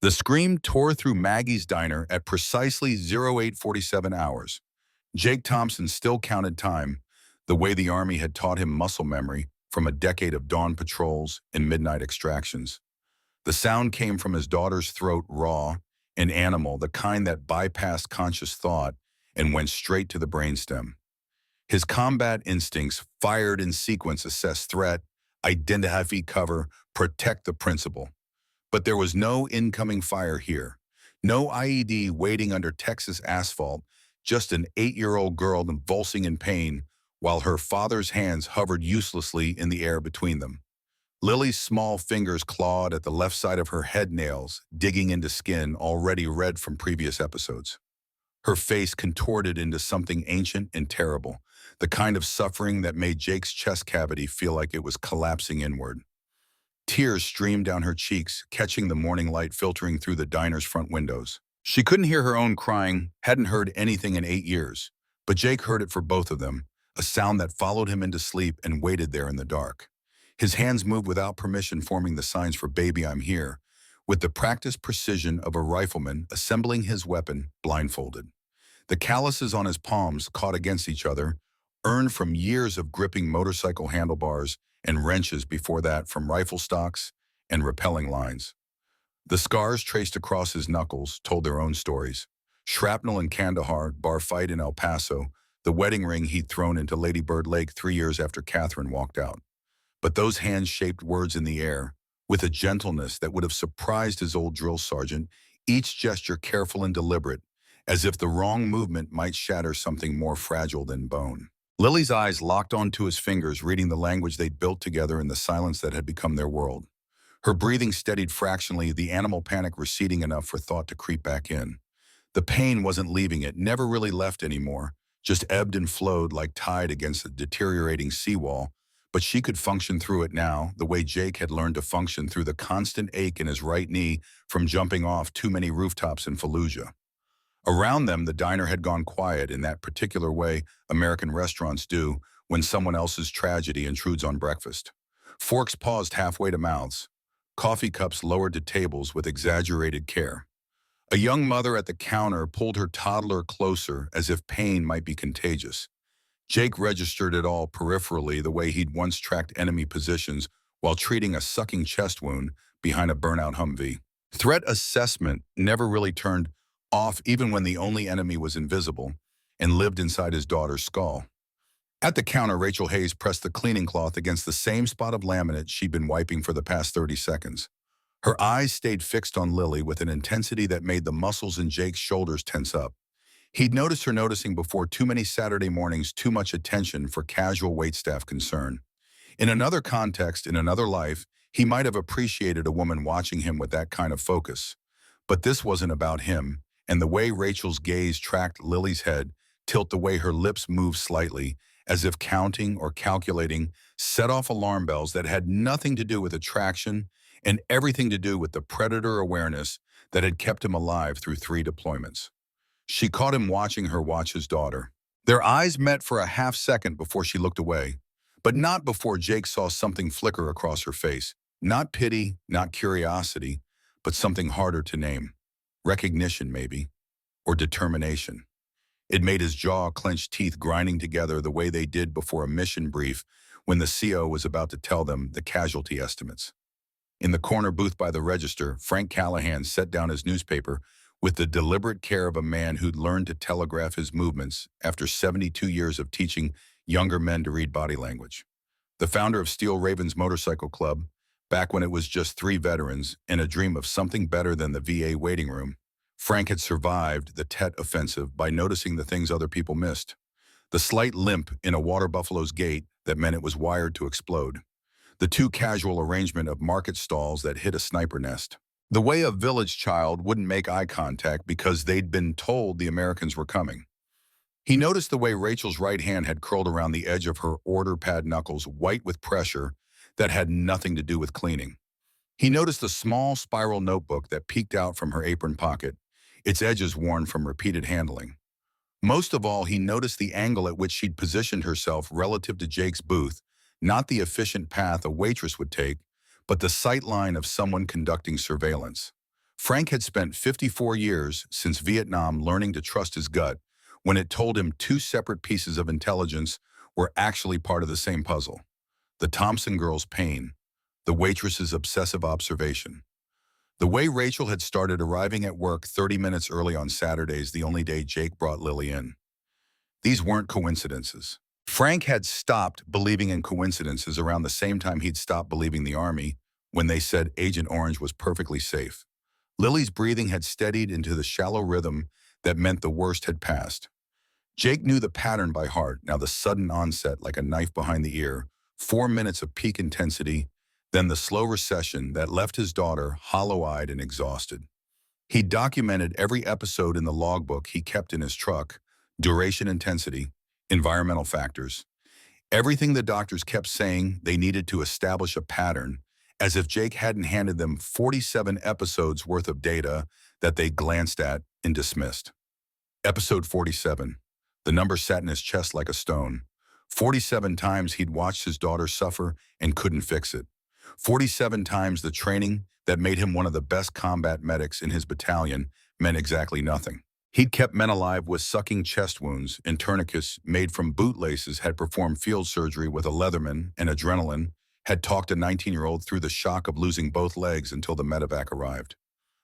The scream tore through Maggie's diner at precisely 0847 hours. Jake Thompson still counted time, the way the Army had taught him muscle memory from a decade of dawn patrols and midnight extractions. The sound came from his daughter's throat, raw, an animal, the kind that bypassed conscious thought and went straight to the brainstem. His combat instincts, fired in sequence, assess threat, identify cover, protect the principal. But there was no incoming fire here. No IED waiting under Texas asphalt, just an 8-year-old girl convulsing in pain while her father's hands hovered uselessly in the air between them. Lily's small fingers clawed at the left side of her head nails, digging into skin already red from previous episodes. Her face contorted into something ancient and terrible, the kind of suffering that made Jake's chest cavity feel like it was collapsing inward. Tears streamed down her cheeks, catching the morning light filtering through the diner's front windows. She couldn't hear her own crying, hadn't heard anything in 8 years. But Jake heard it for both of them, a sound that followed him into sleep and waited there in the dark. His hands moved without permission, forming the signs for "Baby, I'm here," with the practiced precision of a rifleman assembling his weapon blindfolded. The calluses on his palms, caught against each other, earned from years of gripping motorcycle handlebars and wrenches before that from rifle stocks and rappelling lines. The scars traced across his knuckles told their own stories. Shrapnel in Kandahar, bar fight in El Paso, the wedding ring he'd thrown into Lady Bird Lake 3 years after Catherine walked out. But those hands shaped words in the air, with a gentleness that would have surprised his old drill sergeant, each gesture careful and deliberate, as if the wrong movement might shatter something more fragile than bone. Lily's eyes locked onto his fingers, reading the language they'd built together in the silence that had become their world. Her breathing steadied fractionally, the animal panic receding enough for thought to creep back in. The pain wasn't leaving it, never really left anymore, just ebbed and flowed like tide against a deteriorating seawall, but she could function through it now, the way Jake had learned to function through the constant ache in his right knee from jumping off too many rooftops in Fallujah. Around them, the diner had gone quiet in that particular way American restaurants do when someone else's tragedy intrudes on breakfast. Forks paused halfway to mouths, coffee cups lowered to tables with exaggerated care. A young mother at the counter pulled her toddler closer as if pain might be contagious. Jake registered it all peripherally, the way he'd once tracked enemy positions while treating a sucking chest wound behind a burnout Humvee. Threat assessment never really turned off, even when the only enemy was invisible and lived inside his daughter's skull. At the counter, Rachel Hayes pressed the cleaning cloth against the same spot of laminate she'd been wiping for the past 30 seconds. Her eyes stayed fixed on Lily with an intensity that made the muscles in Jake's shoulders tense up. He'd noticed her noticing before too many Saturday mornings, too much attention for casual waitstaff concern. In another context, in another life, he might have appreciated a woman watching him with that kind of focus. But this wasn't about him, and the way Rachel's gaze tracked Lily's head, tilt the way her lips moved slightly, as if counting or calculating, set off alarm bells that had nothing to do with attraction and everything to do with the predator awareness that had kept him alive through 3 deployments. She caught him watching her watch his daughter. Their eyes met for a half second before she looked away, but not before Jake saw something flicker across her face. Not pity, not curiosity, but something harder to name. Recognition, maybe, or determination. It made his jaw clench, teeth grinding together the way they did before a mission brief when the CO was about to tell them the casualty estimates. In the corner booth by the register, Frank Callahan set down his newspaper with the deliberate care of a man who'd learned to telegraph his movements after 72 years of teaching younger men to read body language. The founder of Steel Ravens Motorcycle Club, back when it was just 3 veterans and a dream of something better than the VA waiting room, Frank had survived the Tet offensive by noticing the things other people missed. The slight limp in a water buffalo's gait that meant it was wired to explode. The too casual arrangement of market stalls that hid a sniper nest. The way a village child wouldn't make eye contact because they'd been told the Americans were coming. He noticed the way Rachel's right hand had curled around the edge of her order pad knuckles, white with pressure that had nothing to do with cleaning. He noticed the small spiral notebook that peeked out from her apron pocket, its edges worn from repeated handling. Most of all, he noticed the angle at which she'd positioned herself relative to Jake's booth, not the efficient path a waitress would take, but the sight line of someone conducting surveillance. Frank had spent 54 years since Vietnam learning to trust his gut when it told him two separate pieces of intelligence were actually part of the same puzzle. The Thompson girl's pain, the waitress's obsessive observation. The way Rachel had started arriving at work 30 minutes early on Saturdays, the only day Jake brought Lily in. These weren't coincidences. Frank had stopped believing in coincidences around the same time he'd stopped believing the Army when they said Agent Orange was perfectly safe. Lily's breathing had steadied into the shallow rhythm that meant the worst had passed. Jake knew the pattern by heart, now the sudden onset like a knife behind the ear, 4 minutes of peak intensity, then the slow recession that left his daughter hollow-eyed and exhausted. He documented every episode in the logbook he kept in his truck, duration, intensity, environmental factors, everything the doctors kept saying they needed to establish a pattern, as if Jake hadn't handed them 47 episodes worth of data that they glanced at and dismissed. Episode 47. The number sat in his chest like a stone. 47 times he'd watched his daughter suffer and couldn't fix it. 47 times the training that made him one of the best combat medics in his battalion meant exactly nothing. He'd kept men alive with sucking chest wounds, and tourniquets made from bootlaces, had performed field surgery with a Leatherman and adrenaline, had talked a 19-year-old through the shock of losing both legs until the medevac arrived.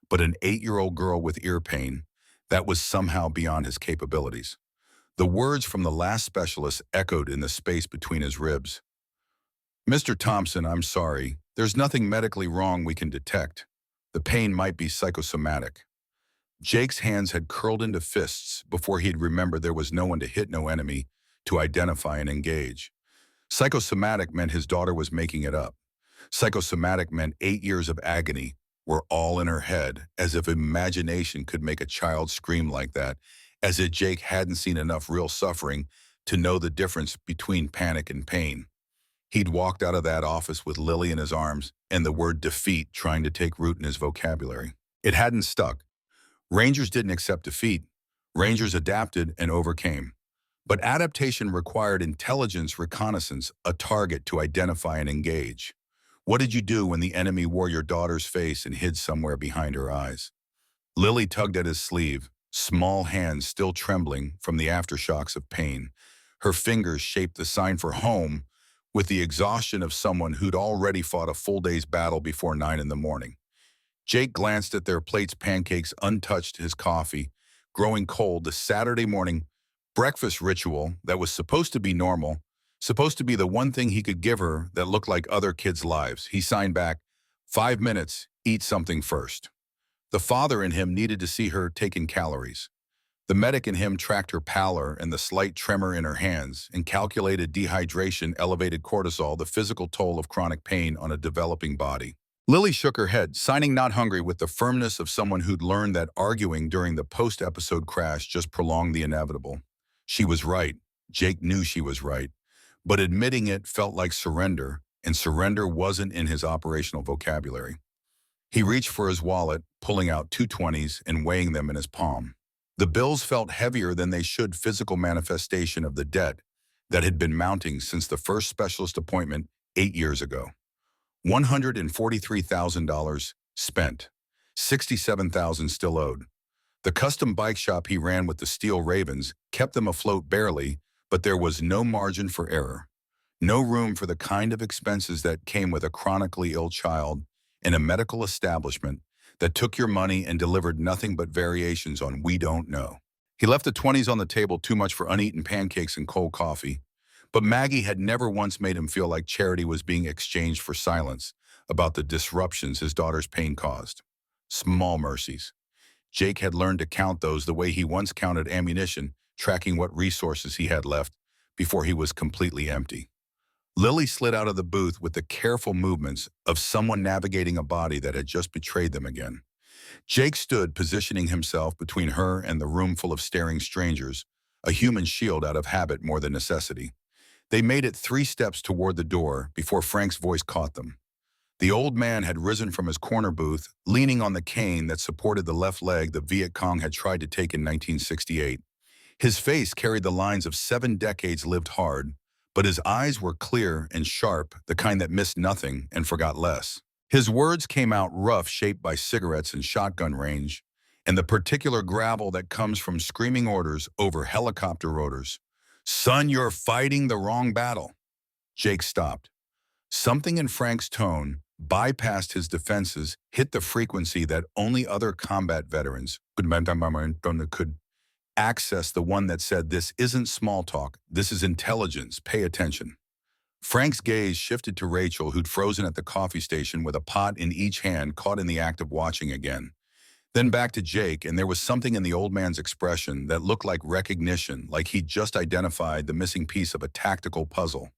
But an 8-year-old girl with ear pain, that was somehow beyond his capabilities. The words from the last specialist echoed in the space between his ribs. "Mr. Thompson, I'm sorry. There's nothing medically wrong we can detect. The pain might be psychosomatic." Jake's hands had curled into fists before he'd remembered there was no one to hit, no enemy to identify and engage. Psychosomatic meant his daughter was making it up. Psychosomatic meant 8 years of agony were all in her head, as if imagination could make a child scream like that, as if Jake hadn't seen enough real suffering to know the difference between panic and pain. He'd walked out of that office with Lily in his arms and the word defeat trying to take root in his vocabulary. It hadn't stuck. Rangers didn't accept defeat. Rangers adapted and overcame. But adaptation required intelligence, reconnaissance, a target to identify and engage. What did you do when the enemy wore your daughter's face and hid somewhere behind her eyes? Lily tugged at his sleeve, small hands still trembling from the aftershocks of pain. Her fingers shaped the sign for home with the exhaustion of someone who'd already fought a full day's battle before 9 in the morning. Jake glanced at their plates, pancakes untouched, his coffee growing cold, the Saturday morning breakfast ritual that was supposed to be normal, supposed to be the one thing he could give her that looked like other kids' lives. He signed back, 5 minutes, eat something first. The father in him needed to see her take in calories. The medic in him tracked her pallor and the slight tremor in her hands, and calculated dehydration, elevated cortisol, the physical toll of chronic pain on a developing body. Lily shook her head, signing not hungry with the firmness of someone who'd learned that arguing during the post-episode crash just prolonged the inevitable. She was right. Jake knew she was right. But admitting it felt like surrender, and surrender wasn't in his operational vocabulary. He reached for his wallet, pulling out 2 20s and weighing them in his palm. The bills felt heavier than they should, physical manifestation of the debt that had been mounting since the first specialist appointment 8 years ago. $143,000 spent, $67,000 still owed. The custom bike shop he ran with the Steel Ravens kept them afloat barely, but there was no margin for error. No room for the kind of expenses that came with a chronically ill child in a medical establishment that took your money and delivered nothing but variations on "we don't know." He left the 20s on the table, too much for uneaten pancakes and cold coffee. But Maggie had never once made him feel like charity was being exchanged for silence about the disruptions his daughter's pain caused. Small mercies. Jake had learned to count those the way he once counted ammunition, tracking what resources he had left before he was completely empty. Lily slid out of the booth with the careful movements of someone navigating a body that had just betrayed them again. Jake stood, positioning himself between her and the room full of staring strangers, a human shield out of habit more than necessity. They made it 3 steps toward the door before Frank's voice caught them. The old man had risen from his corner booth, leaning on the cane that supported the left leg the Viet Cong had tried to take in 1968. His face carried the lines of 7 decades lived hard, but his eyes were clear and sharp, the kind that missed nothing and forgot less. His words came out rough, shaped by cigarettes and shotgun range, and the particular gravel that comes from screaming orders over helicopter rotors. Son, you're fighting the wrong battle. Jake stopped. Something in Frank's tone bypassed his defenses, hit the frequency that only other combat veterans could access, the one that said, "This isn't small talk, this is intelligence, pay attention." Frank's gaze shifted to Rachel, who'd frozen at the coffee station with a pot in each hand, caught in the act of watching again. Then back to Jake, and there was something in the old man's expression that looked like recognition, like he'd just identified the missing piece of a tactical puzzle.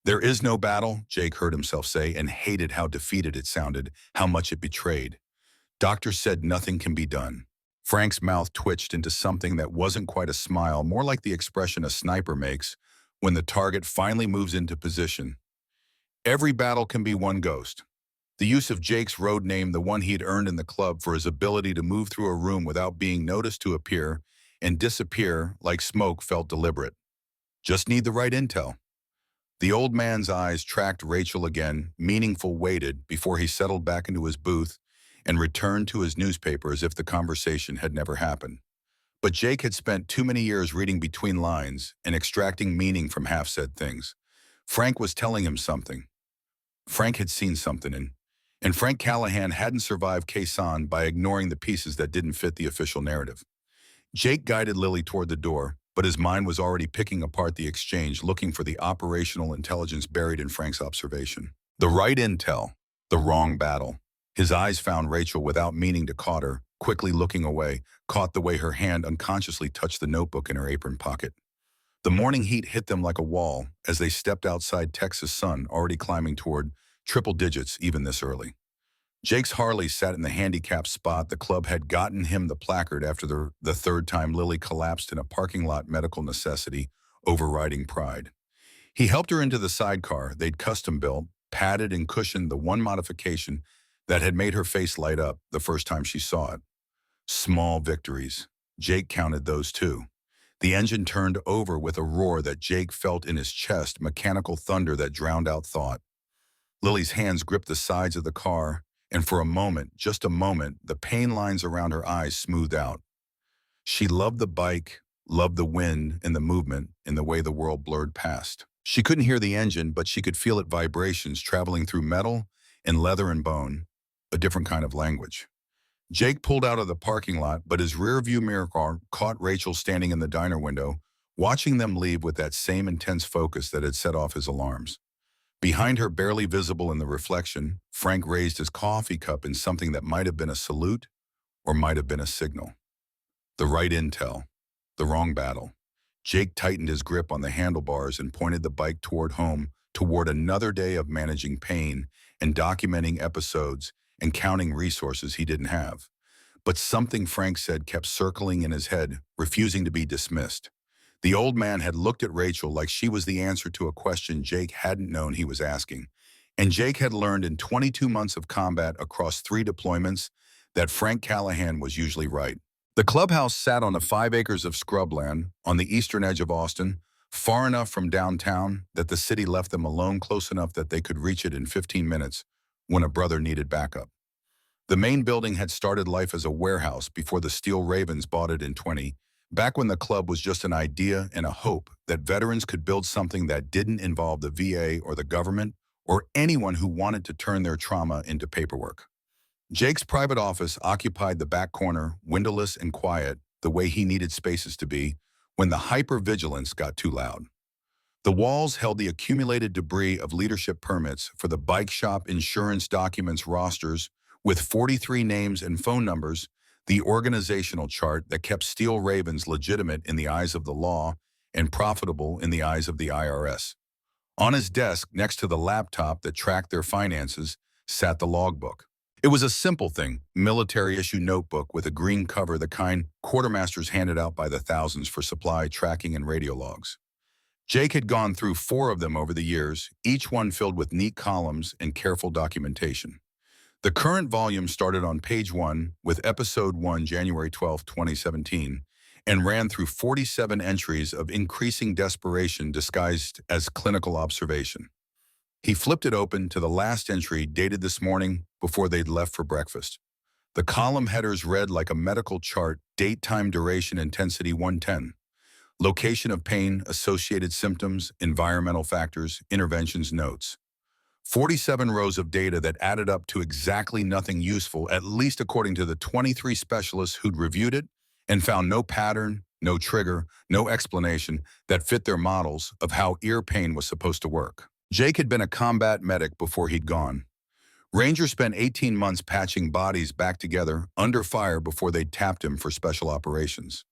"There is no battle," Jake heard himself say, and hated how defeated it sounded, how much it betrayed. "Doctor said nothing can be done." Frank's mouth twitched into something that wasn't quite a smile, more like the expression a sniper makes when the target finally moves into position. "Every battle can be one ghost." The use of Jake's road name, the one he'd earned in the club for his ability to move through a room without being noticed, to appear and disappear like smoke, felt deliberate. "Just need the right intel." The old man's eyes tracked Rachel again, meaningful, waited before he settled back into his booth and returned to his newspaper as if the conversation had never happened. But Jake had spent too many years reading between lines and extracting meaning from half-said things. Frank was telling him something. Frank had seen something and Frank Callahan hadn't survived Quezon by ignoring the pieces that didn't fit the official narrative. Jake guided Lily toward the door, but his mind was already picking apart the exchange, looking for the operational intelligence buried in Frank's observation. The right intel, the wrong battle. His eyes found Rachel without meaning to, caught her, quickly looking away, caught the way her hand unconsciously touched the notebook in her apron pocket. The morning heat hit them like a wall as they stepped outside Texas sun, already climbing toward triple digits even this early. Jake's Harley sat in the handicapped spot. The club had gotten him the placard after the third time Lily collapsed in a parking lot medical necessity, overriding pride. He helped her into the sidecar they'd custom built, padded and cushioned, the one modification that had made her face light up the first time she saw it. Small victories. Jake counted those too. The engine turned over with a roar that Jake felt in his chest, mechanical thunder that drowned out thought. Lily's hands gripped the sides of the car, and for a moment, just a moment, the pain lines around her eyes smoothed out. She loved the bike, loved the wind and the movement, in the way the world blurred past. She couldn't hear the engine, but she could feel its vibrations traveling through metal and leather and bone, a different kind of language. Jake pulled out of the parking lot, but his rearview mirror car caught Rachel standing in the diner window, watching them leave with that same intense focus that had set off his alarms. Behind her, barely visible in the reflection, Frank raised his coffee cup in something that might have been a salute or might have been a signal. The right intel, the wrong battle. Jake tightened his grip on the handlebars and pointed the bike toward home, toward another day of managing pain and documenting episodes and counting resources he didn't have. But something Frank said kept circling in his head, refusing to be dismissed. The old man had looked at Rachel like she was the answer to a question Jake hadn't known he was asking. And Jake had learned in 22 months of combat across 3 deployments that Frank Callahan was usually right. The clubhouse sat on 5 acres of scrubland on the eastern edge of Austin, far enough from downtown that the city left them alone, close enough that they could reach it in 15 minutes when a brother needed backup. The main building had started life as a warehouse before the Steel Ravens bought it in 20, back when the club was just an idea and a hope that veterans could build something that didn't involve the VA or the government or anyone who wanted to turn their trauma into paperwork. Jake's private office occupied the back corner, windowless and quiet, the way he needed spaces to be, when the hypervigilance got too loud. The walls held the accumulated debris of leadership permits for the bike shop, insurance documents, rosters, with 43 names and phone numbers, the organizational chart that kept Steel Ravens legitimate in the eyes of the law and profitable in the eyes of the IRS. On his desk, next to the laptop that tracked their finances, sat the logbook. It was a simple thing, military-issue notebook with a green cover, the kind quartermasters handed out by the thousands for supply, tracking, and radio logs. Jake had gone through 4 of them over the years, each one filled with neat columns and careful documentation. The current volume started on page 1 with episode 1, January 12, 2017, and ran through 47 entries of increasing desperation disguised as clinical observation. He flipped it open to the last entry dated this morning before they'd left for breakfast. The column headers read like a medical chart: date, time, duration, intensity 110. Location of pain, associated symptoms, environmental factors, interventions, notes. 47 rows of data that added up to exactly nothing useful, at least according to the 23 specialists who'd reviewed it and found no pattern, no trigger, no explanation that fit their models of how ear pain was supposed to work. Jake had been a combat medic before he'd gone. Ranger spent 18 months patching bodies back together under fire before they'd tapped him for special operations.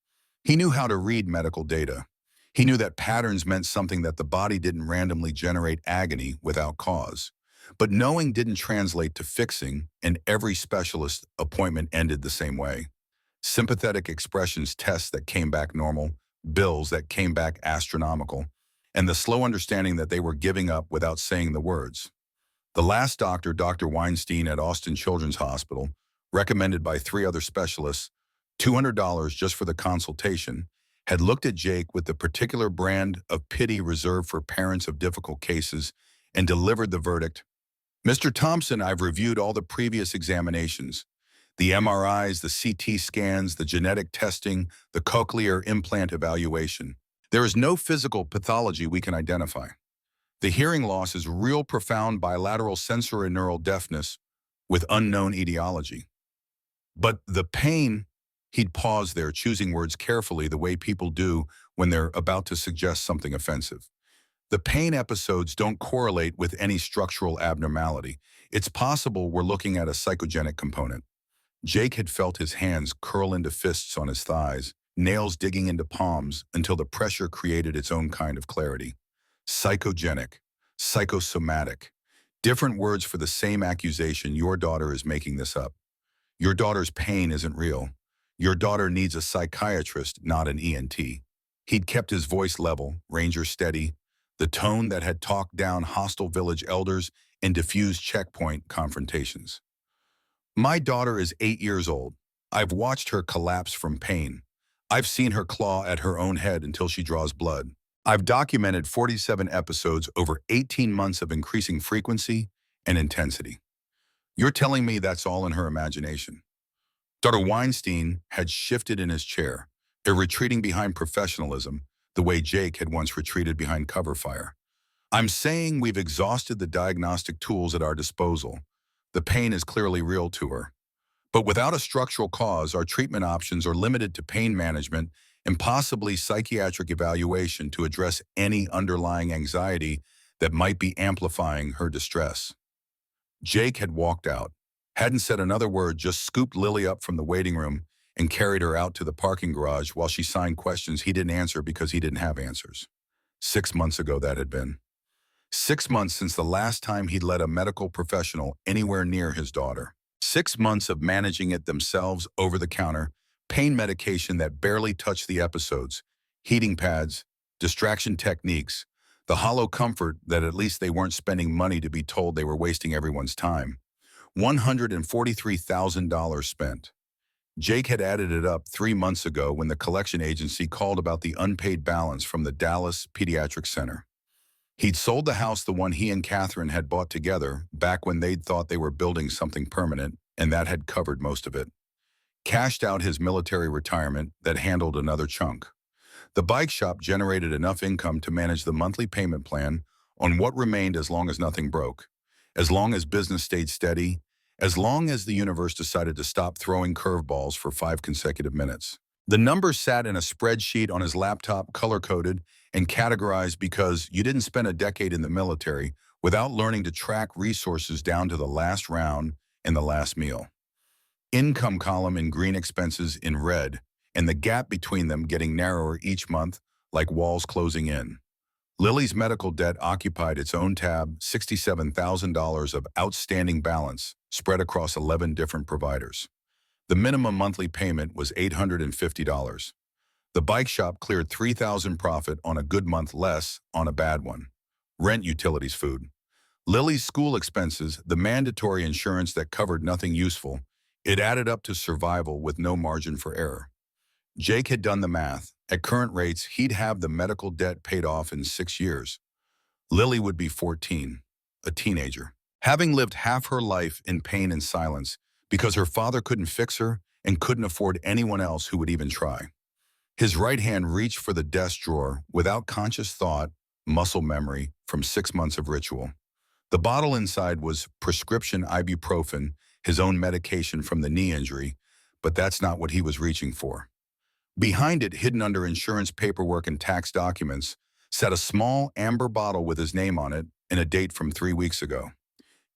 He knew how to read medical data. He knew that patterns meant something, that the body didn't randomly generate agony without cause. But knowing didn't translate to fixing, and every specialist appointment ended the same way. Sympathetic expressions tests that came back normal, bills that came back astronomical, and the slow understanding that they were giving up without saying the words. The last doctor, Dr. Weinstein at Austin Children's Hospital, recommended by 3 other specialists, $200 just for the consultation, had looked at Jake with the particular brand of pity reserved for parents of difficult cases and delivered the verdict: "Mr. Thompson, I've reviewed all the previous examinations, the MRIs, the CT scans, the genetic testing, the cochlear implant evaluation. There is no physical pathology we can identify. The hearing loss is real, profound bilateral sensorineural deafness with unknown etiology. But the pain," he'd pause there, choosing words carefully the way people do when they're about to suggest something offensive. "The pain episodes don't correlate with any structural abnormality. It's possible we're looking at a psychogenic component." Jake had felt his hands curl into fists on his thighs, nails digging into palms until the pressure created its own kind of clarity. Psychogenic, psychosomatic. Different words for the same accusation. Your daughter is making this up. Your daughter's pain isn't real. Your daughter needs a psychiatrist, not an ENT. He'd kept his voice level, Ranger steady, the tone that had talked down hostile village elders and diffused checkpoint confrontations. "My daughter is 8 years old. I've watched her collapse from pain. I've seen her claw at her own head until she draws blood. I've documented 47 episodes over 18 months of increasing frequency and intensity. You're telling me that's all in her imagination?" Dr. Weinstein had shifted in his chair, retreating behind professionalism, the way Jake had once retreated behind cover fire. "I'm saying we've exhausted the diagnostic tools at our disposal. The pain is clearly real to her. But without a structural cause, our treatment options are limited to pain management and possibly psychiatric evaluation to address any underlying anxiety that might be amplifying her distress." Jake had walked out, hadn't said another word, just scooped Lily up from the waiting room and carried her out to the parking garage while she signed questions he didn't answer because he didn't have answers. 6 months ago that had been. 6 months since the last time he'd let a medical professional anywhere near his daughter. 6 months of managing it themselves, over-the-counter, pain medication that barely touched the episodes, heating pads, distraction techniques, the hollow comfort that at least they weren't spending money to be told they were wasting everyone's time. $143,000 spent. Jake had added it up 3 months ago when the collection agency called about the unpaid balance from the Dallas Pediatric Center. He'd sold the house, the one he and Catherine had bought together, back when they'd thought they were building something permanent, and that had covered most of it. Cashed out his military retirement that handled another chunk. The bike shop generated enough income to manage the monthly payment plan on what remained as long as nothing broke, as long as business stayed steady, as long as the universe decided to stop throwing curveballs for 5 consecutive minutes. The numbers sat in a spreadsheet on his laptop, color-coded and categorized, because you didn't spend a decade in the military without learning to track resources down to the last round and the last meal. Income column in green, expenses in red, and the gap between them getting narrower each month like walls closing in. Lily's medical debt occupied its own tab, $67,000 of outstanding balance spread across 11 different providers. The minimum monthly payment was $850. The bike shop cleared $3,000 profit on a good month, less on a bad one. Rent, utilities, food. Lily's school expenses, the mandatory insurance that covered nothing useful, it added up to survival with no margin for error. Jake had done the math. At current rates, he'd have the medical debt paid off in 6 years. Lily would be 14. a teenager, having lived half her life in pain and silence because her father couldn't fix her and couldn't afford anyone else who would even try. His right hand reached for the desk drawer without conscious thought, muscle memory from 6 months of ritual. The bottle inside was prescription ibuprofen, his own medication from the knee injury, but that's not what he was reaching for. Behind it, hidden under insurance paperwork and tax documents, sat a small amber bottle with his name on it and a date from 3 weeks ago.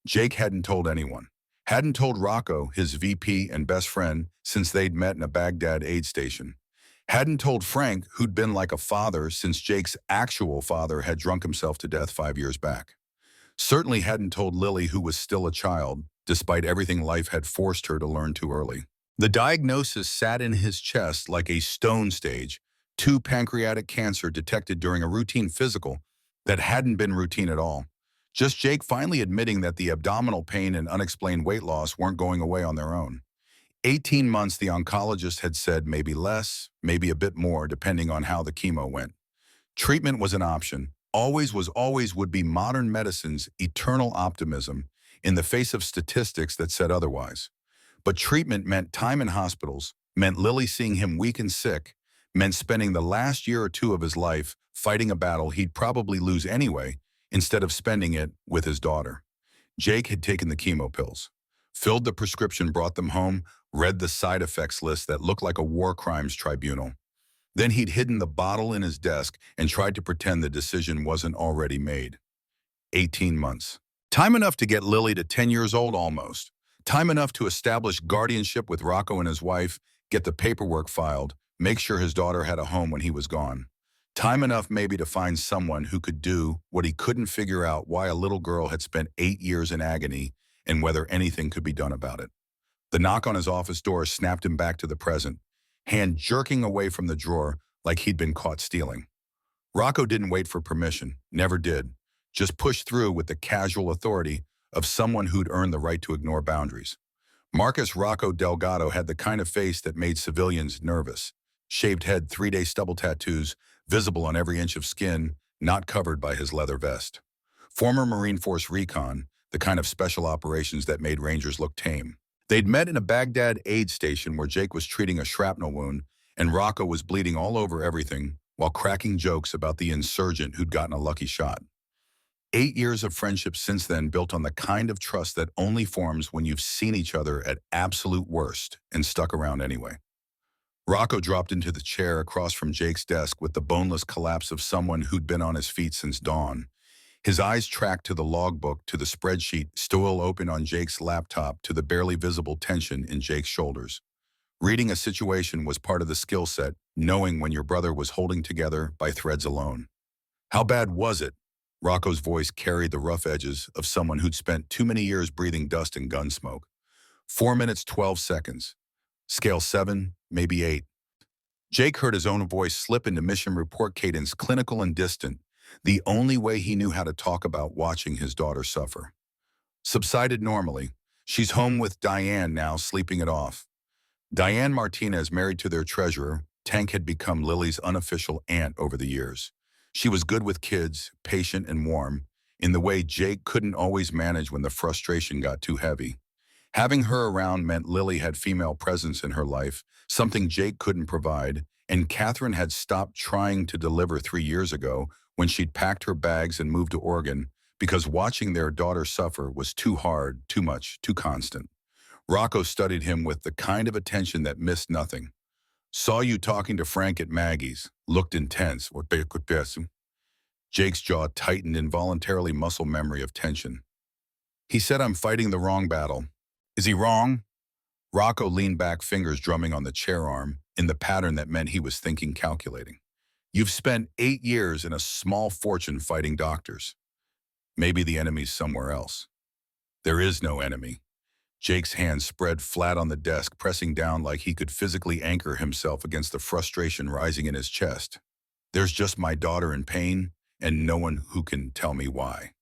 Jake hadn't told anyone. Hadn't told Rocco, his VP and best friend, since they'd met in a Baghdad aid station. Hadn't told Frank, who'd been like a father since Jake's actual father had drunk himself to death 5 years back. Certainly hadn't told Lily, who was still a child, despite everything life had forced her to learn too early. The diagnosis sat in his chest like a stone stage, 2 pancreatic cancer detected during a routine physical that hadn't been routine at all. Just Jake finally admitting that the abdominal pain and unexplained weight loss weren't going away on their own. 18 months, the oncologist had said, maybe less, maybe a bit more, depending on how the chemo went. Treatment was an option. Always would be modern medicine's eternal optimism in the face of statistics that said otherwise. But treatment meant time in hospitals, meant Lily seeing him weak and sick, meant spending the last year or 2 of his life fighting a battle he'd probably lose anyway, instead of spending it with his daughter. Jake had taken the chemo pills, filled the prescription, brought them home, read the side effects list that looked like a war crimes tribunal. Then he'd hidden the bottle in his desk and tried to pretend the decision wasn't already made. 18 months. Time enough to get Lily to 10 years old almost. Time enough to establish guardianship with Rocco and his wife, get the paperwork filed, make sure his daughter had a home when he was gone. Time enough maybe to find someone who could do what he couldn't figure out, why a little girl had spent 8 years in agony and whether anything could be done about it. The knock on his office door snapped him back to the present, hand jerking away from the drawer like he'd been caught stealing. Rocco didn't wait for permission, never did, just pushed through with the casual authority of someone who'd earned the right to ignore boundaries. Marcus Rocco Delgado had the kind of face that made civilians nervous. Shaved head, 3-day stubble tattoos, visible on every inch of skin, not covered by his leather vest. Former Marine Force recon, the kind of special operations that made Rangers look tame. They'd met in a Baghdad aid station where Jake was treating a shrapnel wound and Rocco was bleeding all over everything while cracking jokes about the insurgent who'd gotten a lucky shot. 8 years of friendship since then, built on the kind of trust that only forms when you've seen each other at absolute worst and stuck around anyway. Rocco dropped into the chair across from Jake's desk with the boneless collapse of someone who'd been on his feet since dawn. His eyes tracked to the logbook, to the spreadsheet still open on Jake's laptop, to the barely visible tension in Jake's shoulders. Reading a situation was part of the skill set, knowing when your brother was holding together by threads alone. How bad was it? Rocco's voice carried the rough edges of someone who'd spent too many years breathing dust and gun smoke. 4 minutes, 12 seconds. Scale 7, maybe 8. Jake heard his own voice slip into mission report cadence, clinical and distant, the only way he knew how to talk about watching his daughter suffer. Subsided normally. She's home with Diane now, sleeping it off. Diane Martinez, married to their treasurer, Tank had become Lily's unofficial aunt over the years. She was good with kids, patient and warm, in the way Jake couldn't always manage when the frustration got too heavy. Having her around meant Lily had female presence in her life, something Jake couldn't provide, and Catherine had stopped trying to deliver 3 years ago when she'd packed her bags and moved to Oregon because watching their daughter suffer was too hard, too much, too constant. Rocco studied him with the kind of attention that missed nothing. Saw you talking to Frank at Maggie's. Looked intense. Jake's jaw tightened, involuntarily muscle memory of tension. He said, I'm fighting the wrong battle. Is he wrong? Rocco leaned back, fingers drumming on the chair arm, in the pattern that meant he was thinking, calculating. You've spent 8 years in a small fortune fighting doctors. Maybe the enemy's somewhere else. There is no enemy. Jake's hands spread flat on the desk, pressing down like he could physically anchor himself against the frustration rising in his chest. There's just my daughter in pain, and no one who can tell me why.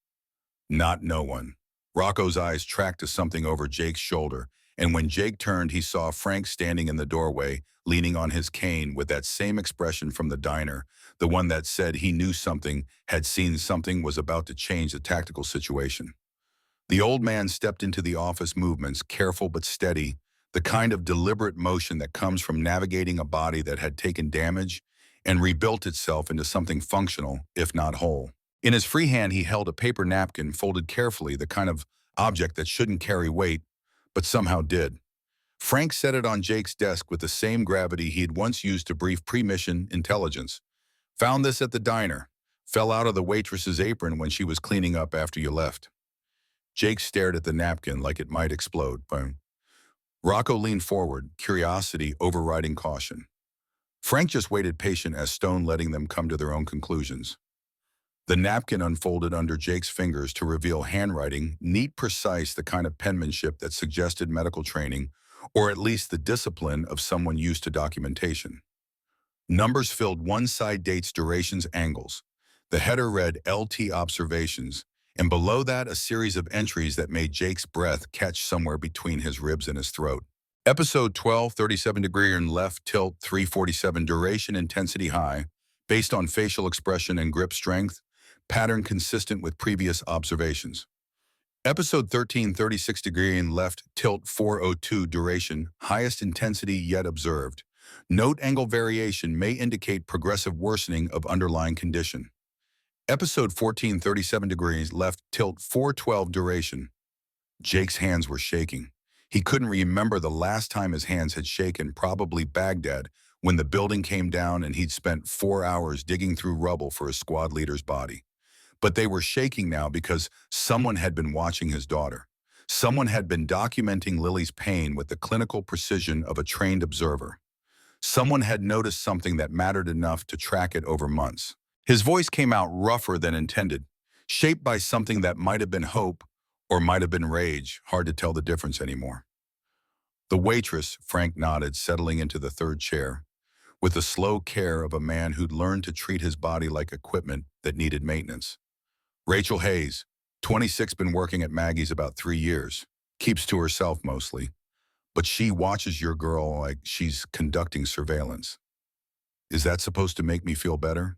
Not no one. Rocco's eyes tracked to something over Jake's shoulder, And when Jake turned, he saw Frank standing in the doorway, leaning on his cane with that same expression from the diner, the one that said he knew something, had seen something, was about to change the tactical situation. The old man stepped into the office, movements careful but steady, the kind of deliberate motion that comes from navigating a body that had taken damage and rebuilt itself into something functional, if not whole. In his free hand, he held a paper napkin folded carefully, the kind of object that shouldn't carry weight, but somehow did. Frank set it on Jake's desk with the same gravity he had once used to brief pre-mission intelligence. Found this at the diner. Fell out of the waitress's apron when she was cleaning up after you left. Jake stared at the napkin like it might explode. Boom. Rocco leaned forward, curiosity overriding caution. Frank just waited patient as stone, letting them come to their own conclusions. The napkin unfolded under Jake's fingers to reveal handwriting, neat, precise, the kind of penmanship that suggested medical training, or at least the discipline of someone used to documentation. Numbers filled one side, dates, durations, angles. The header read LT observations, and below that a series of entries that made Jake's breath catch somewhere between his ribs and his throat. Episode 12, 37 degree and left tilt, 347 duration, intensity high, based on facial expression and grip strength, pattern consistent with previous observations. Episode 13, 36 degree and left tilt, 402 duration, highest intensity yet observed. Note angle variation may indicate progressive worsening of underlying condition. Episode 14, 37 degrees left tilt, 412 duration. Jake's hands were shaking. He couldn't remember the last time his hands had shaken, probably Baghdad, when the building came down and he'd spent 4 hours digging through rubble for his squad leader's body. But they were shaking now because someone had been watching his daughter. Someone had been documenting Lily's pain with the clinical precision of a trained observer. Someone had noticed something that mattered enough to track it over months. His voice came out rougher than intended, shaped by something that might have been hope or might have been rage, hard to tell the difference anymore. The waitress, Frank nodded, settling into the third chair, with the slow care of a man who'd learned to treat his body like equipment that needed maintenance. Rachel Hayes, 26, been working at Maggie's about 3 years, keeps to herself mostly, but she watches your girl like she's conducting surveillance. Is that supposed to make me feel better?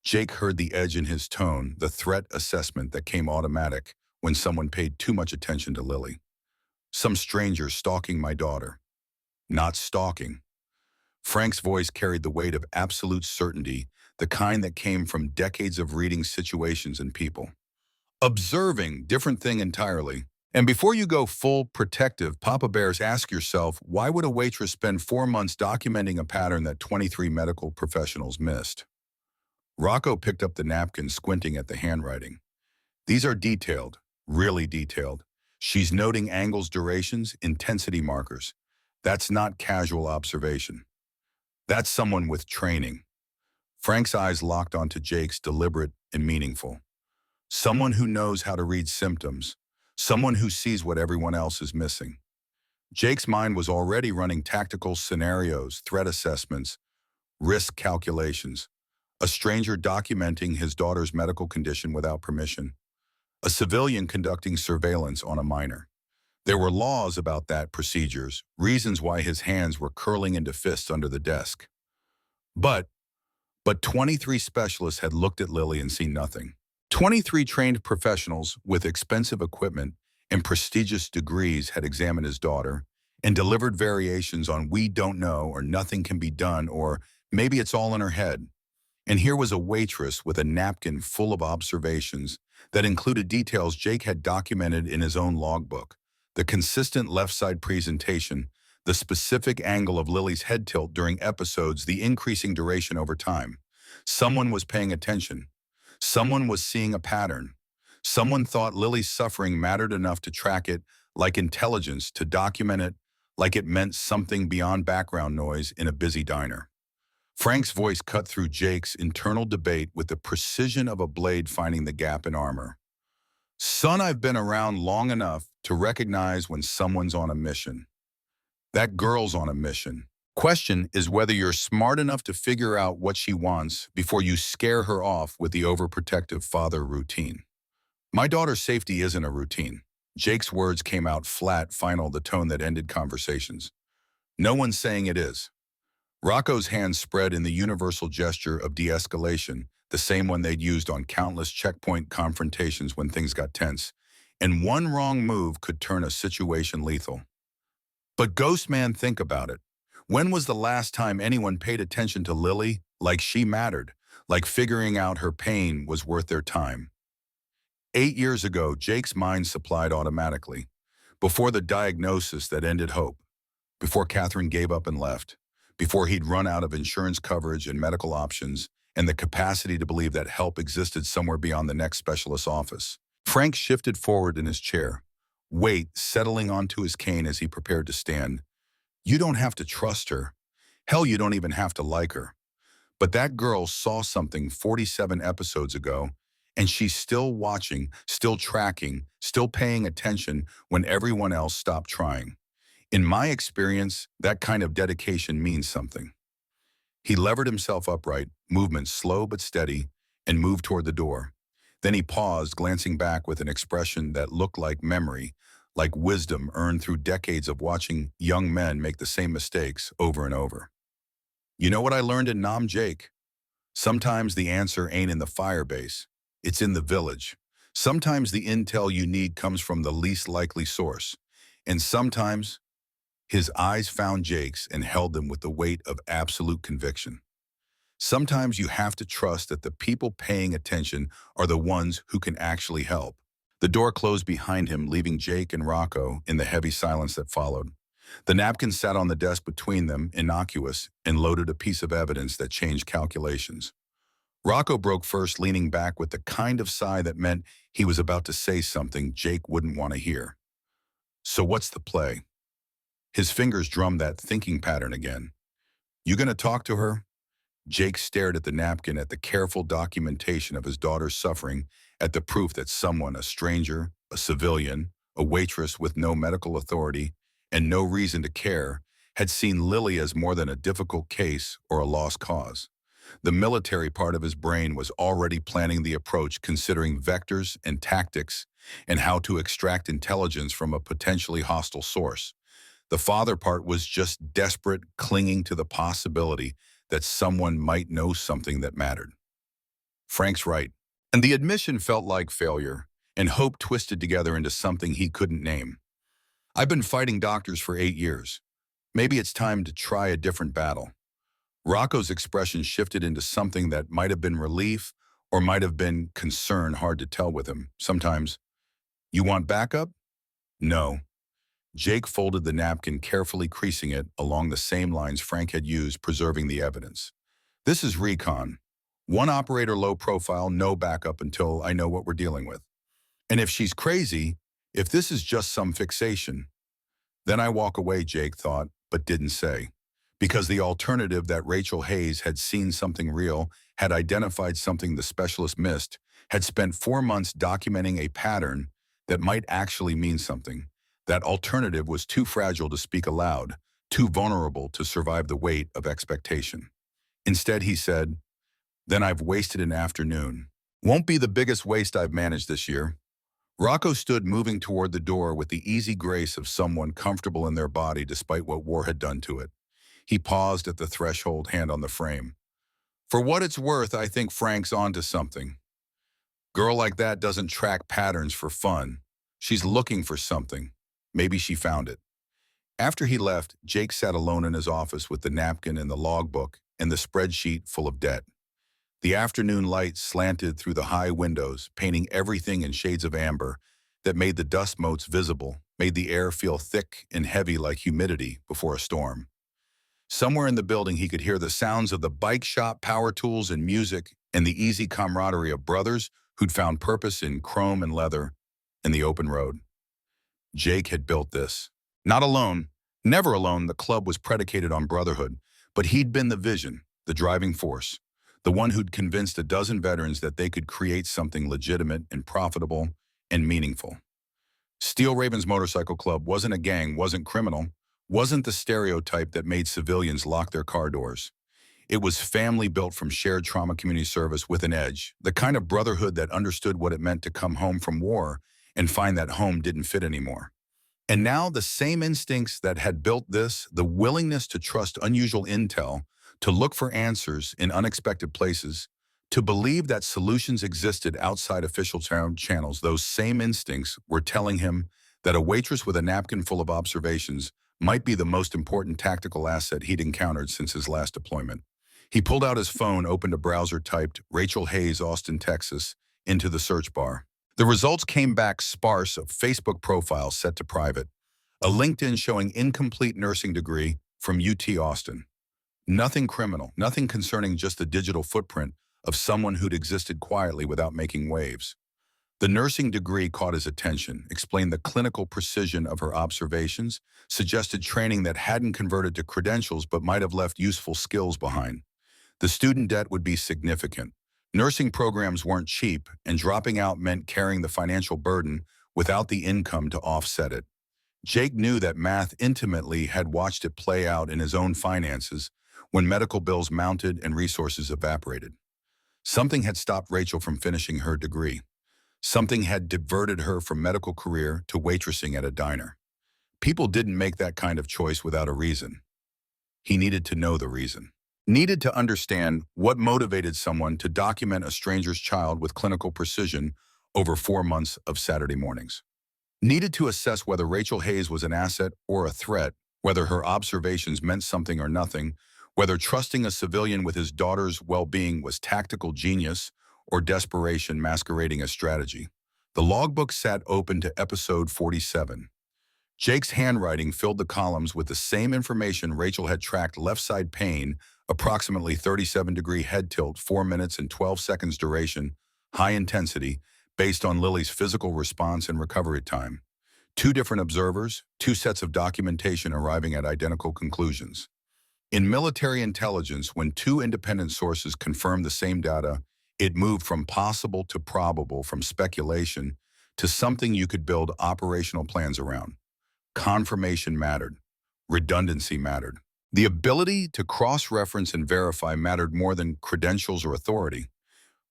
Jake heard the edge in his tone, the threat assessment that came automatic when someone paid too much attention to Lily. Some stranger stalking my daughter. Not stalking. Frank's voice carried the weight of absolute certainty, the kind that came from decades of reading situations and people. Observing, different thing entirely. And before you go full protective Papa Bears, ask yourself, why would a waitress spend 4 months documenting a pattern that 23 medical professionals missed? Rocco picked up the napkin, squinting at the handwriting. These are detailed, really detailed. She's noting angles, durations, intensity markers. That's not casual observation. That's someone with training. Frank's eyes locked onto Jake's, deliberate and meaningful. Someone who knows how to read symptoms. Someone who sees what everyone else is missing. Jake's mind was already running tactical scenarios, threat assessments, risk calculations. A stranger documenting his daughter's medical condition without permission. A civilian conducting surveillance on a minor. There were laws about that, procedures, reasons why his hands were curling into fists under the desk. But 23 specialists had looked at Lily and seen nothing. 23 trained professionals with expensive equipment and prestigious degrees had examined his daughter and delivered variations on "we don't know" or "nothing can be done" or "maybe it's all in her head." And here was a waitress with a napkin full of observations that included details Jake had documented in his own logbook. The consistent left side presentation, the specific angle of Lily's head tilt during episodes, the increasing duration over time. Someone was paying attention. Someone was seeing a pattern. Someone thought Lily's suffering mattered enough to track it, like intelligence, to document it, like it meant something beyond background noise in a busy diner. Frank's voice cut through Jake's internal debate with the precision of a blade finding the gap in armor. Son, I've been around long enough to recognize when someone's on a mission. That girl's on a mission. Question is whether you're smart enough to figure out what she wants before you scare her off with the overprotective father routine. My daughter's safety isn't a routine. Jake's words came out flat, final, the tone that ended conversations. No one's saying it is. Rocco's hands spread in the universal gesture of de-escalation, the same one they'd used on countless checkpoint confrontations when things got tense. And one wrong move could turn a situation lethal. But Ghost Man, think about it. When was the last time anyone paid attention to Lily like she mattered, like figuring out her pain was worth their time? 8 years ago, Jake's mind supplied automatically. Before the diagnosis that ended hope. Before Catherine gave up and left. Before he'd run out of insurance coverage and medical options and the capacity to believe that help existed somewhere beyond the next specialist's office. Frank shifted forward in his chair, weight settling onto his cane as he prepared to stand. You don't have to trust her. Hell, you don't even have to like her. But that girl saw something 47 episodes ago, and she's still watching, still tracking, still paying attention when everyone else stopped trying. In my experience, that kind of dedication means something. He levered himself upright, movement slow but steady, and moved toward the door. Then he paused, glancing back with an expression that looked like memory, like wisdom earned through decades of watching young men make the same mistakes over and over. You know what I learned in Nam Jake? Sometimes the answer ain't in the fire base. It's in the village. Sometimes the intel you need comes from the least likely source. And sometimes his eyes found Jake's and held them with the weight of absolute conviction. Sometimes you have to trust that the people paying attention are the ones who can actually help. The door closed behind him, leaving Jake and Rocco in the heavy silence that followed. The napkin sat on the desk between them, innocuous, and loaded a piece of evidence that changed calculations. Rocco broke first, leaning back with the kind of sigh that meant he was about to say something Jake wouldn't want to hear. So what's the play? His fingers drummed that thinking pattern again. You gonna talk to her? Jake stared at the napkin, at the careful documentation of his daughter's suffering, at the proof that someone, a stranger, a civilian, a waitress with no medical authority and no reason to care, had seen Lily as more than a difficult case or a lost cause. The military part of his brain was already planning the approach, considering vectors and tactics and how to extract intelligence from a potentially hostile source. The father part was just desperate, clinging to the possibility that someone might know something that mattered. Frank's right. And the admission felt like failure, and hope twisted together into something he couldn't name. I've been fighting doctors for 8 years. Maybe it's time to try a different battle. Rocco's expression shifted into something that might have been relief or might have been concern, hard to tell with him. Sometimes, you want backup? No. Jake folded the napkin, carefully creasing it along the same lines Frank had used, preserving the evidence. This is recon. One operator, low profile, no backup until I know what we're dealing with. And if she's crazy, if this is just some fixation, then I walk away, Jake thought, but didn't say. Because the alternative, that Rachel Hayes had seen something real, had identified something the specialist missed, had spent 4 months documenting a pattern that might actually mean something. That alternative was too fragile to speak aloud, too vulnerable to survive the weight of expectation. Instead, he said, then I've wasted an afternoon. Won't be the biggest waste I've managed this year. Rocco stood, moving toward the door with the easy grace of someone comfortable in their body despite what war had done to it. He paused at the threshold, hand on the frame. For what it's worth, I think Frank's onto something. Girl like that doesn't track patterns for fun. She's looking for something. Maybe she found it. After he left, Jake sat alone in his office with the napkin and the logbook and the spreadsheet full of debt. The afternoon light slanted through the high windows, painting everything in shades of amber that made the dust motes visible, made the air feel thick and heavy like humidity before a storm. Somewhere in the building, he could hear the sounds of the bike shop, power tools, and music, and the easy camaraderie of brothers who'd found purpose in chrome and leather and the open road. Jake had built this. Not alone, never alone. The club was predicated on brotherhood, but he'd been the vision, the driving force, the one who'd convinced a dozen veterans that they could create something legitimate and profitable and meaningful. Steel Ravens Motorcycle Club wasn't a gang, wasn't criminal, wasn't the stereotype that made civilians lock their car doors. It was family built from shared trauma community service with an edge, the kind of brotherhood that understood what it meant to come home from war and find that home didn't fit anymore. And now the same instincts that had built this, the willingness to trust unusual intel, to look for answers in unexpected places, to believe that solutions existed outside official channels, those same instincts were telling him that a waitress with a napkin full of observations might be the most important tactical asset he'd encountered since his last deployment. He pulled out his phone, opened a browser, typed Rachel Hayes, Austin, Texas, into the search bar. The results came back sparse: of Facebook profiles set to private, a LinkedIn showing incomplete nursing degree from UT Austin. Nothing criminal, nothing concerning, just the digital footprint of someone who'd existed quietly without making waves. The nursing degree caught his attention, explained the clinical precision of her observations, suggested training that hadn't converted to credentials but might have left useful skills behind. The student debt would be significant. Nursing programs weren't cheap, and dropping out meant carrying the financial burden without the income to offset it. Jake knew that math intimately, had watched it play out in his own finances when medical bills mounted and resources evaporated. Something had stopped Rachel from finishing her degree. Something had diverted her from medical career to waitressing at a diner. People didn't make that kind of choice without a reason. He needed to know the reason. Needed to understand what motivated someone to document a stranger's child with clinical precision over 4 months of Saturday mornings. Needed to assess whether Rachel Hayes was an asset or a threat, whether her observations meant something or nothing, whether trusting a civilian with his daughter's well-being was tactical genius or desperation masquerading as strategy. The logbook sat open to episode 47. Jake's handwriting filled the columns with the same information Rachel had tracked: left side pain, approximately 37-degree head tilt, 4 minutes and 12 seconds duration, high intensity, based on Lily's physical response and recovery time. 2 different observers, 2 sets of documentation arriving at identical conclusions. In military intelligence, when 2 independent sources confirmed the same data, it moved from possible to probable, from speculation to something you could build operational plans around. Confirmation mattered. Redundancy mattered. The ability to cross-reference and verify mattered more than credentials or authority.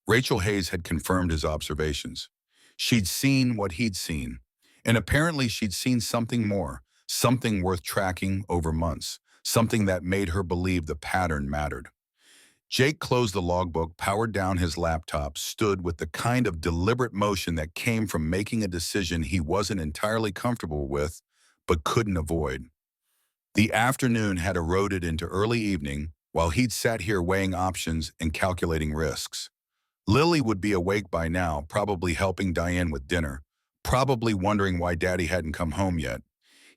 Rachel Hayes had confirmed his observations. She'd seen what he'd seen. And apparently she'd seen something more, something worth tracking over months, something that made her believe the pattern mattered. Jake closed the logbook, powered down his laptop, stood with the kind of deliberate motion that came from making a decision he wasn't entirely comfortable with, but couldn't avoid. The afternoon had eroded into early evening while he'd sat here weighing options and calculating risks. Lily would be awake by now, probably helping Diane with dinner, probably wondering why Daddy hadn't come home yet.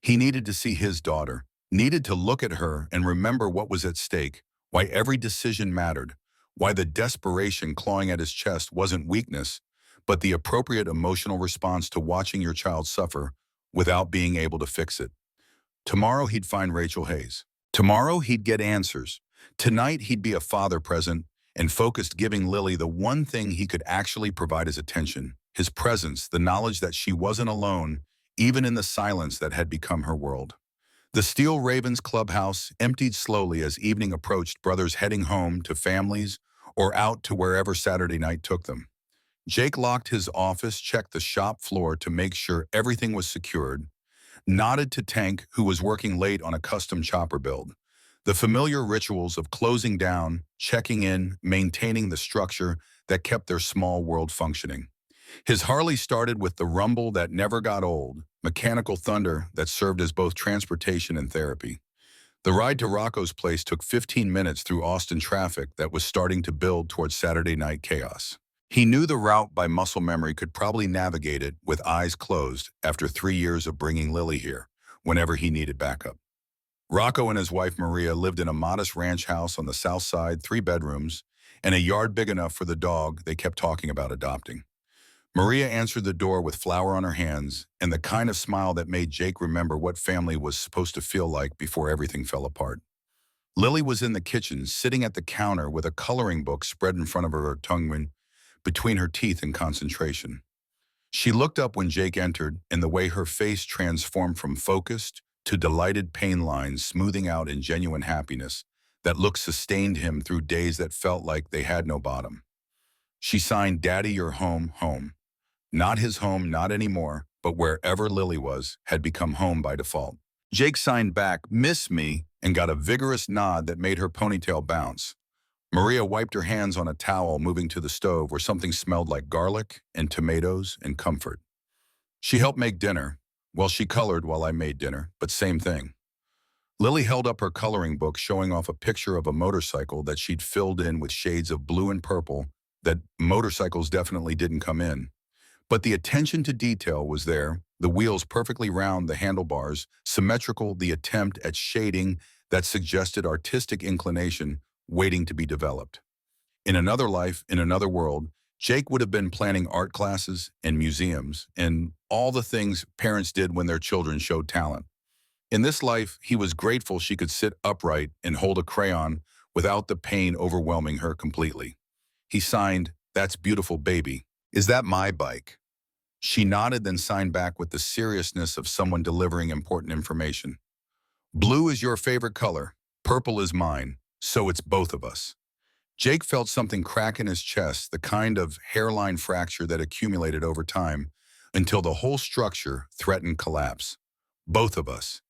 He needed to see his daughter, needed to look at her and remember what was at stake, why every decision mattered, why the desperation clawing at his chest wasn't weakness, but the appropriate emotional response to watching your child suffer without being able to fix it. Tomorrow he'd find Rachel Hayes. Tomorrow he'd get answers. Tonight he'd be a father present and focused, giving Lily the one thing he could actually provide: his attention, his presence, the knowledge that she wasn't alone, even in the silence that had become her world. The Steel Ravens clubhouse emptied slowly as evening approached, brothers heading home to families or out to wherever Saturday night took them. Jake locked his office, checked the shop floor to make sure everything was secured, nodded to Tank, who was working late on a custom chopper build. The familiar rituals of closing down, checking in, maintaining the structure that kept their small world functioning. His Harley started with the rumble that never got old, mechanical thunder that served as both transportation and therapy. The ride to Rocco's place took 15 minutes through Austin traffic that was starting to build towards Saturday night chaos. He knew the route by muscle memory, could probably navigate it with eyes closed after 3 years of bringing Lily here whenever he needed backup. Rocco and his wife Maria lived in a modest ranch house on the south side, 3 bedrooms, and a yard big enough for the dog they kept talking about adopting. Maria answered the door with flour on her hands and the kind of smile that made Jake remember what family was supposed to feel like before everything fell apart. Lily was in the kitchen, sitting at the counter with a coloring book spread in front of her tongue between her teeth in concentration. She looked up when Jake entered, and the way her face transformed from focused to delighted pain lines smoothing out in genuine happiness that look sustained him through days that felt like they had no bottom. She signed, "Daddy, you're home, home." Not his home, not anymore, but wherever Lily was, had become home by default. Jake signed back, "Miss me," and got a vigorous nod that made her ponytail bounce. Maria wiped her hands on a towel, moving to the stove where something smelled like garlic and tomatoes and comfort. She helped make dinner. Well, she colored while I made dinner, but same thing. Lily held up her coloring book, showing off a picture of a motorcycle that she'd filled in with shades of blue and purple that motorcycles definitely didn't come in. But the attention to detail was there, the wheels perfectly round, the handlebars, symmetrical, the attempt at shading that suggested artistic inclination waiting to be developed. In another life, in another world, Jake would have been planning art classes and museums and all the things parents did when their children showed talent. In this life, he was grateful she could sit upright and hold a crayon without the pain overwhelming her completely. He signed, "That's beautiful, baby. Is that my bike?" She nodded, then signed back with the seriousness of someone delivering important information. "Blue is your favorite color. Purple is mine. So it's both of us." Jake felt something crack in his chest, the kind of hairline fracture that accumulated over time until the whole structure threatened collapse. Both of us.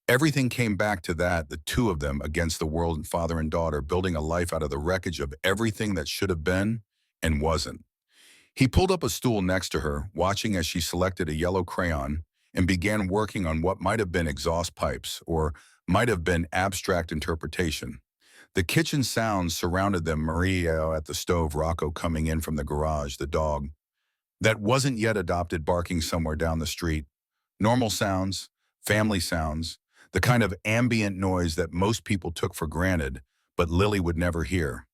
Everything came back to that, the two of them against the world, father and daughter, building a life out of the wreckage of everything that should have been and wasn't. He pulled up a stool next to her, watching as she selected a yellow crayon and began working on what might have been exhaust pipes or might have been abstract interpretation. The kitchen sounds surrounded them, Maria at the stove, Rocco coming in from the garage, the dog that wasn't yet adopted barking somewhere down the street. Normal sounds, family sounds, the kind of ambient noise that most people took for granted, but Lily would never hear.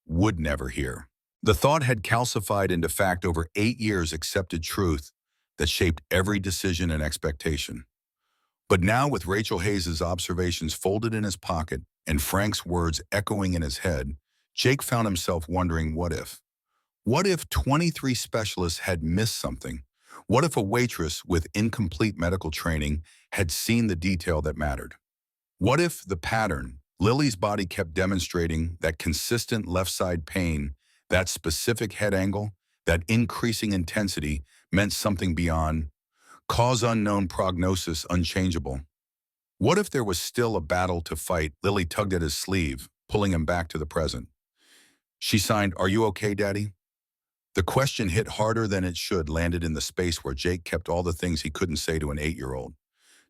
Would never hear. The thought had calcified into fact over 8 years, accepted truth that shaped every decision and expectation. But now, with Rachel Hayes' observations folded in his pocket and Frank's words echoing in his head, Jake found himself wondering, what if? What if 23 specialists had missed something? What if a waitress with incomplete medical training had seen the detail that mattered? What if the pattern, Lily's body kept demonstrating that consistent left side pain, that specific head angle, that increasing intensity meant something beyond cause unknown, prognosis unchangeable? What if there was still a battle to fight? Lily tugged at his sleeve, pulling him back to the present. She signed, "Are you okay, Daddy?" The question hit harder than it should, landed in the space where Jake kept all the things he couldn't say to an 8-year-old.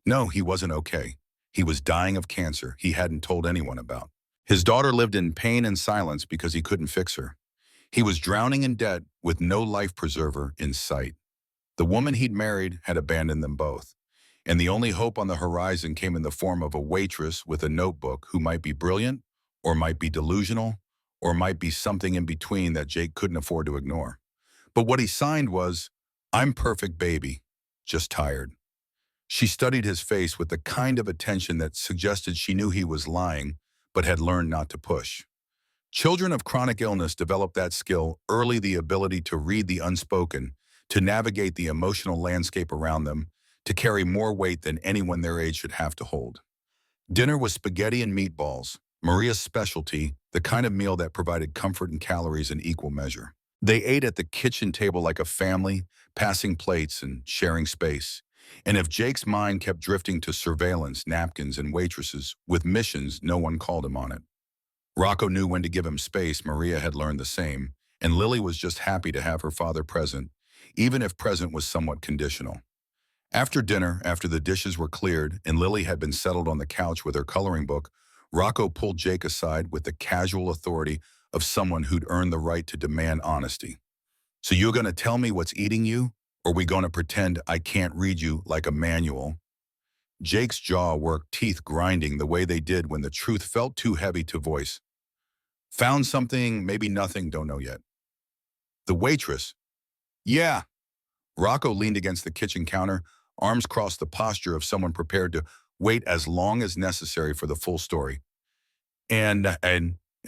No, he wasn't okay. He was dying of cancer he hadn't told anyone about. His daughter lived in pain and silence because he couldn't fix her. He was drowning in debt with no life preserver in sight. The woman he'd married had abandoned them both, and the only hope on the horizon came in the form of a waitress with a notebook who might be brilliant, or might be delusional, or might be something in between that Jake couldn't afford to ignore. But what he signed was, "I'm perfect, baby, just tired." She studied his face with the kind of attention that suggested she knew he was lying, but had learned not to push. Children of chronic illness develop that skill early, the ability to read the unspoken, to navigate the emotional landscape around them, to carry more weight than anyone their age should have to hold. Dinner was spaghetti and meatballs, Maria's specialty, the kind of meal that provided comfort and calories in equal measure. They ate at the kitchen table like a family, passing plates and sharing space. And if Jake's mind kept drifting to surveillance, napkins, and waitresses with missions, no one called him on it. Rocco knew when to give him space. Maria had learned the same, and Lily was just happy to have her father present, even if present was somewhat conditional. After dinner, after the dishes were cleared and Lily had been settled on the couch with her coloring book, Rocco pulled Jake aside with the casual authority of someone who'd earned the right to demand honesty. "So you're going to tell me what's eating you, or are we going to pretend I can't read you like a manual?" Jake's jaw worked, teeth grinding the way they did when the truth felt too heavy to voice. "Found something, maybe nothing, don't know yet." The waitress. "Yeah." Rocco leaned against the kitchen counter, arms crossed, the posture of someone prepared to wait as long as necessary for the full story. And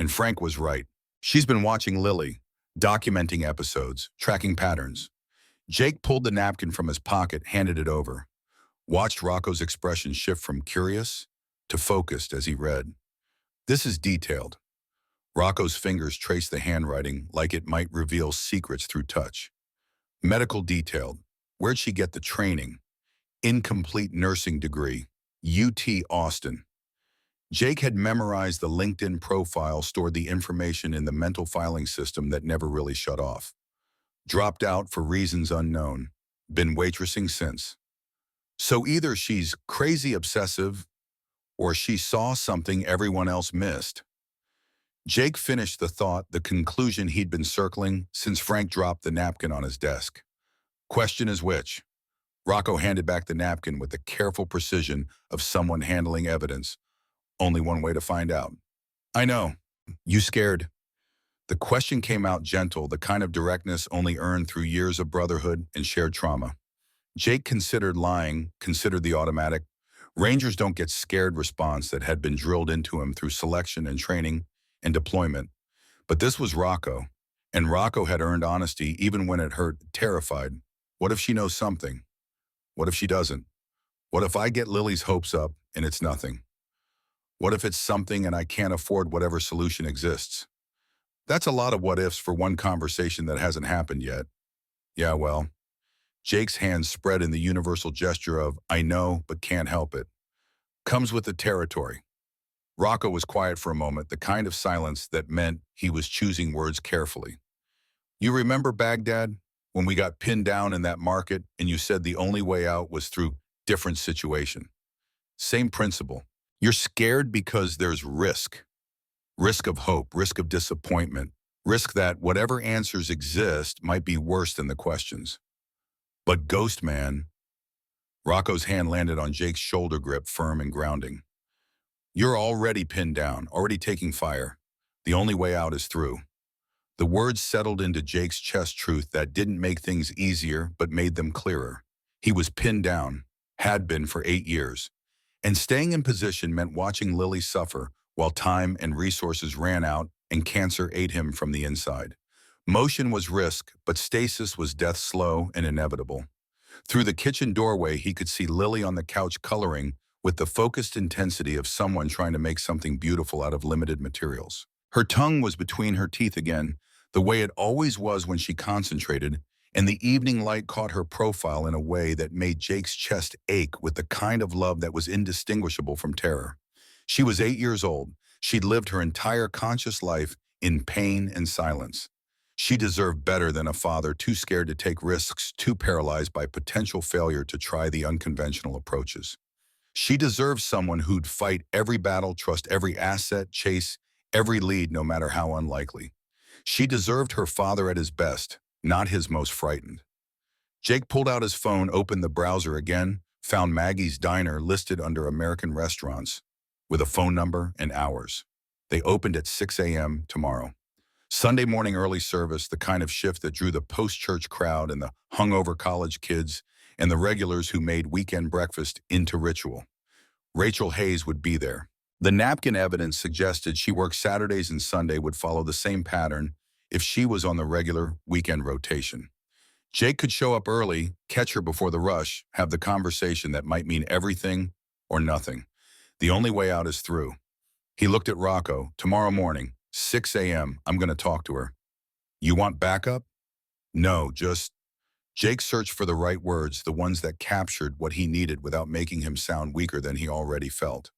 Frank was right. She's been watching Lily, documenting episodes, tracking patterns. Jake pulled the napkin from his pocket, handed it over, watched Rocco's expression shift from curious to focused as he read. "This is detailed." Rocco's fingers traced the handwriting like it might reveal secrets through touch. Medical detailed. Where'd she get the training? Incomplete nursing degree. UT Austin. Jake had memorized the LinkedIn profile, stored the information in the mental filing system that never really shut off. Dropped out for reasons unknown. Been waitressing since. So either she's crazy obsessive or she saw something everyone else missed. Jake finished the thought, the conclusion he'd been circling since Frank dropped the napkin on his desk. Question is which? Rocco handed back the napkin with the careful precision of someone handling evidence. Only one way to find out. I know. You scared? The question came out gentle, the kind of directness only earned through years of brotherhood and shared trauma. Jake considered lying, considered the automatic. Rangers don't get scared response that had been drilled into him through selection and training and deployment. But this was Rocco, and Rocco had earned honesty even when it hurt, terrified. What if she knows something? What if she doesn't? What if I get Lily's hopes up and it's nothing? What if it's something and I can't afford whatever solution exists? That's a lot of what ifs for one conversation that hasn't happened yet. Yeah, well, Jake's hands spread in the universal gesture of, I know, but can't help it. Comes with the territory. Rocco was quiet for a moment, the kind of silence that meant he was choosing words carefully. You remember Baghdad, when we got pinned down in that market and you said the only way out was through different situation? Same principle. You're scared because there's risk. Risk of hope, risk of disappointment, risk that whatever answers exist might be worse than the questions. But Ghost Man, Rocco's hand landed on Jake's shoulder grip, firm and grounding. You're already pinned down, already taking fire. The only way out is through. The words settled into Jake's chest, truth that didn't make things easier but made them clearer. He was pinned down, had been for 8 years. And staying in position meant watching Lily suffer while time and resources ran out and cancer ate him from the inside. Motion was risk, but stasis was death, slow and inevitable. Through the kitchen doorway, he could see Lily on the couch coloring with the focused intensity of someone trying to make something beautiful out of limited materials. Her tongue was between her teeth again, the way it always was when she concentrated, and the evening light caught her profile in a way that made Jake's chest ache with the kind of love that was indistinguishable from terror. She was 8 years old. She'd lived her entire conscious life in pain and silence. She deserved better than a father too scared to take risks, too paralyzed by potential failure to try the unconventional approaches. She deserved someone who'd fight every battle, trust every asset, chase every lead, no matter how unlikely. She deserved her father at his best, not his most frightened. Jake pulled out his phone, opened the browser again, found Maggie's Diner listed under American restaurants, with a phone number and hours. They opened at 6 a.m. tomorrow. Sunday morning early service, the kind of shift that drew the post-church crowd and the hungover college kids and the regulars who made weekend breakfast into ritual. Rachel Hayes would be there. The napkin evidence suggested she worked Saturdays and Sunday would follow the same pattern if she was on the regular weekend rotation. Jake could show up early, catch her before the rush, have the conversation that might mean everything or nothing. The only way out is through. He looked at Rocco. Tomorrow morning, 6 a.m., I'm going to talk to her. You want backup? No, just... Jake searched for the right words, the ones that captured what he needed without making him sound weaker than he already felt.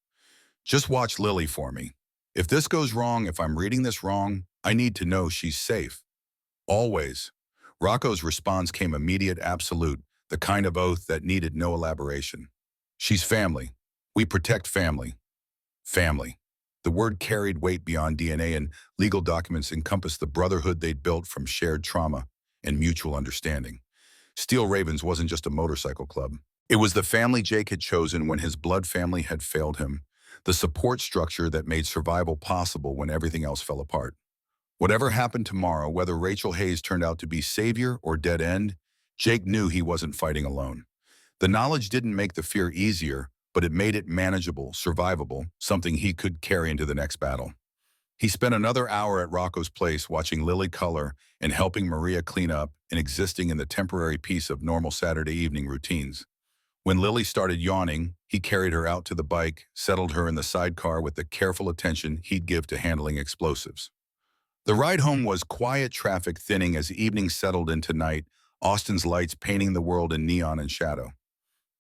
Just watch Lily for me. If this goes wrong, if I'm reading this wrong, I need to know she's safe. Always. Rocco's response came immediate, absolute, the kind of oath that needed no elaboration. She's family. We protect family. Family. The word carried weight beyond DNA, and legal documents encompassed the brotherhood they'd built from shared trauma and mutual understanding. Steel Ravens wasn't just a motorcycle club. It was the family Jake had chosen when his blood family had failed him, the support structure that made survival possible when everything else fell apart. Whatever happened tomorrow, whether Rachel Hayes turned out to be savior or dead end, Jake knew he wasn't fighting alone. The knowledge didn't make the fear easier, but it made it manageable, survivable, something he could carry into the next battle. He spent another hour at Rocco's place watching Lily color and helping Maria clean up and existing in the temporary peace of normal Saturday evening routines. When Lily started yawning, he carried her out to the bike, settled her in the sidecar with the careful attention he'd give to handling explosives. The ride home was quiet, traffic thinning as evening settled into night, Austin's lights painting the world in neon and shadow.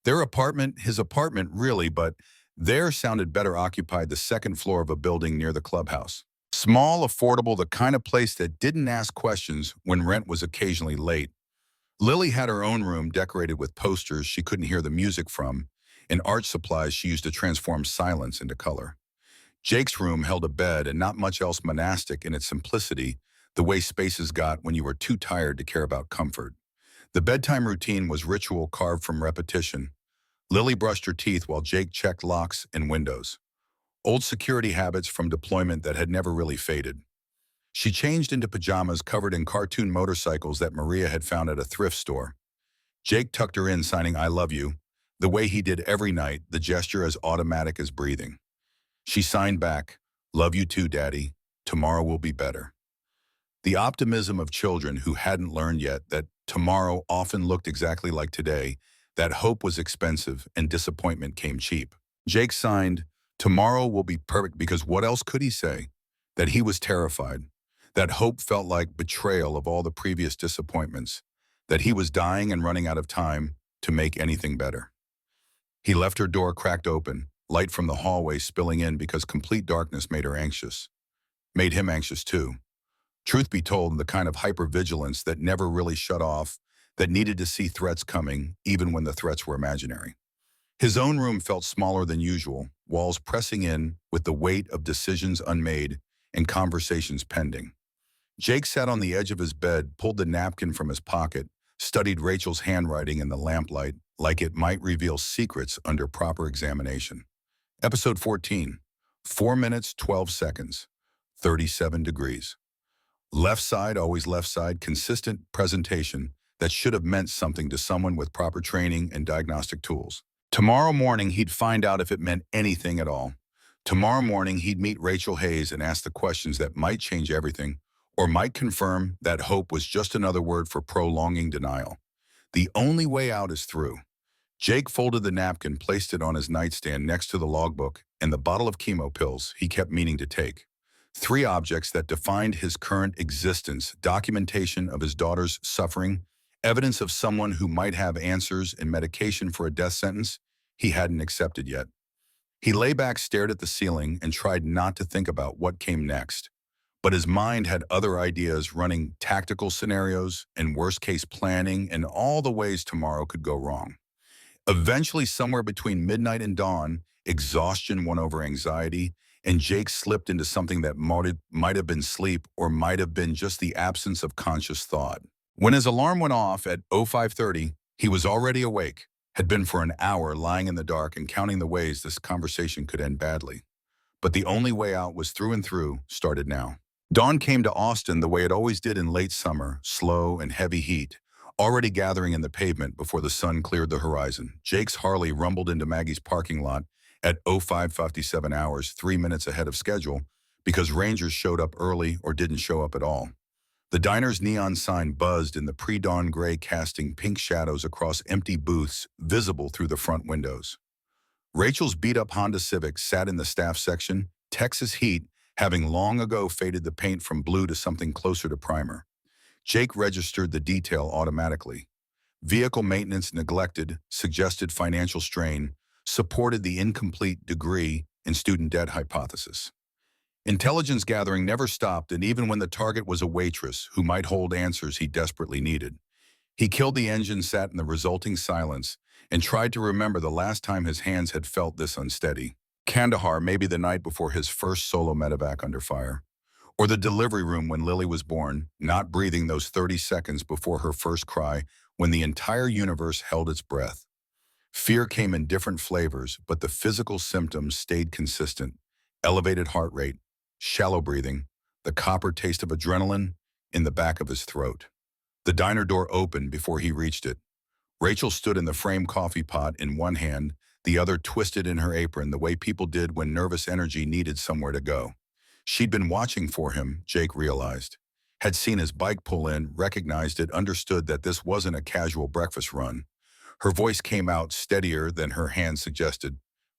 Their apartment, his apartment really, but theirs sounded better occupied the second floor of a building near the clubhouse. Small, affordable, the kind of place that didn't ask questions when rent was occasionally late. Lily had her own room decorated with posters she couldn't hear the music from and art supplies she used to transform silence into color. Jake's room held a bed and not much else monastic in its simplicity, the way spaces got when you were too tired to care about comfort. The bedtime routine was ritual carved from repetition. Lily brushed her teeth while Jake checked locks and windows. Old security habits from deployment that had never really faded. She changed into pajamas covered in cartoon motorcycles that Maria had found at a thrift store. Jake tucked her in, signing "I love you," the way he did every night, the gesture as automatic as breathing. She signed back, "Love you too, Daddy. Tomorrow will be better." The optimism of children who hadn't learned yet that tomorrow often looked exactly like today, that hope was expensive and disappointment came cheap. Jake signed, "Tomorrow will be perfect," because what else could he say? That he was terrified. That hope felt like betrayal of all the previous disappointments. That he was dying and running out of time to make anything better. He left her door cracked open, light from the hallway spilling in because complete darkness made her anxious. Made him anxious too. Truth be told, the kind of hypervigilance that never really shut off, that needed to see threats coming, even when the threats were imaginary. His own room felt smaller than usual, walls pressing in with the weight of decisions unmade and conversations pending. Jake sat on the edge of his bed, pulled the napkin from his pocket, studied Rachel's handwriting in the lamplight like it might reveal secrets under proper examination. Episode 14, 4 minutes, 12 seconds, 37 degrees. Left side, always left side, consistent presentation that should have meant something to someone with proper training and diagnostic tools. Tomorrow morning, he'd find out if it meant anything at all. Tomorrow morning, he'd meet Rachel Hayes and ask the questions that might change everything, or might confirm that hope was just another word for prolonging denial. The only way out is through. Jake folded the napkin, placed it on his nightstand next to the logbook and the bottle of chemo pills he kept meaning to take. 3 objects that defined his current existence: documentation of his daughter's suffering, evidence of someone who might have answers, and medication for a death sentence he hadn't accepted yet. He lay back, stared at the ceiling, and tried not to think about what came next. But his mind had other ideas, running tactical scenarios and worst-case planning and all the ways tomorrow could go wrong. Eventually, somewhere between midnight and dawn, exhaustion won over anxiety, and Jake slipped into something that might have been sleep or might have been just the absence of conscious thought. When his alarm went off at 05:30, he was already awake, had been for an hour lying in the dark and counting the ways this conversation could end badly. But the only way out was through and through, started now. Dawn came to Austin the way it always did in late summer, slow and heavy heat, already gathering in the pavement before the sun cleared the horizon. Jake's Harley rumbled into Maggie's parking lot at 05:57 hours, 3 minutes ahead of schedule, because rangers showed up early or didn't show up at all. The diner's neon sign buzzed in the pre-dawn gray, casting pink shadows across empty booths visible through the front windows. Rachel's beat-up Honda Civic sat in the staff section, Texas heat having long ago faded the paint from blue to something closer to primer. Jake registered the detail automatically. Vehicle maintenance neglected, suggested financial strain, supported the incomplete degree in student debt hypothesis. Intelligence gathering never stopped, and even when the target was a waitress who might hold answers he desperately needed. He killed the engine, sat in the resulting silence, and tried to remember the last time his hands had felt this unsteady. Kandahar, maybe the night before his first solo medevac under fire. Or the delivery room when Lily was born, not breathing those 30 seconds before her first cry, when the entire universe held its breath. Fear came in different flavors, but the physical symptoms stayed consistent. Elevated heart rate, shallow breathing, the copper taste of adrenaline in the back of his throat. The diner door opened before he reached it. Rachel stood in the frame coffee pot in one hand, the other twisted in her apron, the way people did when nervous energy needed somewhere to go. She'd been watching for him, Jake realized. Had seen his bike pull in, recognized it, understood that this wasn't a casual breakfast run. Her voice came out steadier than her hand suggested.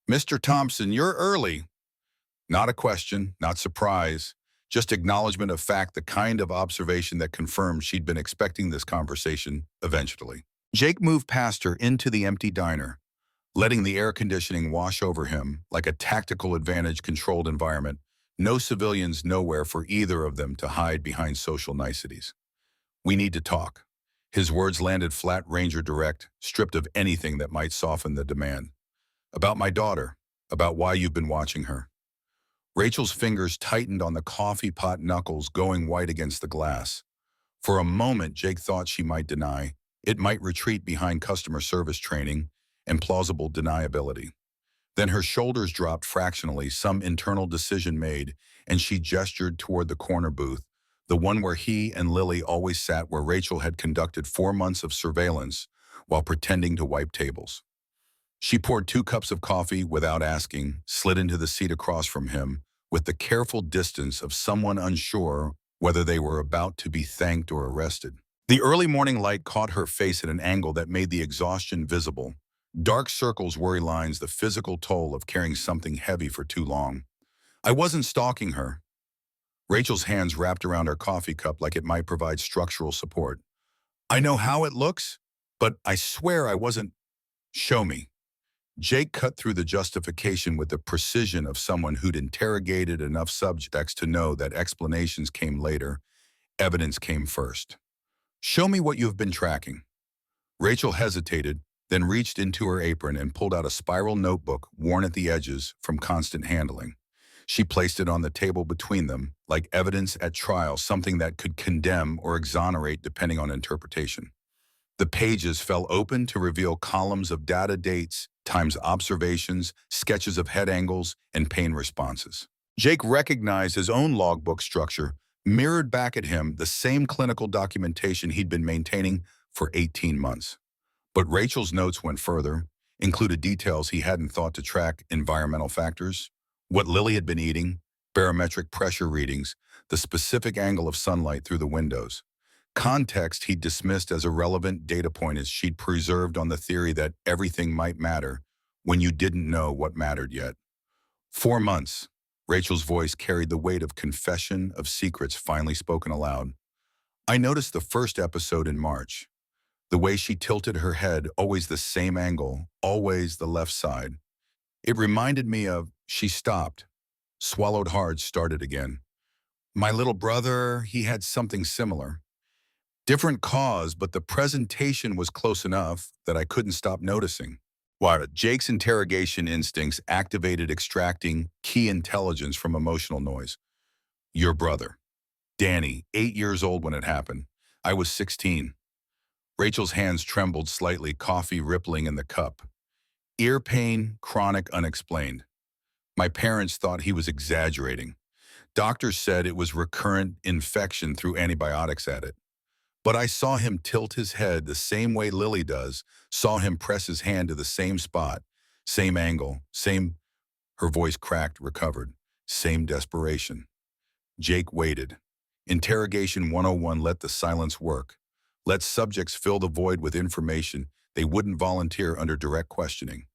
"Mr. Thompson, you're early." Not a question, not surprise, just acknowledgement of fact, the kind of observation that confirmed she'd been expecting this conversation eventually. Jake moved past her into the empty diner, letting the air conditioning wash over him like a tactical advantage-controlled environment. No civilians, nowhere for either of them to hide behind social niceties. "We need to talk." His words landed flat, Ranger direct, stripped of anything that might soften the demand. "About my daughter, about why you've been watching her." Rachel's fingers tightened on the coffee pot knuckles, going white against the glass. For a moment, Jake thought she might deny. It might retreat behind customer service training and plausible deniability. Then her shoulders dropped fractionally, some internal decision made, and she gestured toward the corner booth, the one where he and Lily always sat, where Rachel had conducted 4 months of surveillance while pretending to wipe tables. She poured 2 cups of coffee without asking, slid into the seat across from him with the careful distance of someone unsure whether they were about to be thanked or arrested. The early morning light caught her face at an angle that made the exhaustion visible. Dark circles, worry lines, the physical toll of carrying something heavy for too long. "I wasn't stalking her." Rachel's hands wrapped around her coffee cup like it might provide structural support. "I know how it looks, but I swear I wasn't." "Show me." Jake cut through the justification with the precision of someone who'd interrogated enough subjects to know that explanations came later, evidence came first. "Show me what you've been tracking." Rachel hesitated, then reached into her apron and pulled out a spiral notebook worn at the edges from constant handling. She placed it on the table between them, like evidence at trial, something that could condemn or exonerate depending on interpretation. The pages fell open to reveal columns of data, dates, times observations, sketches of head angles, and pain responses. Jake recognized his own logbook structure, mirrored back at him the same clinical documentation he'd been maintaining for 18 months. But Rachel's notes went further, included details he hadn't thought to track: environmental factors, what Lily had been eating, barometric pressure readings, the specific angle of sunlight through the windows. Context he'd dismissed as irrelevant data point as she'd preserved on the theory that everything might matter when you didn't know what mattered yet. 4 months. Rachel's voice carried the weight of confession, of secrets finally spoken aloud. "I noticed the first episode in March. The way she tilted her head, always the same angle, always the left side. It reminded me of." She stopped, swallowed hard, started again. "My little brother, he had something similar. Different cause, but the presentation was close enough that I couldn't stop noticing." While Jake's interrogation instincts activated, extracting key intelligence from emotional noise. "Your brother. Danny, 8 years old when it happened. I was 16. Rachel's hands trembled slightly, coffee rippling in the cup. "Ear pain, chronic, unexplained. My parents thought he was exaggerating. Doctors said it was recurrent infection through antibiotics at it. But I saw him tilt his head the same way Lily does, saw him press his hand to the same spot, same angle, same—" Her voice cracked, recovered. "Same desperation." Jake waited. Interrogation 101: let the silence work. Let subjects fill the void with information they wouldn't volunteer under direct questioning.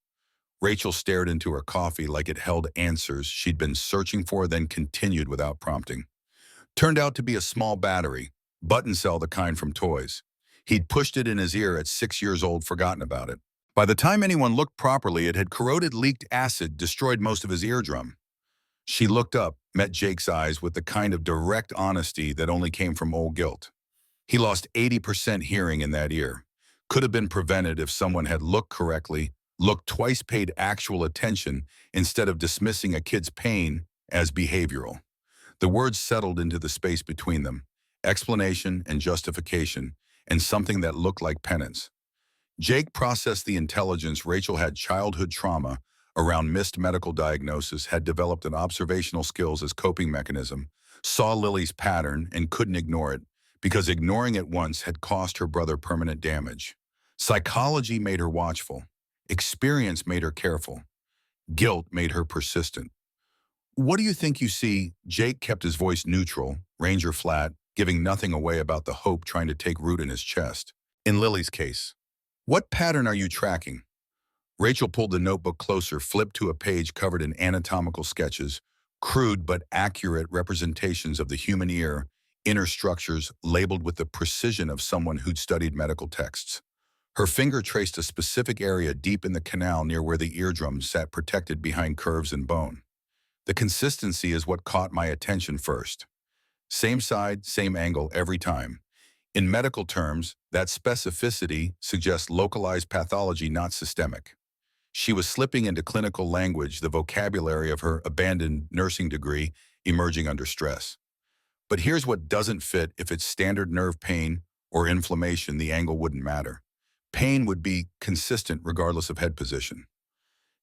Rachel stared into her coffee like it held answers she'd been searching for, then continued without prompting. "Turned out to be a small battery. Button cell, the kind from toys. He'd pushed it in his ear at 6 years old, forgotten about it. By the time anyone looked properly, it had corroded, leaked acid, destroyed most of his eardrum." She looked up, met Jake's eyes with the kind of direct honesty that only came from old guilt. "He lost 80% hearing in that ear. Could have been prevented if someone had looked correctly, looked twice, paid actual attention, instead of dismissing a kid's pain as behavioral." The words settled into the space between them. Explanation and justification, and something that looked like penance. Jake processed the intelligence. Rachel had childhood trauma around missed medical diagnosis, had developed an observational skills as coping mechanism, saw Lily's pattern and couldn't ignore it, because ignoring it once had cost her brother permanent damage. Psychology made her watchful. Experience made her careful. Guilt made her persistent. "What do you think you see?" Jake kept his voice neutral, Ranger flat, giving nothing away about the hope trying to take root in his chest. "In Lily's case, what pattern are you tracking?" Rachel pulled the notebook closer, flipped to a page covered in anatomical sketches, crude but accurate representations of the human ear, inner structures labeled with the precision of someone who'd studied medical texts. Her finger traced a specific area deep in the canal near where the eardrum sat protected behind curves and bone. The consistency is what caught my attention first. Same side, same angle every time. In medical terms, that specificity suggests localized pathology, not systemic. She was slipping into clinical language, the vocabulary of her abandoned nursing degree emerging under stress. But here's what doesn't fit: if it's standard nerve pain or inflammation, the angle wouldn't matter. Pain would be consistent regardless of head position.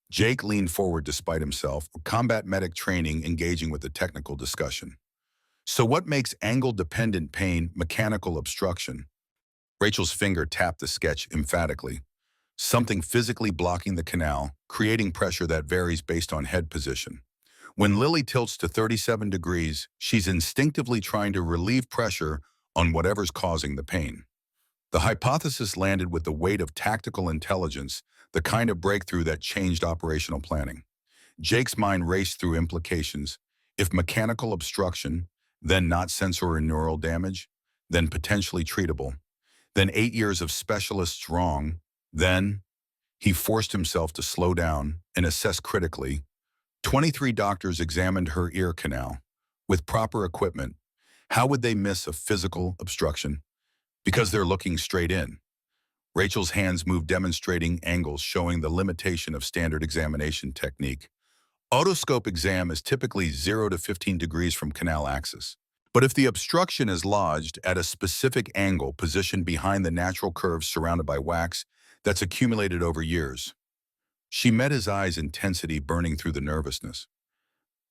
Jake leaned forward despite himself, combat medic training engaging with the technical discussion. So what makes angle-dependent pain mechanical obstruction? Rachel's finger tapped the sketch emphatically. Something physically blocking the canal, creating pressure that varies based on head position. When Lily tilts to 37 degrees, she's instinctively trying to relieve pressure on whatever's causing the pain. The hypothesis landed with the weight of tactical intelligence, the kind of breakthrough that changed operational planning. Jake's mind raced through implications. If mechanical obstruction, then not sensory neural damage, then potentially treatable, then 8 years of specialists wrong, then he forced himself to slow down and assess critically. 23 doctors examined her ear canal. With proper equipment, how would they miss a physical obstruction? Because they're looking straight in. Rachel's hands moved, demonstrating angles showing the limitation of standard examination technique. Otoscope exam is typically 0 to 15 degrees from canal axis. But if the obstruction is lodged at a specific angle positioned behind the natural curves surrounded by wax that's accumulated over years, she met his eyes, intensity burning through the nervousness.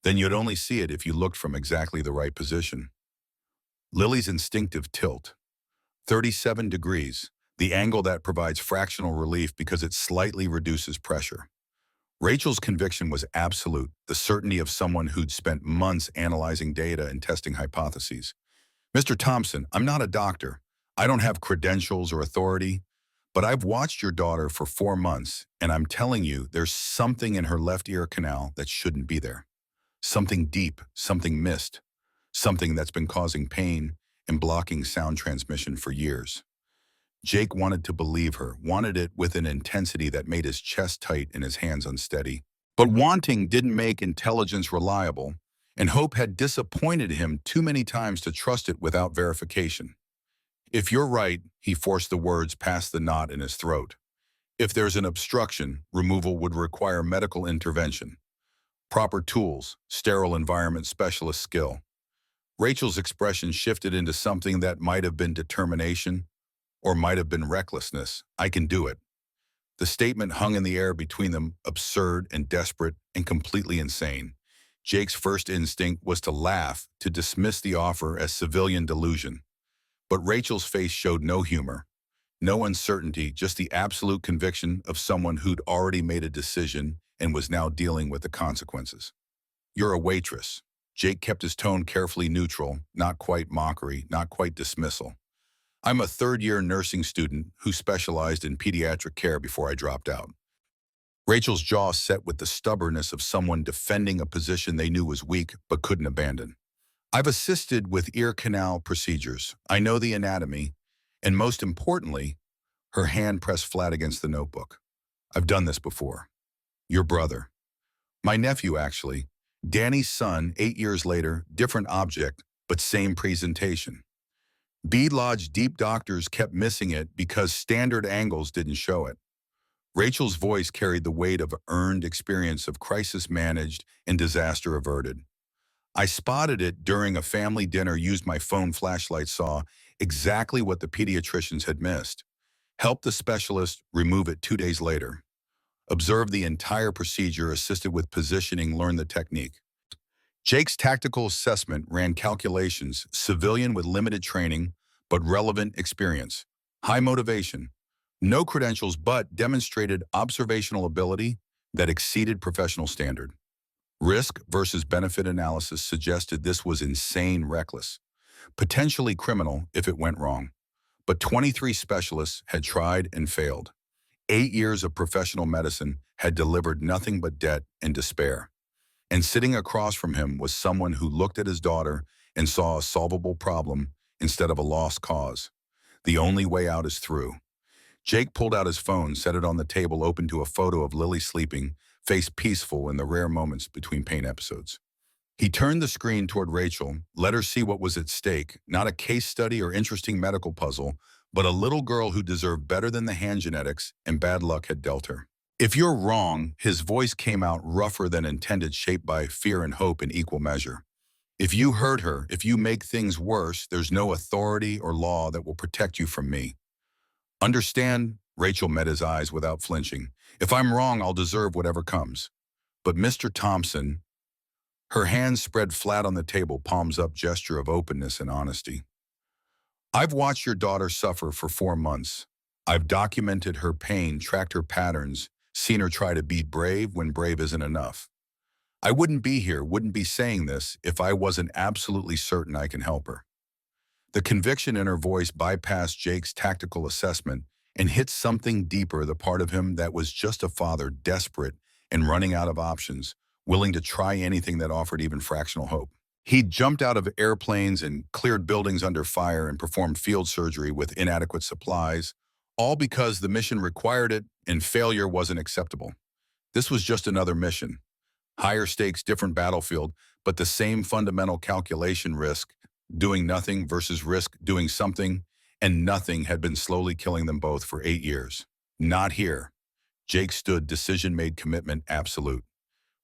Then you'd only see it if you looked from exactly the right position. Lily's instinctive tilt. 37 degrees, the angle that provides fractional relief because it slightly reduces pressure. Rachel's conviction was absolute, the certainty of someone who'd spent months analyzing data and testing hypotheses. Mr. Thompson, I'm not a doctor. I don't have credentials or authority, but I've watched your daughter for 4 months, and I'm telling you, there's something in her left ear canal that shouldn't be there. Something deep, something missed, something that's been causing pain and blocking sound transmission for years. Jake wanted to believe her, wanted it with an intensity that made his chest tight and his hands unsteady. But wanting didn't make intelligence reliable, and hope had disappointed him too many times to trust it without verification. If you're right, he forced the words past the knot in his throat. If there's an obstruction, removal would require medical intervention. Proper tools, sterile environment specialist skill. Rachel's expression shifted into something that might have been determination, or might have been recklessness. I can do it. The statement hung in the air between them, absurd and desperate and completely insane. Jake's first instinct was to laugh, to dismiss the offer as civilian delusion. But Rachel's face showed no humor, no uncertainty, just the absolute conviction of someone who'd already made a decision and was now dealing with the consequences. You're a waitress. Jake kept his tone carefully neutral, not quite mockery, not quite dismissal. I'm a third-year nursing student who specialized in pediatric care before I dropped out. Rachel's jaw set with the stubbornness of someone defending a position they knew was weak but couldn't abandon. I've assisted with ear canal procedures. I know the anatomy, and most importantly, her hand pressed flat against the notebook. I've done this before. Your brother. My nephew, actually. Danny's son, 8 years later, different object, but same presentation. Bead Lodge deep doctors kept missing it because standard angles didn't show it. Rachel's voice carried the weight of earned experience of crisis managed and disaster averted. I spotted it during a family dinner, used my phone flashlight, saw exactly what the pediatricians had missed. Helped the specialist remove it 2 days later. Observed the entire procedure, assisted with positioning, learned the technique. Jake's tactical assessment ran calculations, civilian with limited training, but relevant experience. High motivation, no credentials, but demonstrated observational ability that exceeded professional standard. Risk versus benefit analysis suggested this was insane, reckless, potentially criminal if it went wrong. But 23 specialists had tried and failed. 8 years of professional medicine had delivered nothing but debt and despair. And sitting across from him was someone who looked at his daughter and saw a solvable problem instead of a lost cause. The only way out is through. Jake pulled out his phone, set it on the table, opened to a photo of Lily sleeping, face peaceful in the rare moments between pain episodes. He turned the screen toward Rachel, let her see what was at stake, not a case study or interesting medical puzzle, but a little girl who deserved better than the hand genetics and bad luck had dealt her. If you're wrong, his voice came out rougher than intended, shaped by fear and hope in equal measure. If you hurt her, if you make things worse, there's no authority or law that will protect you from me. Understand? Rachel met his eyes without flinching. If I'm wrong, I'll deserve whatever comes. But Mr. Thompson, her hands spread flat on the table, palms up, gesture of openness and honesty. I've watched your daughter suffer for 4 months. I've documented her pain, tracked her patterns, seen her try to be brave when brave isn't enough. I wouldn't be here, wouldn't be saying this if I wasn't absolutely certain I can help her. The conviction in her voice bypassed Jake's tactical assessment and hit something deeper, the part of him that was just a father, desperate and running out of options, willing to try anything that offered even fractional hope. He'd jumped out of airplanes and cleared buildings under fire and performed field surgery with inadequate supplies, all because the mission required it and failure wasn't acceptable. This was just another mission. Higher stakes, different battlefield, but the same fundamental calculation: risk, doing nothing versus risk, doing something, and nothing had been slowly killing them both for 8 years. Not here. Jake stood, decision made, commitment absolute.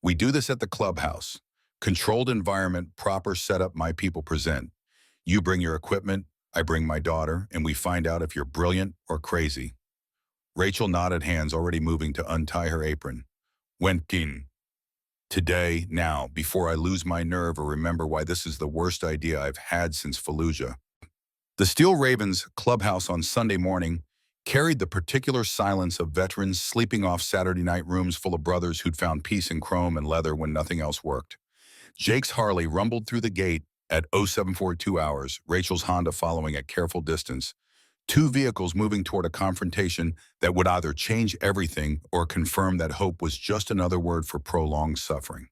We do this at the clubhouse. Controlled environment, proper setup, my people present. You bring your equipment, I bring my daughter, and we find out if you're brilliant or crazy. Rachel nodded, hands already moving to untie her apron. Wentkin. Today, now, before I lose my nerve or remember why this is the worst idea I've had since Fallujah. The Steel Ravens clubhouse on Sunday morning carried the particular silence of veterans sleeping off Saturday night, rooms full of brothers who'd found peace in chrome and leather when nothing else worked. Jake's Harley rumbled through the gate at 0742 hours, Rachel's Honda following at careful distance, two vehicles moving toward a confrontation that would either change everything or confirm that hope was just another word for prolonged suffering.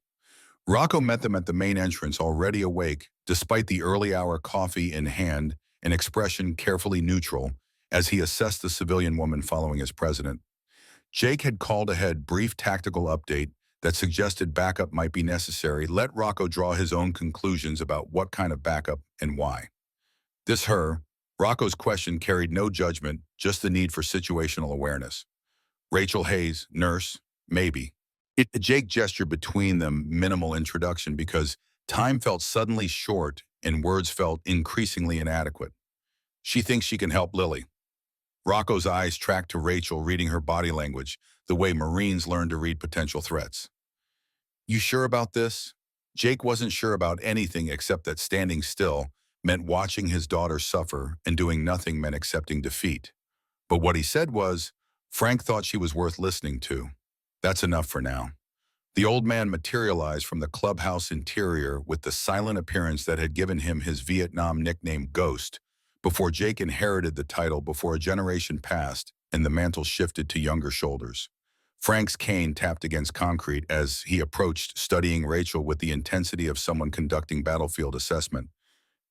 Rocco met them at the main entrance, already awake, despite the early hour, coffee in hand, an expression carefully neutral, as he assessed the civilian woman following his president. Jake had called ahead, brief tactical update that suggested backup might be necessary. Let Rocco draw his own conclusions about what kind of backup and why. This her, Rocco's question carried no judgment, just the need for situational awareness. Rachel Hayes, nurse, maybe. Jake gestured between them, minimal introduction, because time felt suddenly short and words felt increasingly inadequate. She thinks she can help Lily. Rocco's eyes tracked to Rachel, reading her body language, the way Marines learn to read potential threats. You sure about this? Jake wasn't sure about anything except that standing still meant watching his daughter suffer and doing nothing meant accepting defeat. But what he said was, Frank thought she was worth listening to. That's enough for now. The old man materialized from the clubhouse interior with the silent appearance that had given him his Vietnam nickname Ghost, before Jake inherited the title, before a generation passed and the mantle shifted to younger shoulders. Frank's cane tapped against concrete as he approached, studying Rachel with the intensity of someone conducting battlefield assessment.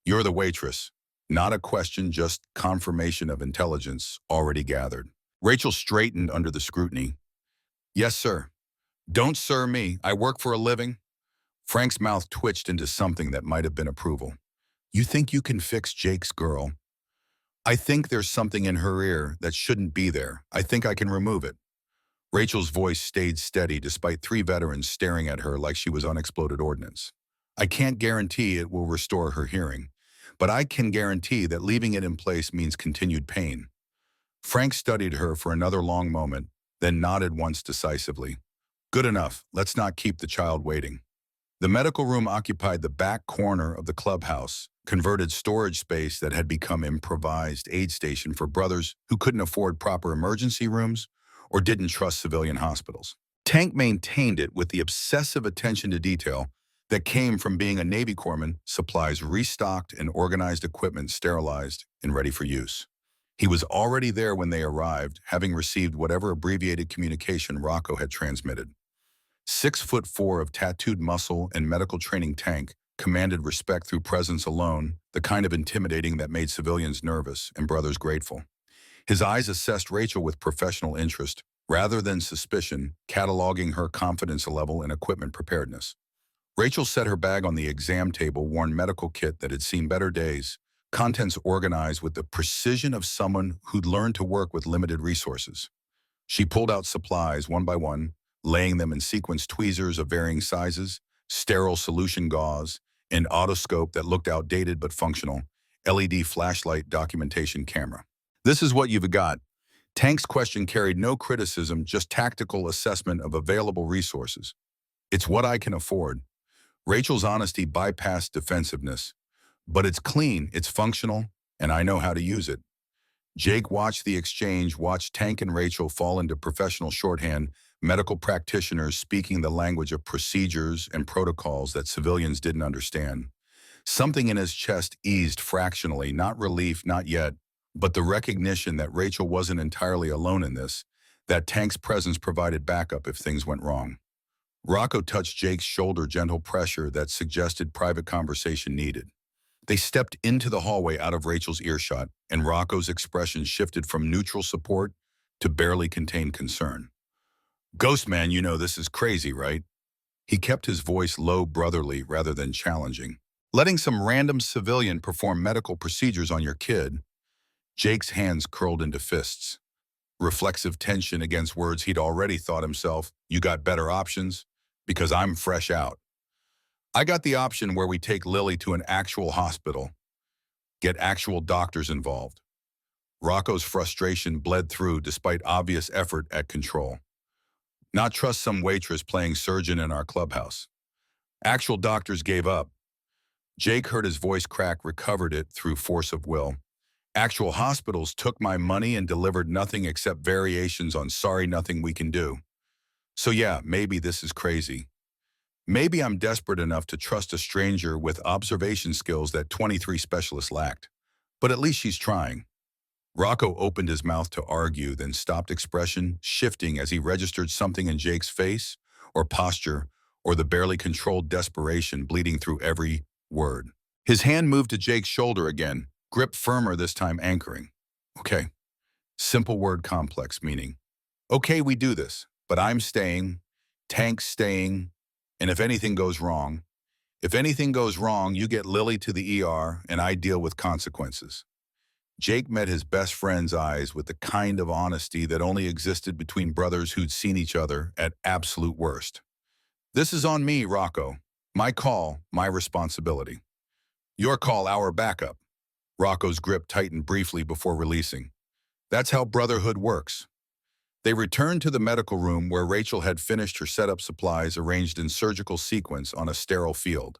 You're the waitress. Not a question, just confirmation of intelligence already gathered. Rachel straightened under the scrutiny. Yes, sir. Don't sir me. I work for a living. Frank's mouth twitched into something that might have been approval. You think you can fix Jake's girl? I think there's something in her ear that shouldn't be there. I think I can remove it. Rachel's voice stayed steady despite 3 veterans staring at her like she was unexploded ordnance. I can't guarantee it will restore her hearing, but I can guarantee that leaving it in place means continued pain. Frank studied her for another long moment, then nodded once decisively. Good enough. Let's not keep the child waiting. The medical room occupied the back corner of the clubhouse, converted storage space that had become improvised aid station for brothers who couldn't afford proper emergency rooms or didn't trust civilian hospitals. Tank maintained it with the obsessive attention to detail that came from being a Navy corpsman, supplies restocked and organized, equipment sterilized and ready for use. He was already there when they arrived, having received whatever abbreviated communication Rocco had transmitted. 6'4" of tattooed muscle and medical training Tank commanded respect through presence alone, the kind of intimidating that made civilians nervous and brothers grateful. His eyes assessed Rachel with professional interest, rather than suspicion, cataloging her confidence level and equipment preparedness. Rachel set her bag on the exam table, worn medical kit that had seen better days, contents organized with the precision of someone who'd learned to work with limited resources. She pulled out supplies one by one, laying them in sequence tweezers of varying sizes, sterile solution gauze, an otoscope that looked outdated but functional, LED flashlight documentation camera. This is what you've got. Tank's question carried no criticism, just tactical assessment of available resources. It's what I can afford. Rachel's honesty bypassed defensiveness. But it's clean, it's functional, and I know how to use it. Jake watched the exchange, watched Tank and Rachel fall into professional shorthand, medical practitioners speaking the language of procedures and protocols that civilians didn't understand. Something in his chest eased fractionally, not relief, not yet, but the recognition that Rachel wasn't entirely alone in this, that Tank's presence provided backup if things went wrong. Rocco touched Jake's shoulder, gentle pressure that suggested private conversation needed. They stepped into the hallway out of Rachel's earshot, and Rocco's expression shifted from neutral support to barely contained concern. "Ghost man, you know this is crazy, right?" He kept his voice low, brotherly, rather than challenging. "Letting some random civilian perform medical procedures on your kid." Jake's hands curled into fists. Reflexive tension against words he'd already thought himself, "You got better options?" "Because I'm fresh out. I got the option where we take Lily to an actual hospital, get actual doctors involved." Rocco's frustration bled through despite obvious effort at control. "Not trust some waitress playing surgeon in our clubhouse." Actual doctors gave up. Jake heard his voice crack, recovered it through force of will. "Actual hospitals took my money and delivered nothing except variations on sorry, nothing we can do. So yeah, maybe this is crazy. Maybe I'm desperate enough to trust a stranger with observation skills that 23 specialists lacked. But at least she's trying." Rocco opened his mouth to argue, then stopped, expression shifting as he registered something in Jake's face, or posture, or the barely controlled desperation bleeding through every word. His hand moved to Jake's shoulder again, grip firmer this time, anchoring. "Okay." Simple word complex meaning. "Okay, we do this, but I'm staying, Tank's staying, and if anything goes wrong, you get Lily to the ER and I deal with consequences." Jake met his best friend's eyes with the kind of honesty that only existed between brothers who'd seen each other at absolute worst. "This is on me, Rocco. My call, my responsibility." "Your call, our backup." Rocco's grip tightened briefly before releasing. "That's how brotherhood works." They returned to the medical room where Rachel had finished her setup, supplies arranged in surgical sequence on a sterile field.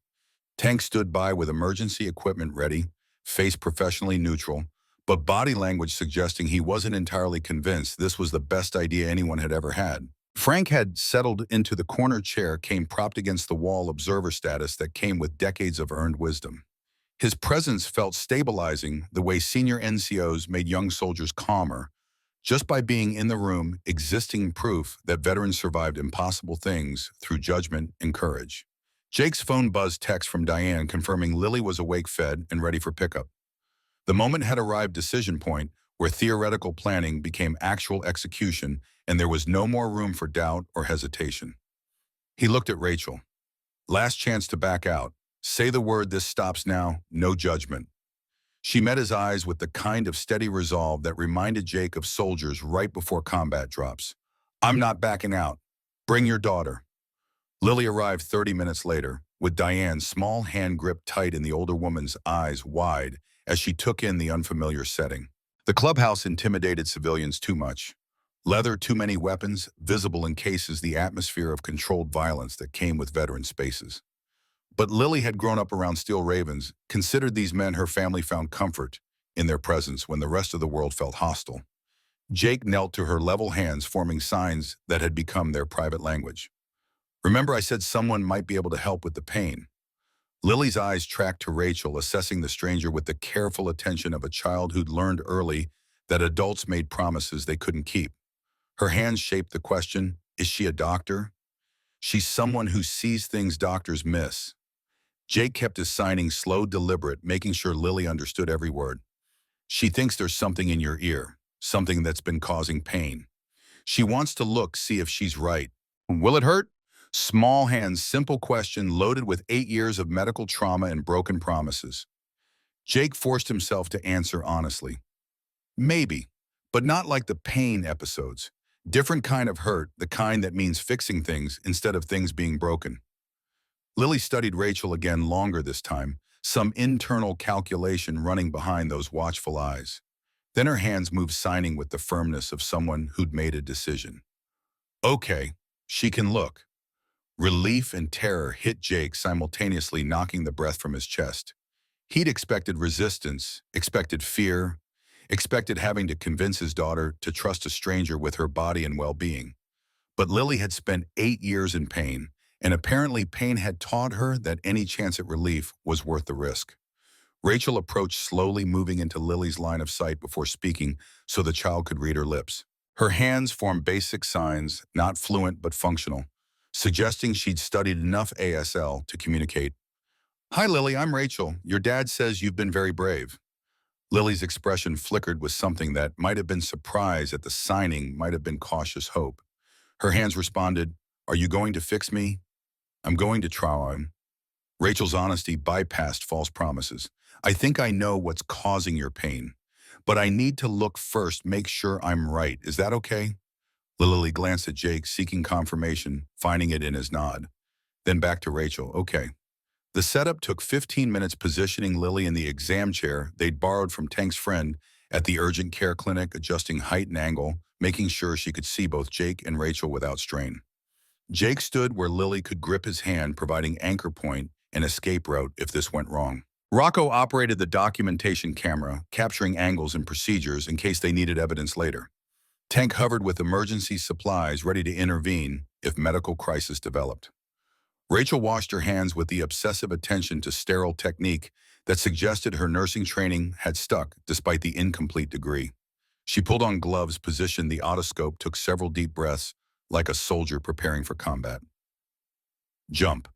Tank stood by with emergency equipment ready, face professionally neutral, but body language suggesting he wasn't entirely convinced this was the best idea anyone had ever had. Frank had settled into the corner chair, came propped against the wall, observer status that came with decades of earned wisdom. His presence felt stabilizing, the way senior NCOs made young soldiers calmer, just by being in the room, existing proof that veterans survived impossible things through judgment and courage. Jake's phone buzzed, text from Diane confirming Lily was awake, fed, and ready for pickup. The moment had arrived, decision point, where theoretical planning became actual execution, and there was no more room for doubt or hesitation. He looked at Rachel. Last chance to back out. Say the word, this stops now, no judgment. She met his eyes with the kind of steady resolve that reminded Jake of soldiers right before combat drops. "I'm not backing out. Bring your daughter." Lily arrived 30 minutes later, with Diane's small hand gripped tight in the older woman's eyes wide as she took in the unfamiliar setting. The clubhouse intimidated civilians too much. Leather, too many weapons, visible in cases, the atmosphere of controlled violence that came with veteran spaces. But Lily had grown up around steel ravens, considered these men her family, found comfort in their presence when the rest of the world felt hostile. Jake knelt to her, level hands forming signs that had become their private language. "Remember I said someone might be able to help with the pain?" Lily's eyes tracked to Rachel, assessing the stranger with the careful attention of a child who'd learned early that adults made promises they couldn't keep. Her hands shaped the question, "Is she a doctor?" She's someone who sees things doctors miss. Jake kept his signing slow, deliberate, making sure Lily understood every word. She thinks there's something in your ear, something that's been causing pain. She wants to look, see if she's right. Will it hurt? Small hands, simple question loaded with 8 years of medical trauma and broken promises. Jake forced himself to answer honestly. Maybe, but not like the pain episodes. Different kind of hurt, the kind that means fixing things instead of things being broken. Lily studied Rachel again longer this time, some internal calculation running behind those watchful eyes. Then her hands moved, signing with the firmness of someone who'd made a decision. Okay, she can look. Relief and terror hit Jake simultaneously, knocking the breath from his chest. He'd expected resistance, expected fear, expected having to convince his daughter to trust a stranger with her body and well-being. But Lily had spent 8 years in pain, and apparently pain had taught her that any chance at relief was worth the risk. Rachel approached slowly, moving into Lily's line of sight before speaking so the child could read her lips. Her hands formed basic signs, not fluent but functional, suggesting she'd studied enough ASL to communicate. Hi, Lily, I'm Rachel. Your dad says you've been very brave. Lily's expression flickered with something that might have been surprise at the signing, might have been cautious hope. Her hands responded, Are you going to fix me? I'm going to try. Rachel's honesty bypassed false promises. I think I know what's causing your pain, but I need to look first, make sure I'm right. Is that okay? Lily glanced at Jake, seeking confirmation, finding it in his nod. Then back to Rachel. Okay. The setup took 15 minutes, positioning Lily in the exam chair they'd borrowed from Tank's friend at the urgent care clinic, adjusting height and angle, making sure she could see both Jake and Rachel without strain. Jake stood where Lily could grip his hand, providing anchor point and escape route if this went wrong. Rocco operated the documentation camera, capturing angles and procedures in case they needed evidence later. Tank hovered with emergency supplies, ready to intervene if medical crisis developed. Rachel washed her hands with the obsessive attention to sterile technique that suggested her nursing training had stuck despite the incomplete degree. She pulled on gloves, positioned the otoscope, took several deep breaths like a soldier preparing for combat. Jump.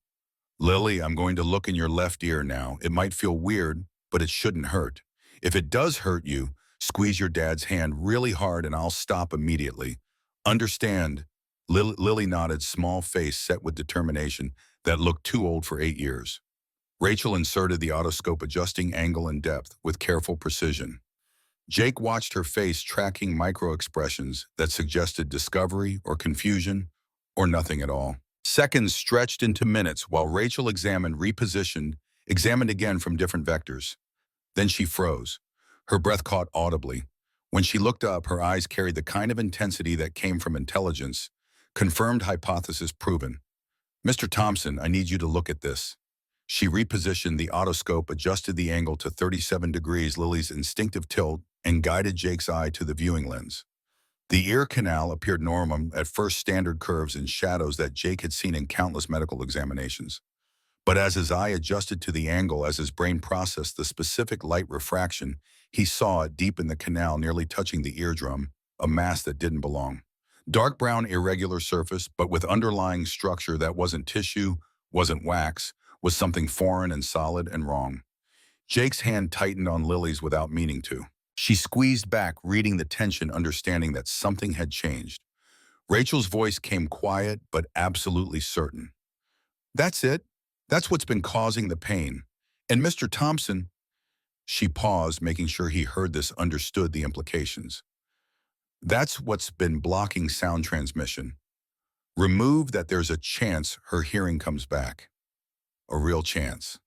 Lily, I'm going to look in your left ear now. It might feel weird, but it shouldn't hurt. If it does hurt you, squeeze your dad's hand really hard and I'll stop immediately. Understand? Lily nodded, small face set with determination that looked too old for 8 years. Rachel inserted the otoscope, adjusting angle and depth with careful precision. Jake watched her face, tracking micro-expressions that suggested discovery or confusion or nothing at all. Seconds stretched into minutes while Rachel examined, repositioned, examined again from different vectors. Then she froze. Her breath caught audibly. When she looked up, her eyes carried the kind of intensity that came from intelligence. Confirmed hypothesis proven. Mr. Thompson, I need you to look at this. She repositioned the otoscope, adjusted the angle to 37 degrees, Lily's instinctive tilt, and guided Jake's eye to the viewing lens. The ear canal appeared normal, at first standard curves and shadows that Jake had seen in countless medical examinations. But as his eye adjusted to the angle, as his brain processed the specific light refraction, he saw it deep in the canal, nearly touching the eardrum, a mass that didn't belong. Dark brown, irregular surface, but with underlying structure that wasn't tissue, wasn't wax, was something foreign and solid and wrong. Jake's hand tightened on Lily's without meaning to. She squeezed back, reading the tension, understanding that something had changed. Rachel's voice came quiet but absolutely certain. That's it. That's what's been causing the pain. And Mr. Thompson, she paused, making sure he heard this, understood the implications. That's what's been blocking sound transmission. Remove that, there's a chance her hearing comes back. A real chance.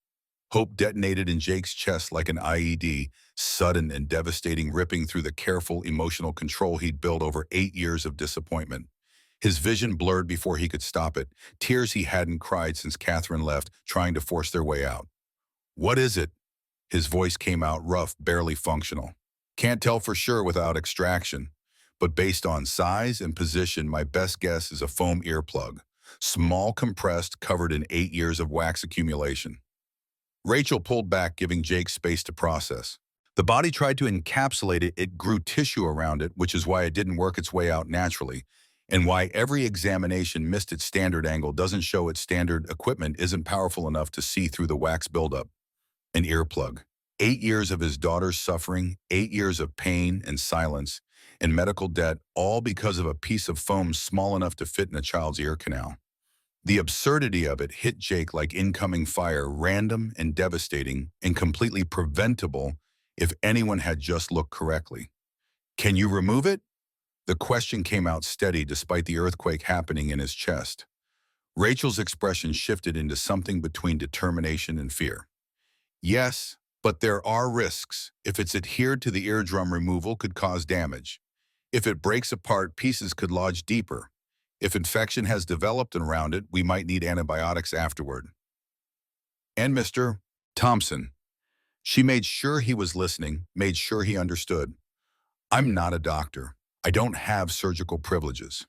Hope detonated in Jake's chest like an IED, sudden and devastating, ripping through the careful emotional control he'd built over 8 years of disappointment. His vision blurred before he could stop it, tears he hadn't cried since Catherine left, trying to force their way out. What is it? His voice came out rough, barely functional. Can't tell for sure without extraction, but based on size and position, my best guess is a foam earplug. Small, compressed, covered in 8 years of wax accumulation. Rachel pulled back, giving Jake space to process. The body tried to encapsulate it, it grew tissue around it, which is why it didn't work its way out naturally. and why every examination missed its standard angle doesn't show its standard equipment isn't powerful enough to see through the wax buildup. An earplug. 8 years of his daughter's suffering, 8 years of pain and silence, and medical debt, all because of a piece of foam small enough to fit in a child's ear canal. The absurdity of it hit Jake like incoming fire, random and devastating and completely preventable if anyone had just looked correctly. Can you remove it? The question came out steady despite the earthquake happening in his chest. Rachel's expression shifted into something between determination and fear. Yes, but there are risks. If it's adhered to, the eardrum removal could cause damage. If it breaks apart, pieces could lodge deeper. If infection has developed around it, we might need antibiotics afterward. And Mr. Thompson. She made sure he was listening, made sure he understood. I'm not a doctor. I don't have surgical privileges.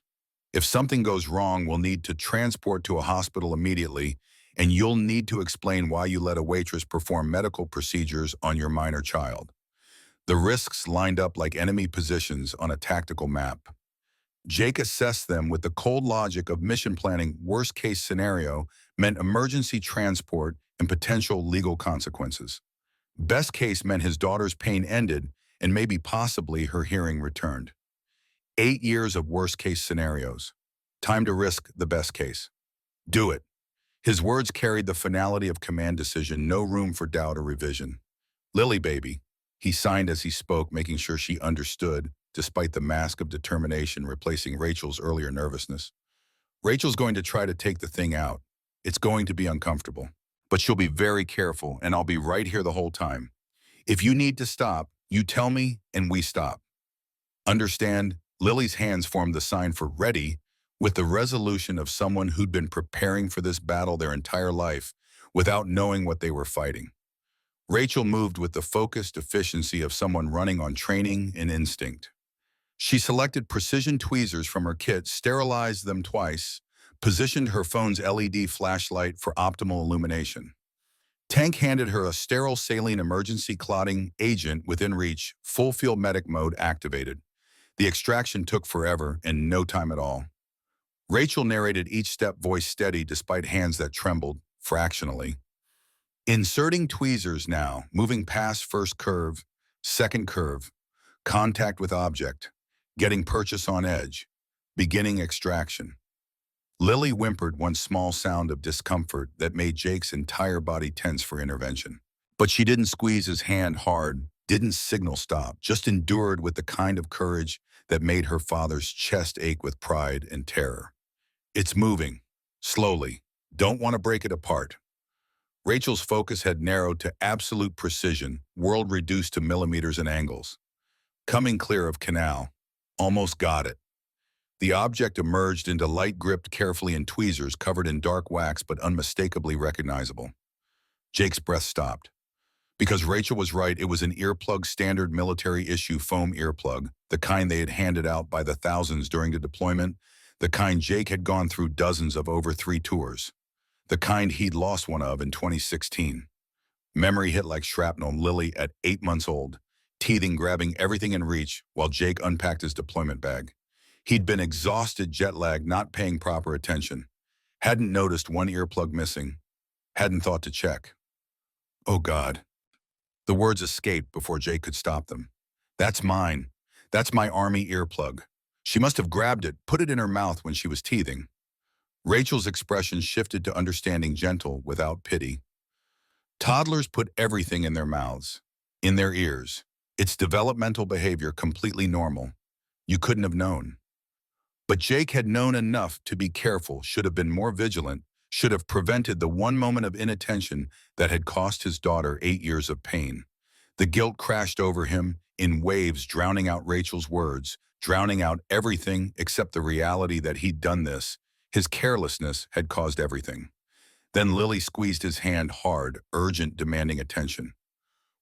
If something goes wrong, we'll need to transport to a hospital immediately, and you'll need to explain why you let a waitress perform medical procedures on your minor child. The risks lined up like enemy positions on a tactical map. Jake assessed them with the cold logic of mission planning. Worst-case scenario meant emergency transport and potential legal consequences. Best case meant his daughter's pain ended and maybe possibly her hearing returned. 8 years of worst-case scenarios. Time to risk the best case. Do it. His words carried the finality of command decision, no room for doubt or revision. Lily, baby. He signed as he spoke, making sure she understood, despite the mask of determination replacing Rachel's earlier nervousness. Rachel's going to try to take the thing out. It's going to be uncomfortable. But she'll be very careful, and I'll be right here the whole time. If you need to stop, you tell me, and we stop. Understand? Lily's hands formed the sign for ready, with the resolution of someone who'd been preparing for this battle their entire life without knowing what they were fighting. Rachel moved with the focused efficiency of someone running on training and instinct. She selected precision tweezers from her kit, sterilized them twice, positioned her phone's LED flashlight for optimal illumination. Tank handed her a sterile saline emergency clotting agent within reach, full field medic mode activated. The extraction took forever and no time at all. Rachel narrated each step, voice steady despite hands that trembled, fractionally. Inserting tweezers now, moving past first curve, second curve, contact with object, getting purchase on edge, beginning extraction. Lily whimpered one small sound of discomfort that made Jake's entire body tense for intervention. But she didn't squeeze his hand hard, didn't signal stop, just endured with the kind of courage that made her father's chest ache with pride and terror. It's moving, slowly, don't want to break it apart. Rachel's focus had narrowed to absolute precision, world reduced to millimeters and angles. Coming clear of canal, almost got it. The object emerged into light, gripped carefully in tweezers covered in dark wax but unmistakably recognizable. Jake's breath stopped. Because Rachel was right, it was an earplug, standard military-issue foam earplug, the kind they had handed out by the thousands during the deployment, the kind Jake had gone through dozens of over 3 tours, the kind he'd lost one of in 2016. Memory hit like shrapnel. Lily, at 8 months old, teething, grabbing everything in reach while Jake unpacked his deployment bag. He'd been exhausted, jet-lagged, not paying proper attention. Hadn't noticed one earplug missing. Hadn't thought to check. Oh God. The words escaped before Jake could stop them. That's mine. That's my army earplug. She must have grabbed it, put it in her mouth when she was teething. Rachel's expression shifted to understanding, gentle, without pity. Toddlers put everything in their mouths, in their ears. It's developmental behavior, completely normal. You couldn't have known. But Jake had known enough to be careful, should have been more vigilant, should have prevented the one moment of inattention that had cost his daughter 8 years of pain. The guilt crashed over him in waves, drowning out Rachel's words, drowning out everything except the reality that he'd done this. His carelessness had caused everything. Then Lily squeezed his hand hard, urgent, demanding attention.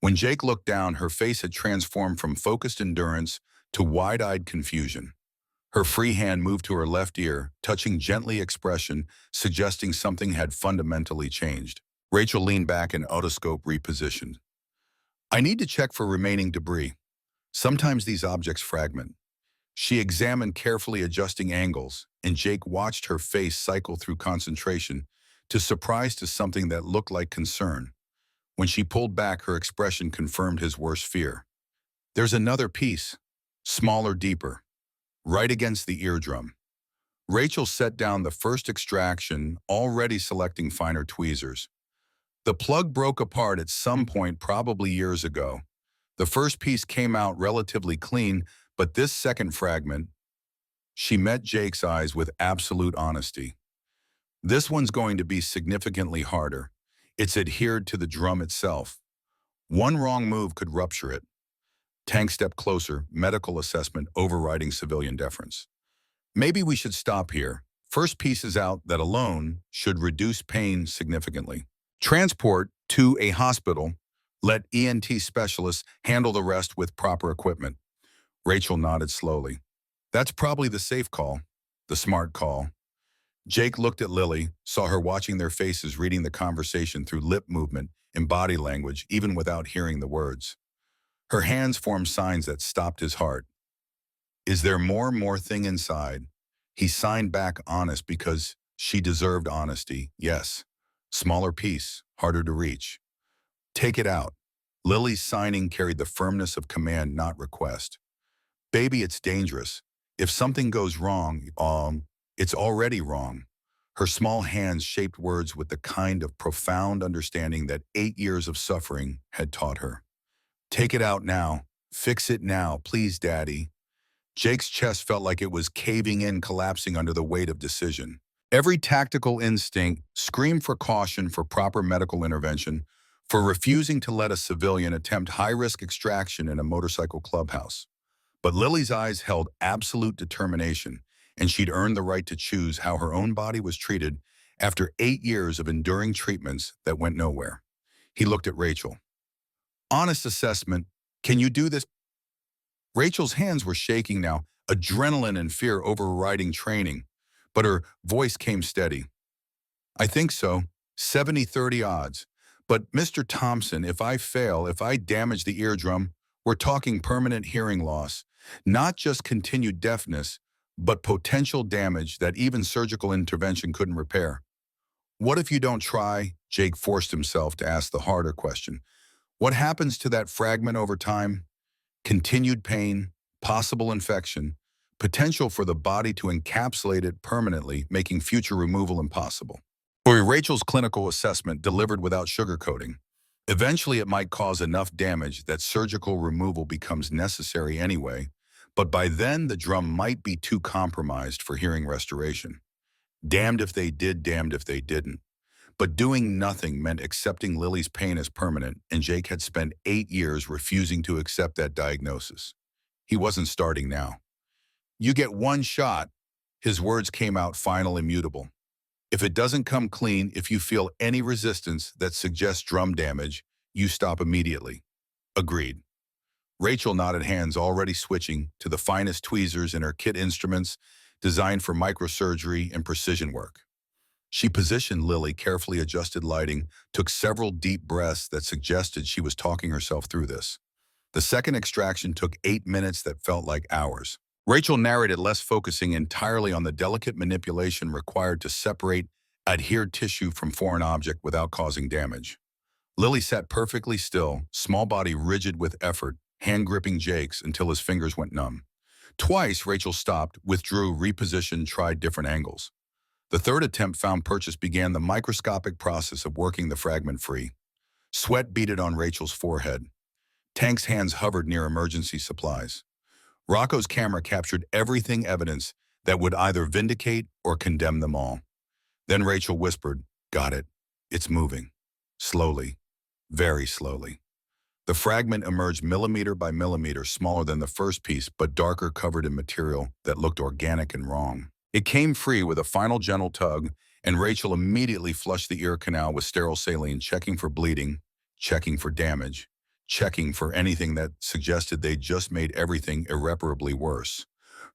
When Jake looked down, her face had transformed from focused endurance to wide-eyed confusion. Her free hand moved to her left ear, touching gently, expression suggesting something had fundamentally changed. Rachel leaned back and otoscope repositioned. I need to check for remaining debris. Sometimes these objects fragment. She examined carefully adjusting angles, and Jake watched her face cycle through concentration to surprise to something that looked like concern. When she pulled back, her expression confirmed his worst fear. There's another piece, smaller, deeper, right against the eardrum. Rachel set down the first extraction, already selecting finer tweezers. The plug broke apart at some point, probably years ago. The first piece came out relatively clean, but this second fragment, she met Jake's eyes with absolute honesty. This one's going to be significantly harder. It's adhered to the drum itself. One wrong move could rupture it. Tank stepped closer, medical assessment overriding civilian deference. Maybe we should stop here. First piece is out, that alone should reduce pain significantly. Transport to a hospital. Let ENT specialists handle the rest with proper equipment. Rachel nodded slowly. That's probably the safe call, the smart call. Jake looked at Lily, saw her watching their faces, reading the conversation through lip movement and body language, even without hearing the words. Her hands formed signs that stopped his heart. Is there more thing inside? He signed back honest because she deserved honesty, yes. Smaller piece, harder to reach. Take it out. Lily's signing carried the firmness of command, not request. Baby, it's dangerous. If something goes wrong, it's already wrong. Her small hands shaped words with the kind of profound understanding that 8 years of suffering had taught her. Take it out now. Fix it now, please, Daddy. Jake's chest felt like it was caving in, collapsing under the weight of decision. Every tactical instinct screamed for caution, for proper medical intervention, for refusing to let a civilian attempt high-risk extraction in a motorcycle clubhouse. But Lily's eyes held absolute determination, and she'd earned the right to choose how her own body was treated after 8 years of enduring treatments that went nowhere. He looked at Rachel. Honest assessment. Can you do this? Rachel's hands were shaking now, adrenaline and fear overriding training, but her voice came steady. I think so. 70-30 odds. But Mr. Thompson, if I fail, if I damage the eardrum, we're talking permanent hearing loss, not just continued deafness, but potential damage that even surgical intervention couldn't repair. What if you don't try? Jake forced himself to ask the harder question. What happens to that fragment over time? Continued pain, possible infection, potential for the body to encapsulate it permanently, making future removal impossible. For Rachel's clinical assessment delivered without sugarcoating, eventually it might cause enough damage that surgical removal becomes necessary anyway, but by then the drum might be too compromised for hearing restoration. Damned if they did, damned if they didn't. But doing nothing meant accepting Lily's pain as permanent, and Jake had spent 8 years refusing to accept that diagnosis. He wasn't starting now. You get one shot. His words came out final, immutable. If it doesn't come clean, if you feel any resistance that suggests drum damage, you stop immediately. Agreed. Rachel nodded, hands already switching to the finest tweezers in her kit, instruments designed for microsurgery and precision work. She positioned Lily, carefully adjusted lighting, took several deep breaths that suggested she was talking herself through this. The second extraction took 8 minutes that felt like hours. Rachel narrated, less focusing entirely on the delicate manipulation required to separate adhered tissue from foreign object without causing damage. Lily sat perfectly still, small body rigid with effort, hand gripping Jake's until his fingers went numb. Twice, Rachel stopped, withdrew, repositioned, tried different angles. The third attempt found purchase, began the microscopic process of working the fragment free. Sweat beaded on Rachel's forehead. Tank's hands hovered near emergency supplies. Rocco's camera captured everything, evidence that would either vindicate or condemn them all. Then Rachel whispered, "Got it. It's moving." Slowly, very slowly. The fragment emerged millimeter by millimeter, smaller than the first piece, but darker, covered in material that looked organic and wrong. It came free with a final gentle tug, and Rachel immediately flushed the ear canal with sterile saline, checking for bleeding, checking for damage, checking for anything that suggested they'd just made everything irreparably worse.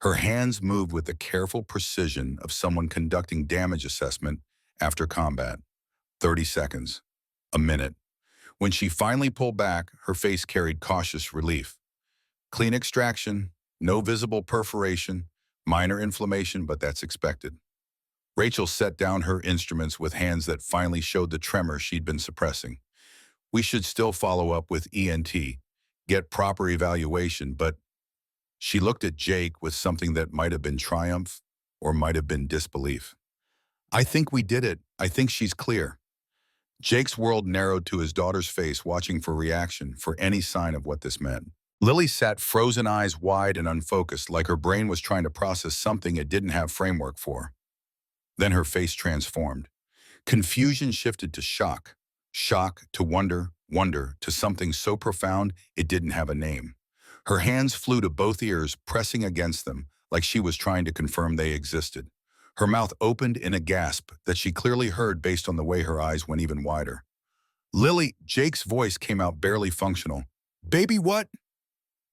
Her hands moved with the careful precision of someone conducting damage assessment after combat. 30 seconds. A minute. When she finally pulled back, her face carried cautious relief. Clean extraction, No visible perforation, minor inflammation, but that's expected. Rachel set down her instruments with hands that finally showed the tremor she'd been suppressing. We should still follow up with ENT, get proper evaluation, but she looked at Jake with something that might have been triumph or might have been disbelief. I think we did it. I think she's clear. Jake's world narrowed to his daughter's face, watching for reaction, for any sign of what this meant. Lily sat frozen, eyes wide and unfocused, like her brain was trying to process something it didn't have framework for. Then her face transformed. Confusion shifted to shock. Shock to wonder, wonder to something so profound it didn't have a name. Her hands flew to both ears, pressing against them, like she was trying to confirm they existed. Her mouth opened in a gasp that she clearly heard based on the way her eyes went even wider. Lily, Jake's voice came out barely functional. Baby, what?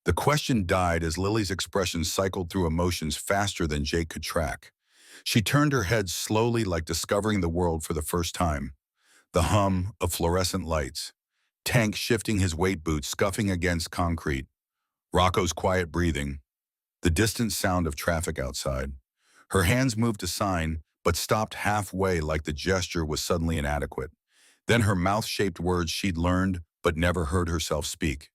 The question died as Lily's expression cycled through emotions faster than Jake could track. She turned her head slowly, like discovering the world for the first time. The hum of fluorescent lights. Tank shifting his weight boots, scuffing against concrete. Rocco's quiet breathing. The distant sound of traffic outside. Her hands moved to sign, but stopped halfway like the gesture was suddenly inadequate. Then her mouth-shaped words she'd learned but never heard herself speak.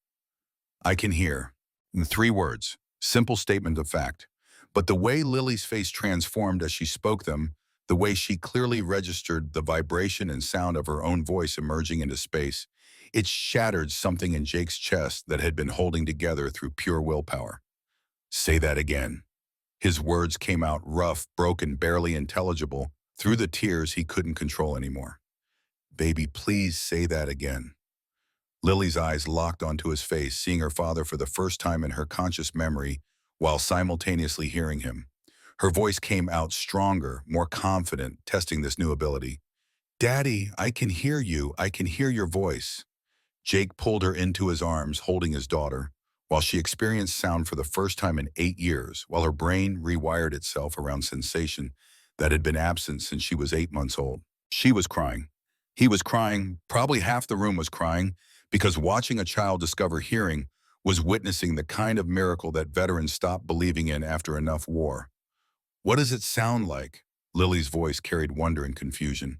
I can hear. In 3 words. Simple statement of fact. But the way Lily's face transformed as she spoke them, the way she clearly registered the vibration and sound of her own voice emerging into space, it shattered something in Jake's chest that had been holding together through pure willpower. Say that again. His words came out rough, broken, barely intelligible, through the tears he couldn't control anymore. Baby, please say that again. Lily's eyes locked onto his face, seeing her father for the first time in her conscious memory, while simultaneously hearing him. Her voice came out stronger, more confident, testing this new ability. Daddy, I can hear you. I can hear your voice. Jake pulled her into his arms, holding his daughter, while she experienced sound for the first time in 8 years, while her brain rewired itself around sensation that had been absent since she was 8 months old. She was crying. He was crying. Probably half the room was crying, because watching a child discover hearing was witnessing the kind of miracle that veterans stopped believing in after enough war. What does it sound like? Lily's voice carried wonder and confusion.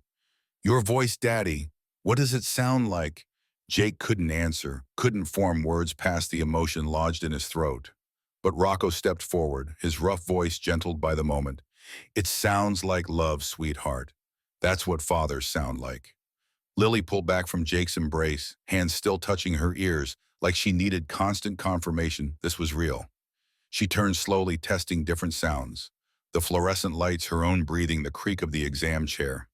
Your voice, Daddy. What does it sound like? Jake couldn't answer, couldn't form words past the emotion lodged in his throat. But Rocco stepped forward, his rough voice gentled by the moment. It sounds like love, sweetheart. That's what fathers sound like. Lily pulled back from Jake's embrace, hands still touching her ears, like she needed constant confirmation this was real. She turned slowly, testing different sounds. The fluorescent lights, her own breathing, the creak of the exam chair.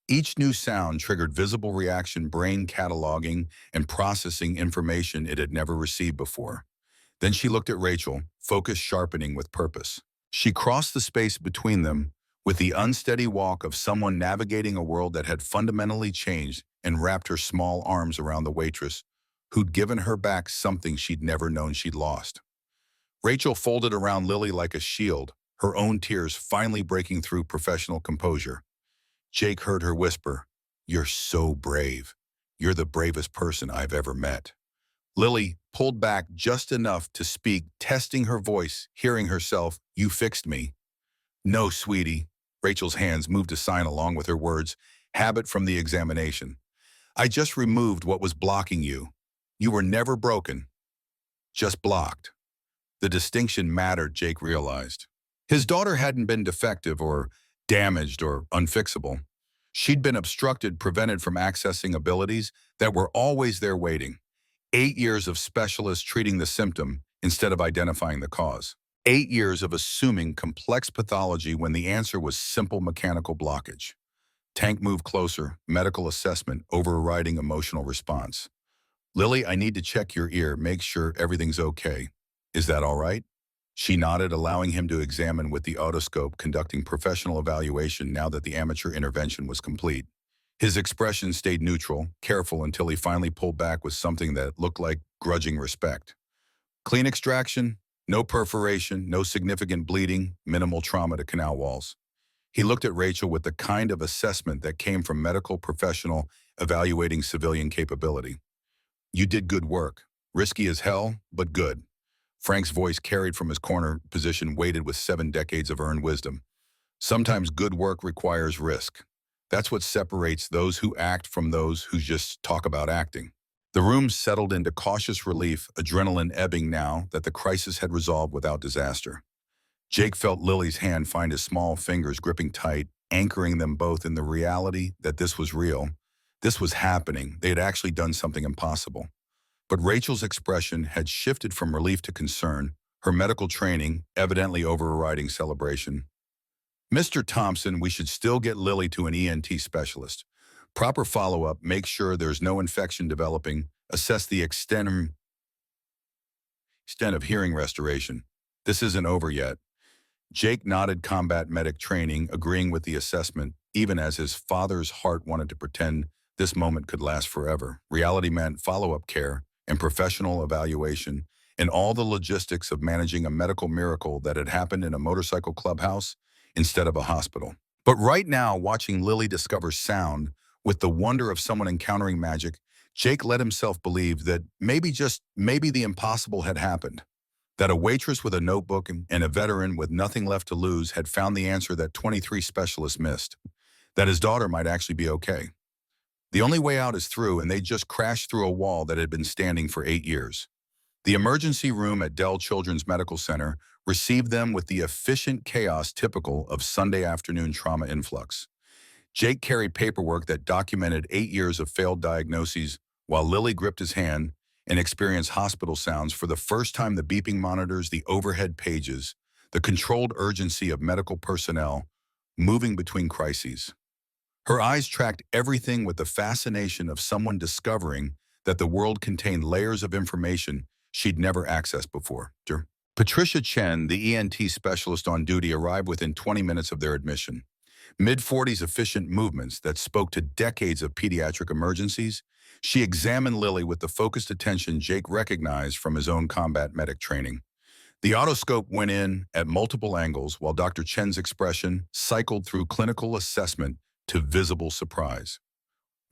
Each new sound triggered visible reaction, brain cataloging and processing information it had never received before. Then she looked at Rachel, focus sharpening with purpose. She crossed the space between them with the unsteady walk of someone navigating a world that had fundamentally changed, and wrapped her small arms around the waitress, who'd given her back something she'd never known she'd lost. Rachel folded around Lily like a shield, her own tears finally breaking through professional composure. Jake heard her whisper, "You're so brave. You're the bravest person I've ever met." Lily pulled back just enough to speak, testing her voice, hearing herself, "You fixed me." "No, sweetie." Rachel's hands moved to sign along with her words, "Habit from the examination. I just removed what was blocking you. You were never broken, just blocked." The distinction mattered, Jake realized. His daughter hadn't been defective or damaged or unfixable. She'd been obstructed, prevented from accessing abilities that were always there waiting. 8 years of specialists treating the symptom instead of identifying the cause. 8 years of assuming complex pathology when the answer was simple mechanical blockage. Tank moved closer, medical assessment overriding emotional response. "Lily, I need to check your ear, make sure everything's okay. Is that all right?" She nodded, allowing him to examine with the otoscope, conducting professional evaluation now that the amateur intervention was complete. His expression stayed neutral, careful, until he finally pulled back with something that looked like grudging respect. "Clean extraction, no perforation, no significant bleeding, minimal trauma to canal walls." He looked at Rachel with the kind of assessment that came from medical professional evaluating civilian capability. "You did good work. Risky as hell, but good. Frank's voice, carried from his corner position, weighted with 7 decades of earned wisdom. Sometimes good work requires risk. That's what separates those who act from those who just talk about acting. The room settled into cautious relief, adrenaline ebbing now that the crisis had resolved without disaster. Jake felt Lily's hand find his small fingers gripping tight, anchoring them both in the reality that this was real. This was happening. They had actually done something impossible. But Rachel's expression had shifted from relief to concern, her medical training evidently overriding celebration. Mr. Thompson, we should still get Lily to an ENT specialist. Proper follow-up, make sure there's no infection developing, assess the extent of hearing restoration. This isn't over yet. Jake nodded, combat medic training, agreeing with the assessment, even as his father's heart wanted to pretend this moment could last forever. Reality meant follow-up care and professional evaluation, and all the logistics of managing a medical miracle that had happened in a motorcycle clubhouse instead of a hospital. But right now, watching Lily discover sound with the wonder of someone encountering magic, Jake let himself believe that maybe, just maybe, the impossible had happened. That a waitress with a notebook and a veteran with nothing left to lose had found the answer that 23 specialists missed. That his daughter might actually be okay. The only way out is through, and they just crashed through a wall that had been standing for 8 years. The emergency room at Dell Children's Medical Center received them with the efficient chaos typical of Sunday afternoon trauma influx. Jake carried paperwork that documented 8 years of failed diagnoses, while Lily gripped his hand and experienced hospital sounds for the first time: the beeping monitors, the overhead pages, the controlled urgency of medical personnel moving between crises. Her eyes tracked everything with the fascination of someone discovering that the world contained layers of information she'd never accessed before. Patricia Chen, the ENT specialist on duty, arrived within 20 minutes of their admission. Mid-40s efficient movements that spoke to decades of pediatric emergencies, she examined Lily with the focused attention Jake recognized from his own combat medic training. The otoscope went in at multiple angles while Dr. Chen's expression cycled through clinical assessment to visible surprise.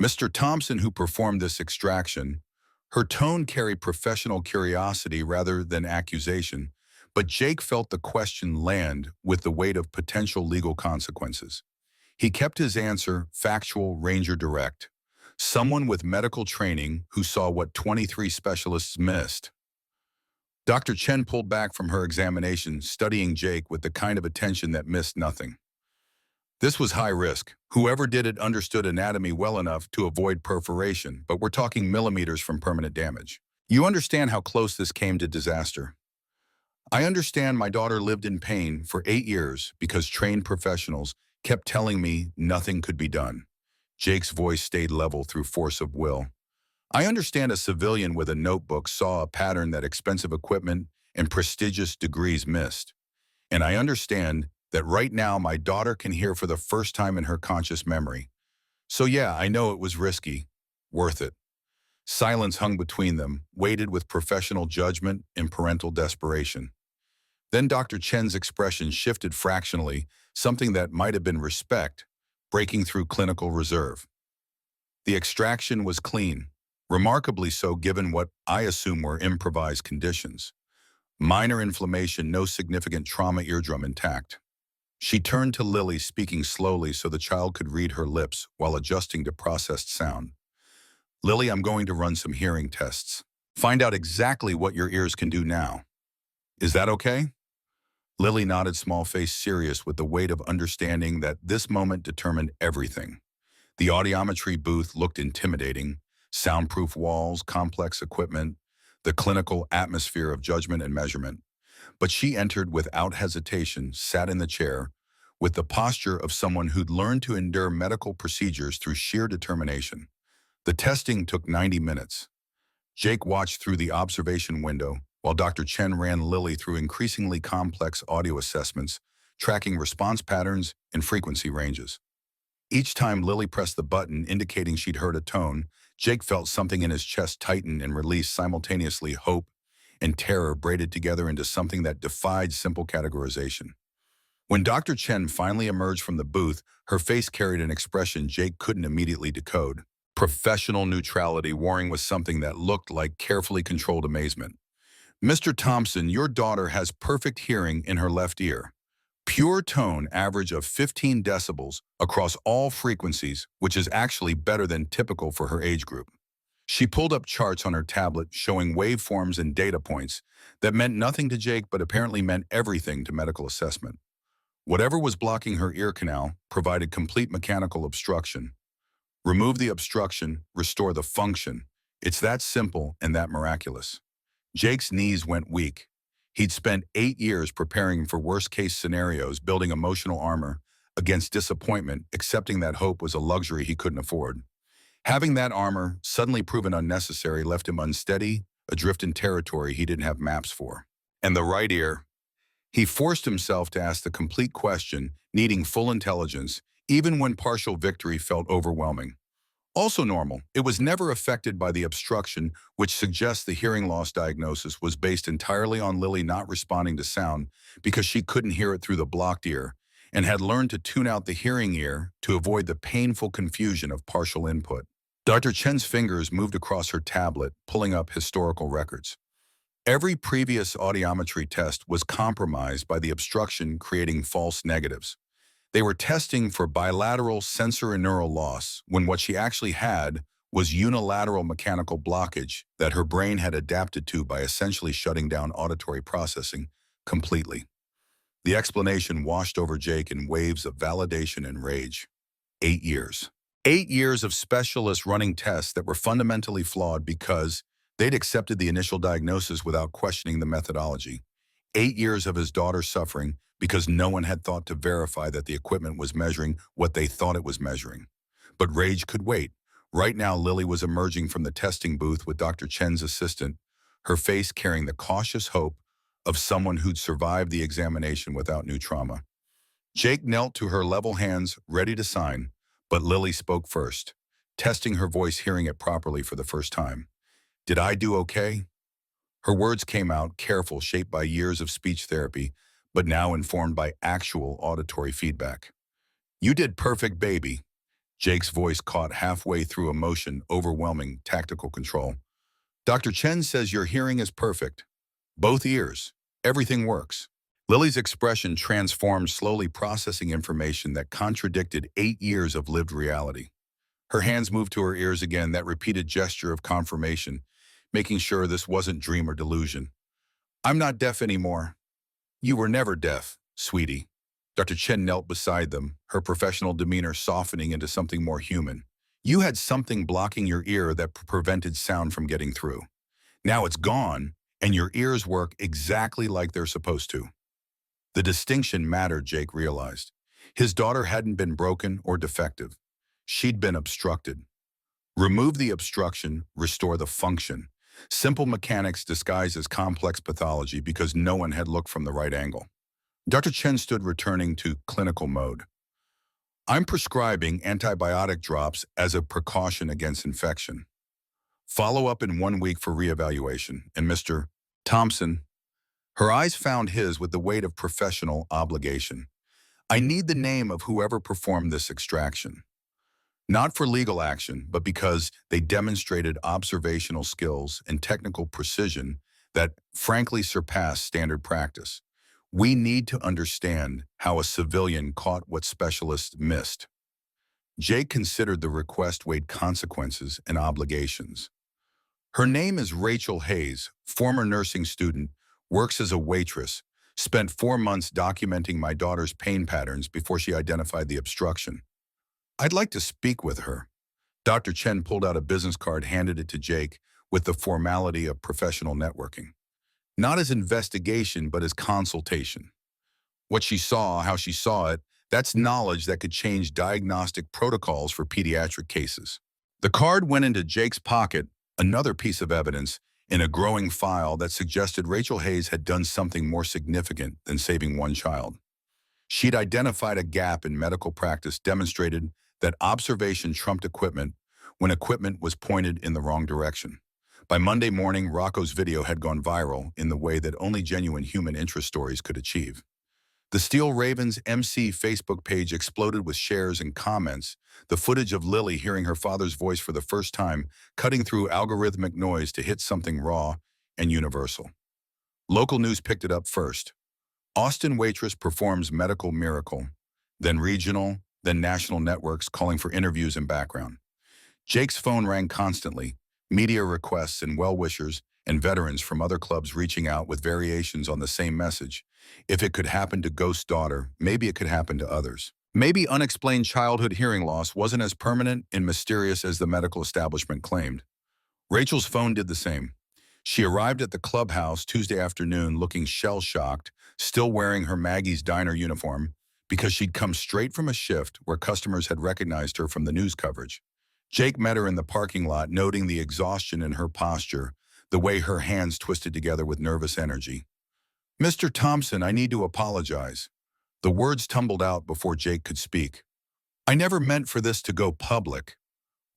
Mr. Thompson, who performed this extraction, her tone carried professional curiosity rather than accusation, but Jake felt the question land with the weight of potential legal consequences. He kept his answer factual, Ranger direct. Someone with medical training who saw what 23 specialists missed. Dr. Chen pulled back from her examination, studying Jake with the kind of attention that missed nothing. This was high risk. Whoever did it understood anatomy well enough to avoid perforation, but we're talking millimeters from permanent damage. You understand how close this came to disaster. I understand my daughter lived in pain for 8 years because trained professionals kept telling me nothing could be done. Jake's voice stayed level through force of will. I understand a civilian with a notebook saw a pattern that expensive equipment and prestigious degrees missed. And I understand that right now my daughter can hear for the first time in her conscious memory. So yeah, I know it was risky. Worth it. Silence hung between them, weighted with professional judgment and parental desperation. Then Dr. Chen's expression shifted fractionally, something that might have been respect, breaking through clinical reserve. The extraction was clean, remarkably so given what I assume were improvised conditions. Minor inflammation, no significant trauma, eardrum intact. She turned to Lily, speaking slowly so the child could read her lips while adjusting to processed sound. Lily, I'm going to run some hearing tests. Find out exactly what your ears can do now. Is that okay? Lily nodded, small face serious with the weight of understanding that this moment determined everything. The audiometry booth looked intimidating: soundproof walls, complex equipment, the clinical atmosphere of judgment and measurement. But she entered without hesitation, sat in the chair, with the posture of someone who'd learned to endure medical procedures through sheer determination. The testing took 90 minutes. Jake watched through the observation window while Dr. Chen ran Lily through increasingly complex audio assessments, tracking response patterns and frequency ranges. Each time Lily pressed the button indicating she'd heard a tone, Jake felt something in his chest tighten and release simultaneously: hope and terror braided together into something that defied simple categorization. When Dr. Chen finally emerged from the booth, her face carried an expression Jake couldn't immediately decode. Professional neutrality warring with something that looked like carefully controlled amazement. Mr. Thompson, your daughter has perfect hearing in her left ear. Pure tone average of 15 decibels across all frequencies, which is actually better than typical for her age group. She pulled up charts on her tablet showing waveforms and data points that meant nothing to Jake but apparently meant everything to medical assessment. Whatever was blocking her ear canal provided complete mechanical obstruction. Remove the obstruction, restore the function. It's that simple and that miraculous. Jake's knees went weak. He'd spent 8 years preparing for worst-case scenarios, building emotional armor against disappointment, accepting that hope was a luxury he couldn't afford. Having that armor, suddenly proven unnecessary, left him unsteady, adrift in territory he didn't have maps for. And the right ear, he forced himself to ask the complete question, needing full intelligence, even when partial victory felt overwhelming. Also normal, it was never affected by the obstruction, which suggests the hearing loss diagnosis was based entirely on Lily not responding to sound because she couldn't hear it through the blocked ear and had learned to tune out the hearing ear to avoid the painful confusion of partial input. Dr. Chen's fingers moved across her tablet, pulling up historical records. Every previous audiometry test was compromised by the obstruction, creating false negatives. They were testing for bilateral sensorineural loss when what she actually had was unilateral mechanical blockage that her brain had adapted to by essentially shutting down auditory processing completely. The explanation washed over Jake in waves of validation and rage. 8 years. 8 years of specialists running tests that were fundamentally flawed because they'd accepted the initial diagnosis without questioning the methodology. 8 years of his daughter suffering because no one had thought to verify that the equipment was measuring what they thought it was measuring. But rage could wait. Right now, Lily was emerging from the testing booth with Dr. Chen's assistant, her face carrying the cautious hope of someone who'd survived the examination without new trauma. Jake knelt to her level hands, ready to sign, but Lily spoke first, testing her voice, hearing it properly for the first time. "Did I do okay?" Her words came out careful, shaped by years of speech therapy, but now informed by actual auditory feedback. "You did perfect, baby." Jake's voice caught halfway through emotion, overwhelming tactical control. "Dr. Chen says your hearing is perfect. Both ears. Everything works." Lily's expression transformed, slowly processing information that contradicted 8 years of lived reality. Her hands moved to her ears again, that repeated gesture of confirmation, making sure this wasn't dream or delusion. "I'm not deaf anymore." "You were never deaf, sweetie." Dr. Chen knelt beside them, her professional demeanor softening into something more human. "You had something blocking your ear that prevented sound from getting through. Now it's gone, and your ears work exactly like they're supposed to." The distinction mattered, Jake realized. His daughter hadn't been broken or defective. She'd been obstructed. Remove the obstruction, restore the function. Simple mechanics disguised as complex pathology because no one had looked from the right angle. Dr. Chen stood, returning to clinical mode. "I'm prescribing antibiotic drops as a precaution against infection. Follow up in 1 week for reevaluation." And Mr. Thompson, her eyes found his with the weight of professional obligation. "I need the name of whoever performed this extraction. Not for legal action, but because they demonstrated observational skills and technical precision that frankly surpass standard practice. We need to understand how a civilian caught what specialists missed." Jake considered the request, weighed consequences and obligations. "Her name is Rachel Hayes, former nursing student, works as a waitress, spent 4 months documenting my daughter's pain patterns before she identified the obstruction. I'd like to speak with her." Dr. Chen pulled out a business card, handed it to Jake with the formality of professional networking. Not as investigation, but as consultation. What she saw, how she saw it, that's knowledge that could change diagnostic protocols for pediatric cases. The card went into Jake's pocket, another piece of evidence in a growing file that suggested Rachel Hayes had done something more significant than saving one child. She'd identified a gap in medical practice, demonstrated that observation trumped equipment when equipment was pointed in the wrong direction. By Monday morning, Rocco's video had gone viral in the way that only genuine human interest stories could achieve. The Steel Ravens MC Facebook page exploded with shares and comments, the footage of Lily hearing her father's voice for the first time, cutting through algorithmic noise to hit something raw and universal. Local news picked it up first. Austin waitress performs medical miracle, then regional, then national networks calling for interviews and background. Jake's phone rang constantly, media requests and well-wishers and veterans from other clubs reaching out with variations on the same message. If it could happen to Ghost's daughter, maybe it could happen to others. Maybe unexplained childhood hearing loss wasn't as permanent and mysterious as the medical establishment claimed. Rachel's phone did the same. She arrived at the clubhouse Tuesday afternoon looking shell-shocked, still wearing her Maggie's Diner uniform, because she'd come straight from a shift where customers had recognized her from the news coverage. Jake met her in the parking lot, noting the exhaustion in her posture, the way her hands twisted together with nervous energy. "Mr. Thompson, I need to apologize." The words tumbled out before Jake could speak. "I never meant for this to go public.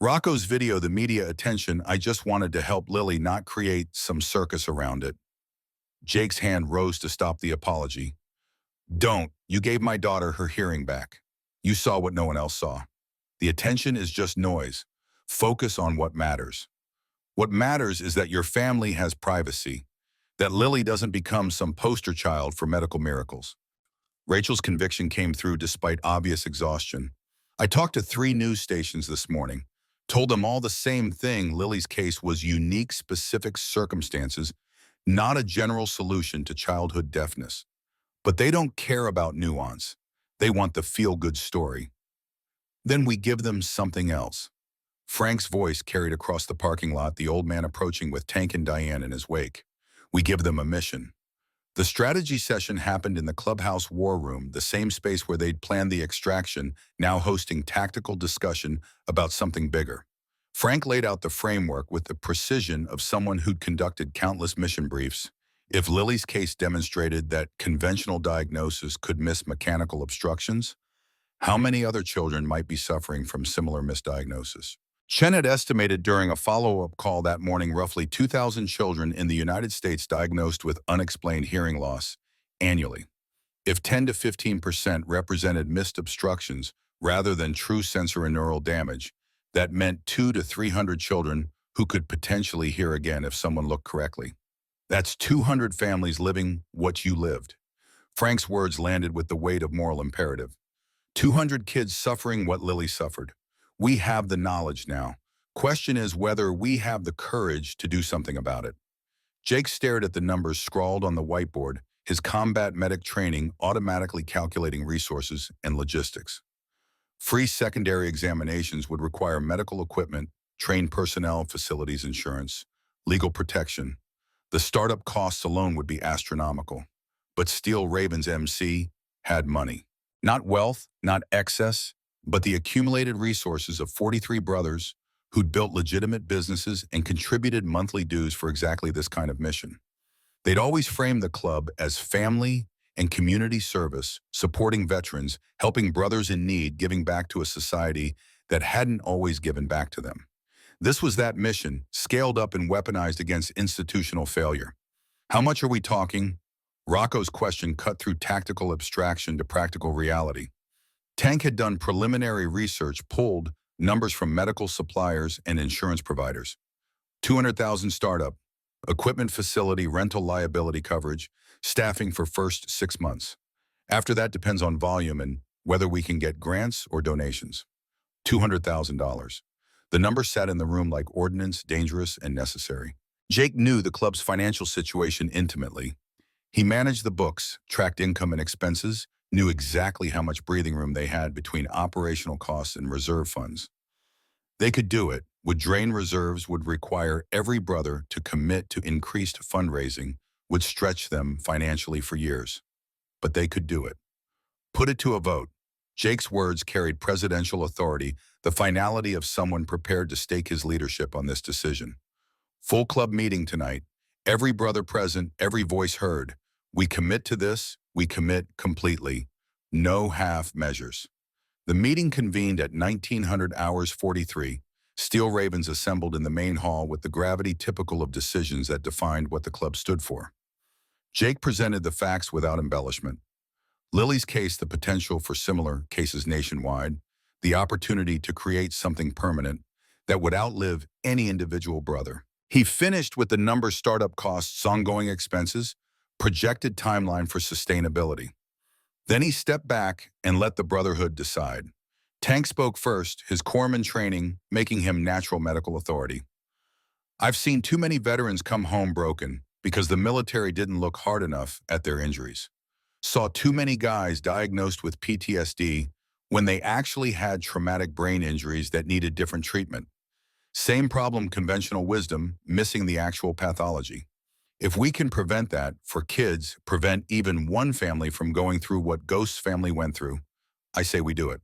Rocco's video, the media attention, I just wanted to help Lily, not create some circus around it." Jake's hand rose to stop the apology. "Don't. You gave my daughter her hearing back. You saw what no one else saw. The attention is just noise. Focus on what matters. What matters is that your family has privacy, that Lily doesn't become some poster child for medical miracles." Rachel's conviction came through despite obvious exhaustion. "I talked to 3 news stations this morning, told them all the same thing. Lily's case was unique, specific circumstances, not a general solution to childhood deafness. But they don't care about nuance. They want the feel-good story. Then we give them something else." Frank's voice carried across the parking lot, the old man approaching with Tank and Diane in his wake. "We give them a mission." The strategy session happened in the clubhouse war room, the same space where they'd planned the extraction, now hosting tactical discussion about something bigger. Frank laid out the framework with the precision of someone who'd conducted countless mission briefs. If Lily's case demonstrated that conventional diagnosis could miss mechanical obstructions, how many other children might be suffering from similar misdiagnosis? Chen had estimated during a follow-up call that morning roughly 2,000 children in the United States diagnosed with unexplained hearing loss annually. If 10 to 15% represented missed obstructions rather than true sensorineural damage, that meant 200 to 300 children who could potentially hear again if someone looked correctly. That's 200 families living what you lived. Frank's words landed with the weight of moral imperative. 200 kids suffering what Lily suffered. We have the knowledge now. Question is whether we have the courage to do something about it. Jake stared at the numbers scrawled on the whiteboard, his combat medic training automatically calculating resources and logistics. Free secondary examinations would require medical equipment, trained personnel, facilities insurance, legal protection. The startup costs alone would be astronomical. But Steel Raven's MC had money. Not wealth, not excess, but the accumulated resources of 43 brothers who'd built legitimate businesses and contributed monthly dues for exactly this kind of mission. They'd always framed the club as family and community service, supporting veterans, helping brothers in need, giving back to a society that hadn't always given back to them. This was that mission, scaled up and weaponized against institutional failure. How much are we talking? Rocco's question cut through tactical abstraction to practical reality. Tank had done preliminary research, pulled numbers from medical suppliers and insurance providers. 200,000 startup, equipment facility, rental liability coverage, staffing for first 6 months. After that depends on volume and whether we can get grants or donations. $200,000. The number sat in the room like ordnance, dangerous and necessary. Jake knew the club's financial situation intimately. He managed the books, tracked income and expenses, knew exactly how much breathing room they had between operational costs and reserve funds. They could do it, would drain reserves, would require every brother to commit to increased fundraising, would stretch them financially for years. But they could do it. Put it to a vote. Jake's words carried presidential authority, the finality of someone prepared to stake his leadership on this decision. Full club meeting tonight. Every brother present, every voice heard. We commit to this, we commit completely. No half measures. The meeting convened at 1900 hours 43. Steel Ravens assembled in the main hall with the gravity typical of decisions that defined what the club stood for. Jake presented the facts without embellishment. Lily's case, the potential for similar cases nationwide, the opportunity to create something permanent that would outlive any individual brother. He finished with the number startup costs, ongoing expenses, projected timeline for sustainability. Then he stepped back and let the Brotherhood decide. Tank spoke first, his corpsman training making him natural medical authority. I've seen too many veterans come home broken because the military didn't look hard enough at their injuries. Saw too many guys diagnosed with PTSD when they actually had traumatic brain injuries that needed different treatment. Same problem, conventional wisdom, missing the actual pathology. If we can prevent that for kids, prevent even one family from going through what Ghost's family went through, I say we do it.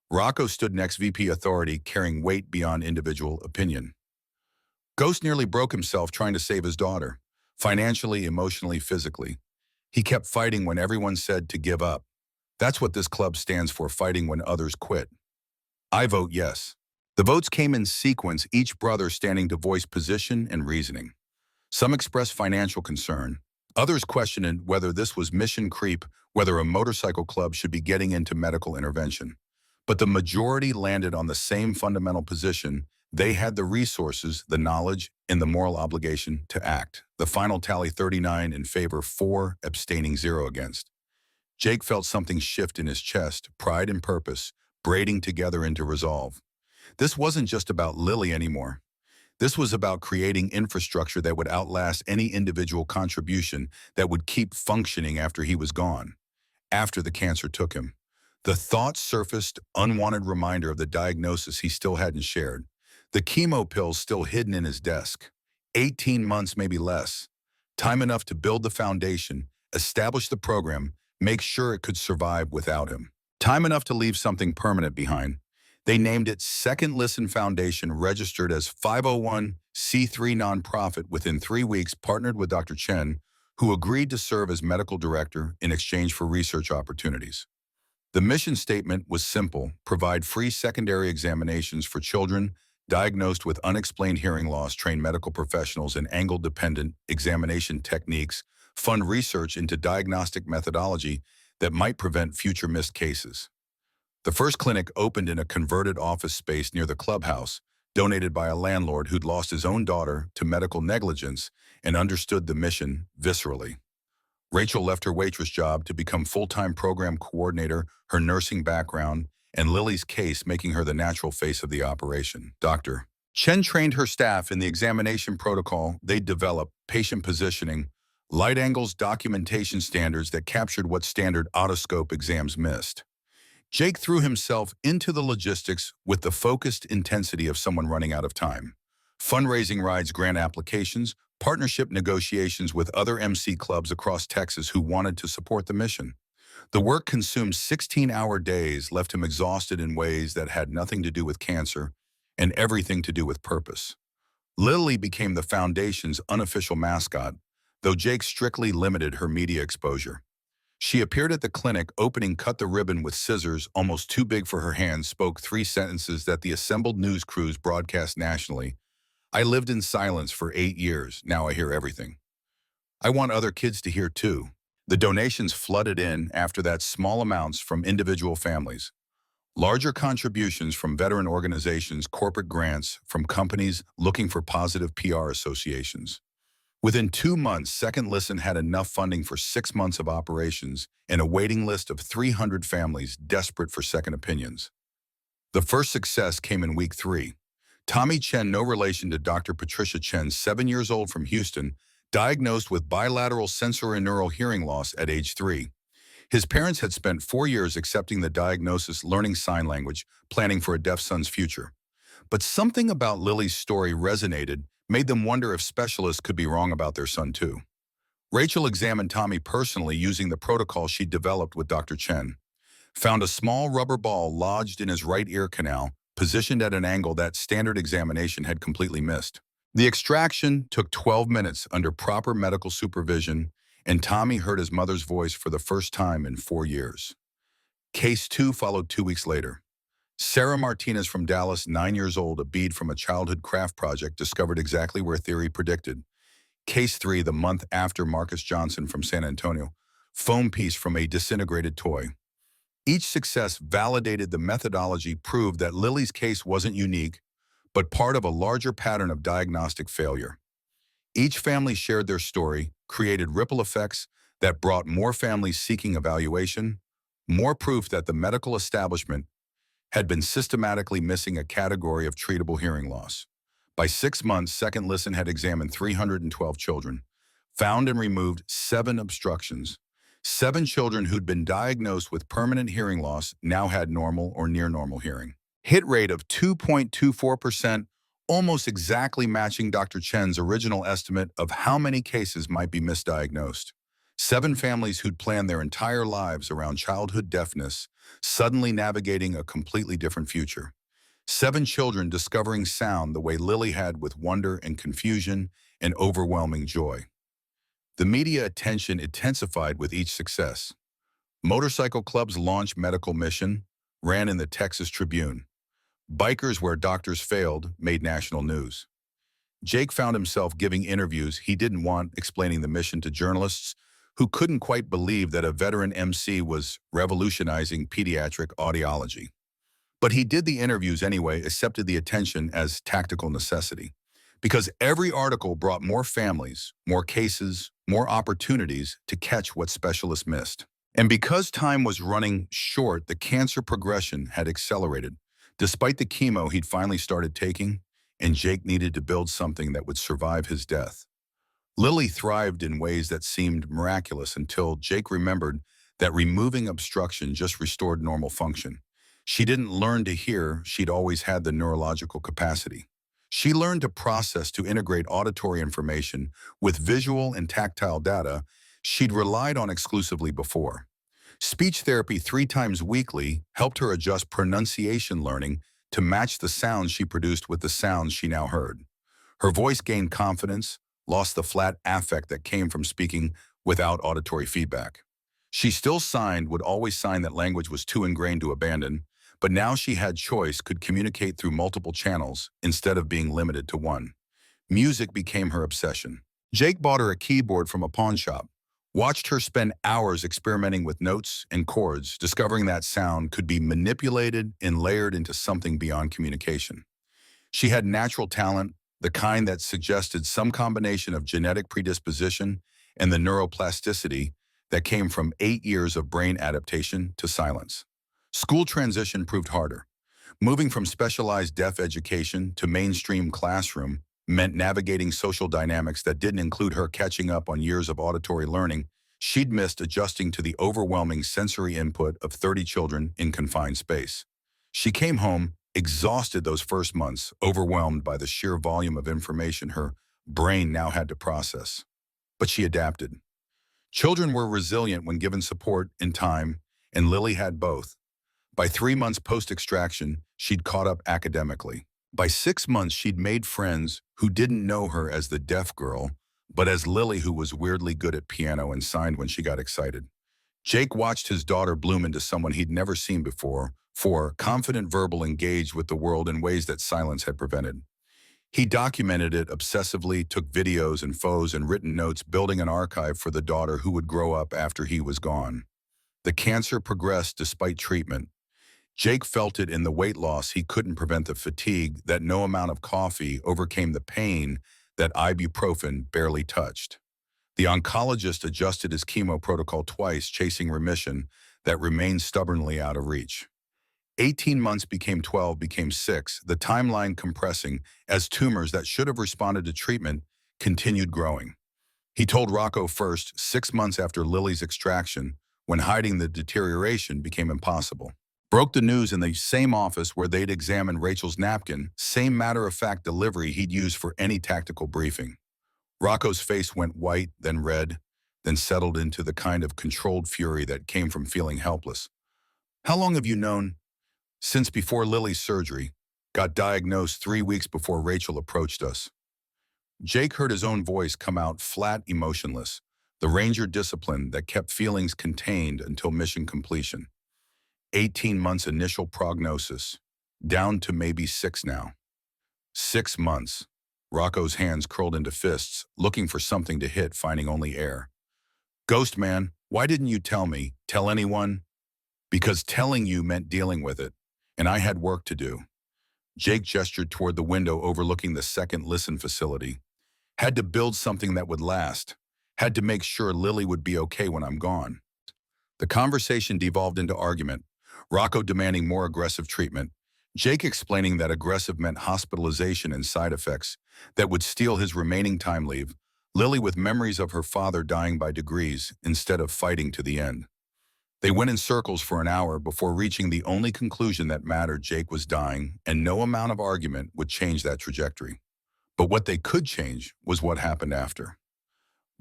Rocco stood next, VP authority, carrying weight beyond individual opinion. Ghost nearly broke himself trying to save his daughter, financially, emotionally, physically. He kept fighting when everyone said to give up. That's what this club stands for, fighting when others quit. I vote yes. The votes came in sequence, each brother standing to voice position and reasoning. Some expressed financial concern. Others questioned whether this was mission creep, whether a motorcycle club should be getting into medical intervention. But the majority landed on the same fundamental position. They had the resources, the knowledge, and the moral obligation to act. The final tally: 39 in favor, 4 abstaining, 0 against. Jake felt something shift in his chest, pride and purpose, braiding together into resolve. This wasn't just about Lily anymore. This was about creating infrastructure that would outlast any individual contribution, that would keep functioning after he was gone, after the cancer took him. The thought surfaced, unwanted reminder of the diagnosis he still hadn't shared. The chemo pills still hidden in his desk. 18 months, maybe less. Time enough to build the foundation, establish the program, make sure it could survive without him. Time enough to leave something permanent behind. They named it Second Listen Foundation, registered as 501c3 nonprofit. Within 3 weeks, partnered with Dr. Chen, who agreed to serve as medical director in exchange for research opportunities. The mission statement was simple: provide free secondary examinations for children diagnosed with unexplained hearing loss, train medical professionals in angle-dependent examination techniques, fund research into diagnostic methodology that might prevent future missed cases. The first clinic opened in a converted office space near the clubhouse, donated by a landlord who'd lost his own daughter to medical negligence and understood the mission viscerally. Rachel left her waitress job to become full-time program coordinator, her nursing background, and Lily's case making her the natural face of the operation. Dr. Chen trained her staff in the examination protocol they'd developed: patient positioning, light angles, documentation standards that captured what standard otoscope exams missed. Jake threw himself into the logistics with the focused intensity of someone running out of time. Fundraising rides, grant applications, partnership negotiations with other MC clubs across Texas who wanted to support the mission. The work consumed 16-hour days, left him exhausted in ways that had nothing to do with cancer and everything to do with purpose. Lily became the foundation's unofficial mascot, though Jake strictly limited her media exposure. She appeared at the clinic opening, cut the ribbon with scissors almost too big for her hands, spoke 3 sentences that the assembled news crews broadcast nationally. I lived in silence for 8 years, now I hear everything. I want other kids to hear too. The donations flooded in after that, small amounts from individual families. Larger contributions from veteran organizations, corporate grants from companies looking for positive PR associations. Within 2 months, Second Listen had enough funding for 6 months of operations and a waiting list of 300 families desperate for second opinions. The first success came in week 3. Tommy Chen, no relation to Dr. Patricia Chen, 7 years old, from Houston, diagnosed with bilateral sensorineural hearing loss at age 3. His parents had spent 4 years accepting the diagnosis, learning sign language, planning for a deaf son's future. But something about Lily's story resonated, made them wonder if specialists could be wrong about their son too. Rachel examined Tommy personally using the protocol she'd developed with Dr. Chen. Found a small rubber ball lodged in his right ear canal, positioned at an angle that standard examination had completely missed. The extraction took 12 minutes under proper medical supervision, and Tommy heard his mother's voice for the first time in 4 years. Case 2 followed 2 weeks later. Sarah Martinez from Dallas, 9 years old, a bead from a childhood craft project, discovered exactly where theory predicted. Case 3, the month after. Marcus Johnson from San Antonio, foam piece from a disintegrated toy. Each success validated the methodology, proved that Lily's case wasn't unique, but part of a larger pattern of diagnostic failure. Each family shared their story, created ripple effects that brought more families seeking evaluation, more proof that the medical establishment had been systematically missing a category of treatable hearing loss. By 6 months, Second Listen had examined 312 children, found and removed 7 obstructions. 7 children who'd been diagnosed with permanent hearing loss now had normal or near normal hearing. Hit rate of 2.24%, almost exactly matching Dr. Chen's original estimate of how many cases might be misdiagnosed. 7 families who'd planned their entire lives around childhood deafness, suddenly navigating a completely different future. 7 children discovering sound the way Lily had, with wonder and confusion and overwhelming joy. The media attention intensified with each success. Motorcycle clubs launched medical mission, ran in the Texas Tribune. Bikers where doctors failed made national news. Jake found himself giving interviews he didn't want, explaining the mission to journalists who couldn't quite believe that a veteran MC was revolutionizing pediatric audiology. But he did the interviews anyway, accepted the attention as tactical necessity. Because every article brought more families, more cases, more opportunities to catch what specialists missed. And because time was running short, the cancer progression had accelerated. Despite the chemo he'd finally started taking, and Jake needed to build something that would survive his death. Lily thrived in ways that seemed miraculous until Jake remembered that removing obstruction just restored normal function. She didn't learn to hear, she'd always had the neurological capacity. She learned to process, to integrate auditory information with visual and tactile data she'd relied on exclusively before. Speech therapy 3 times weekly helped her adjust pronunciation learning to match the sounds she produced with the sounds she now heard. Her voice gained confidence, lost the flat affect that came from speaking without auditory feedback. She still would always sign that language was too ingrained to abandon, but now she had choice, could communicate through multiple channels instead of being limited to one. Music became her obsession. Jake bought her a keyboard from a pawn shop, watched her spend hours experimenting with notes and chords, discovering that sound could be manipulated and layered into something beyond communication. She had natural talent, the kind that suggested some combination of genetic predisposition and the neuroplasticity that came from 8 years of brain adaptation to silence. School transition proved harder. Moving from specialized deaf education to mainstream classroom meant navigating social dynamics that didn't include her catching up on years of auditory learning she'd missed, adjusting to the overwhelming sensory input of 30 children in confined space. She came home exhausted those first months, overwhelmed by the sheer volume of information her brain now had to process. But she adapted. Children were resilient when given support and time, and Lily had both. By 3 months post-extraction, she'd caught up academically. By 6 months, she'd made friends who didn't know her as the deaf girl, but as Lily, who was weirdly good at piano and signed when she got excited. Jake watched his daughter bloom into someone he'd never seen before, confident, verbal, engaged with the world in ways that silence had prevented. He documented it obsessively, took videos and photos and written notes, building an archive for the daughter who would grow up after he was gone. The cancer progressed despite treatment. Jake felt it in the weight loss he couldn't prevent, the fatigue that no amount of coffee overcame, the pain that ibuprofen barely touched. The oncologist adjusted his chemo protocol twice, chasing remission that remained stubbornly out of reach. 18 months became 12, became 6, the timeline compressing as tumors that should have responded to treatment continued growing. He told Rocco first, 6 months after Lily's extraction, when hiding the deterioration became impossible. Broke the news in the same office where they'd examined Rachel's napkin, same matter-of-fact delivery he'd used for any tactical briefing. Rocco's face went white, then red, then settled into the kind of controlled fury that came from feeling helpless. "How long have you known?" "Since before Lily's surgery. Got diagnosed 3 weeks before Rachel approached us." Jake heard his own voice come out flat, emotionless, the Ranger discipline that kept feelings contained until mission completion. 18 months initial prognosis, down to maybe 6 now. 6 months. Rocco's hands curled into fists, looking for something to hit, finding only air. "Ghost man, why didn't you tell me? Tell anyone?" "Because telling you meant dealing with it, and I had work to do." Jake gestured toward the window overlooking the Second Listen facility. Had to build something that would last. Had to make sure Lily would be okay when I'm gone. The conversation devolved into argument, Rocco demanding more aggressive treatment, Jake explaining that aggressive meant hospitalization and side effects that would steal his remaining time leave, Lily with memories of her father dying by degrees instead of fighting to the end. They went in circles for an hour before reaching the only conclusion that mattered: Jake was dying, and no amount of argument would change that trajectory. But what they could change was what happened after.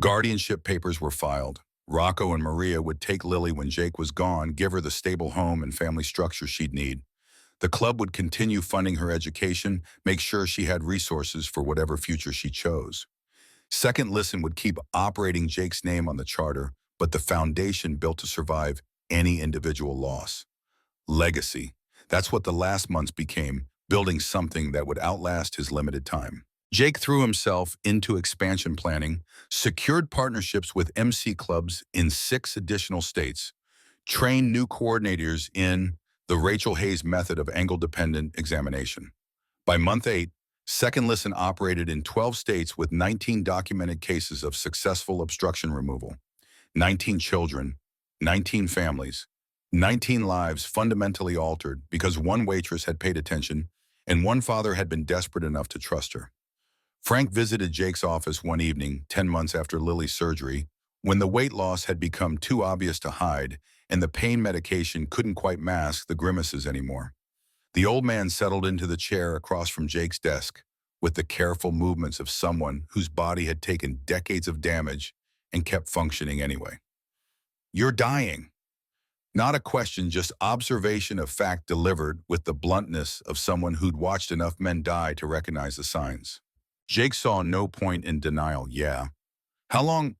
Guardianship papers were filed. Rocco and Maria would take Lily when Jake was gone, give her the stable home and family structure she'd need. The club would continue funding her education, make sure she had resources for whatever future she chose. Second Listen would keep operating Jake's name on the charter, but the foundation built to survive any individual loss. Legacy. That's what the last months became, building something that would outlast his limited time. Jake threw himself into expansion planning, secured partnerships with MC clubs in 6 additional states, trained new coordinators in the Rachel Hayes method of angle-dependent examination. By month 8, Second Listen operated in 12 states with 19 documented cases of successful obstruction removal, 19 children, 19 families, 19 lives fundamentally altered because one waitress had paid attention and one father had been desperate enough to trust her. Frank visited Jake's office one evening, 10 months after Lily's surgery, when the weight loss had become too obvious to hide and the pain medication couldn't quite mask the grimaces anymore. The old man settled into the chair across from Jake's desk with the careful movements of someone whose body had taken decades of damage and kept functioning anyway. "You're dying." Not a question, just observation of fact delivered with the bluntness of someone who'd watched enough men die to recognize the signs. Jake saw no point in denial. "Yeah. How long?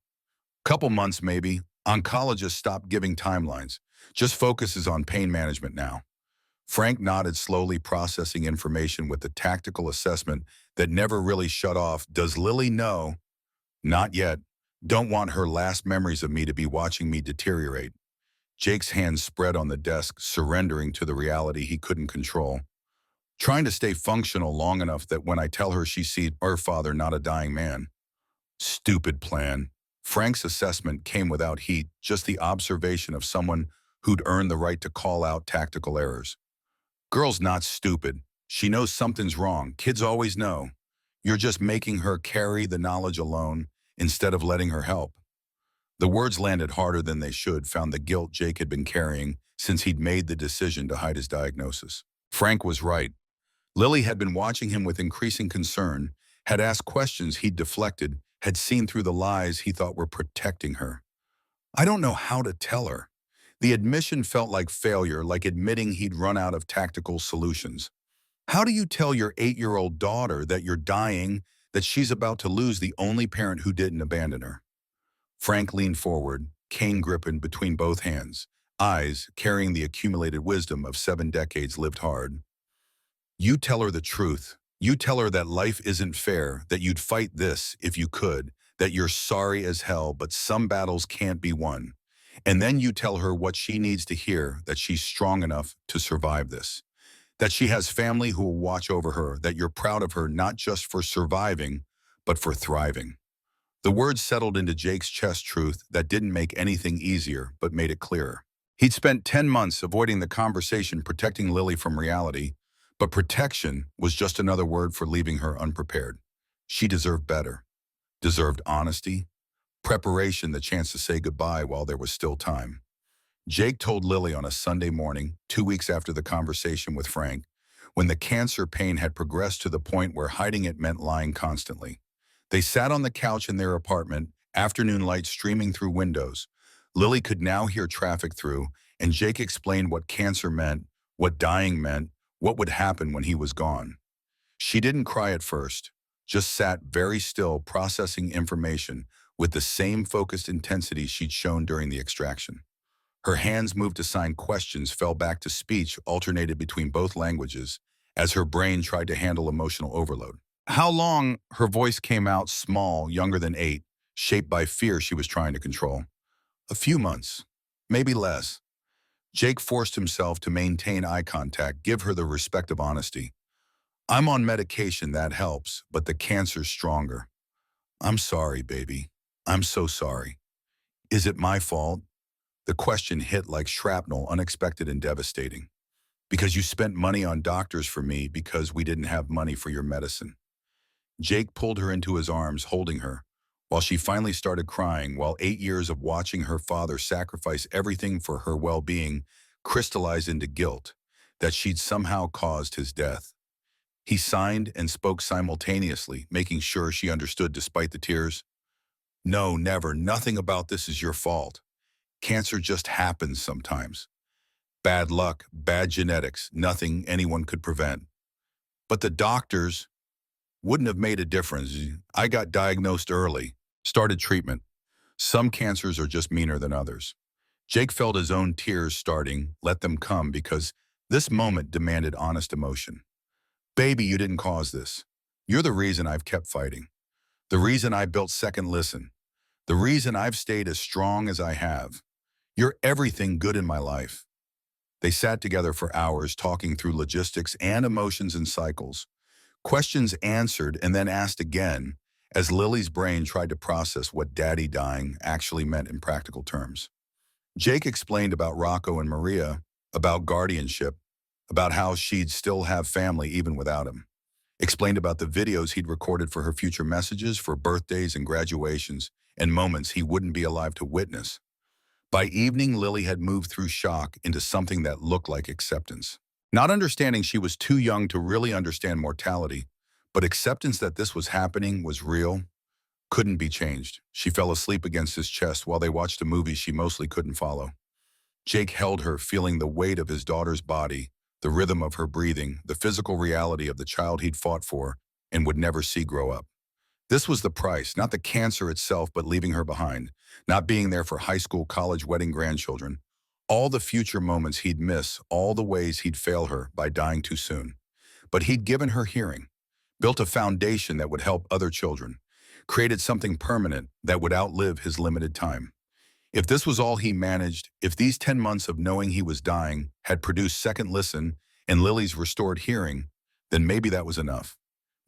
Couple months maybe. Oncologist stopped giving timelines. Just focuses on pain management now." Frank nodded, slowly processing information with the tactical assessment that never really shut off. "Does Lily know?" "Not yet. Don't want her last memories of me to be watching me deteriorate." Jake's hands spread on the desk, surrendering to the reality he couldn't control. "Trying to stay functional long enough that when I tell her she sees her father, not a dying man." Stupid plan. Frank's assessment came without heat, just the observation of someone who'd earned the right to call out tactical errors. "Girl's not stupid. She knows something's wrong. Kids always know. You're just making her carry the knowledge alone instead of letting her help." The words landed harder than they should, found the guilt Jake had been carrying since he'd made the decision to hide his diagnosis. Frank was right. Lily had been watching him with increasing concern, had asked questions he'd deflected, had seen through the lies he thought were protecting her. "I don't know how to tell her." The admission felt like failure, like admitting he'd run out of tactical solutions. "How do you tell your 8-year-old daughter that you're dying, that she's about to lose the only parent who didn't abandon her?" Frank leaned forward, cane gripping between both hands, eyes carrying the accumulated wisdom of 7 decades lived hard. "You tell her the truth. You tell her that life isn't fair, that you'd fight this if you could, that you're sorry as hell, but some battles can't be won. And then you tell her what she needs to hear, that she's strong enough to survive this, that she has family who will watch over her, that you're proud of her not just for surviving, but for thriving." The words settled into Jake's chest, truth that didn't make anything easier, but made it clearer. He'd spent 10 months avoiding the conversation, protecting Lily from reality, but protection was just another word for leaving her unprepared. She deserved better, deserved honesty, preparation, the chance to say goodbye while there was still time. Jake told Lily on a Sunday morning, 2 weeks after the conversation with Frank, when the cancer pain had progressed to the point where hiding it meant lying constantly. They sat on the couch in their apartment, afternoon light streaming through windows. Lily could now hear traffic through, and Jake explained what cancer meant, what dying meant, what would happen when he was gone. She didn't cry at first, just sat very still, processing information with the same focused intensity she'd shown during the extraction. Her hands moved to sign questions, fell back to speech, alternated between both languages as her brain tried to handle emotional overload. "How long?" Her voice came out small, younger than 8, shaped by fear she was trying to control. "A few months, maybe less." Jake forced himself to maintain eye contact, give her the respect of honesty. "I'm on medication, that helps, but the cancer's stronger." I'm sorry, baby. I'm so sorry. Is it my fault? The question hit like shrapnel, unexpected and devastating. Because you spent money on doctors for me because we didn't have money for your medicine. Jake pulled her into his arms, holding her, while she finally started crying, while 8 years of watching her father sacrifice everything for her well-being crystallized into guilt that she'd somehow caused his death. He signed and spoke simultaneously, making sure she understood despite the tears. No, never. Nothing about this is your fault. Cancer just happens sometimes. Bad luck, bad genetics, nothing anyone could prevent. But the doctors wouldn't have made a difference. I got diagnosed early, started treatment. Some cancers are just meaner than others. Jake felt his own tears starting, let them come because this moment demanded honest emotion. Baby, you didn't cause this. You're the reason I've kept fighting. The reason I built Second Listen. The reason I've stayed as strong as I have. You're everything good in my life. They sat together for hours talking through logistics and emotions and cycles. Questions answered and then asked again as Lily's brain tried to process what daddy dying actually meant in practical terms. Jake explained about Rocco and Maria, about guardianship, about how she'd still have family even without him. Explained about the videos he'd recorded for her future messages for birthdays and graduations and moments he wouldn't be alive to witness. By evening, Lily had moved through shock into something that looked like acceptance. Not understanding she was too young to really understand mortality, but acceptance that this was happening, was real, couldn't be changed. She fell asleep against his chest while they watched a movie she mostly couldn't follow. Jake held her, feeling the weight of his daughter's body, the rhythm of her breathing, the physical reality of the child he'd fought for and would never see grow up. This was the price, not the cancer itself, but leaving her behind, not being there for high school, college, wedding, grandchildren. All the future moments he'd miss, all the ways he'd fail her by dying too soon. But he'd given her hearing, built a foundation that would help other children, created something permanent that would outlive his limited time. If this was all he managed, if these 10 months of knowing he was dying had produced Second Listen and Lily's restored hearing, then maybe that was enough.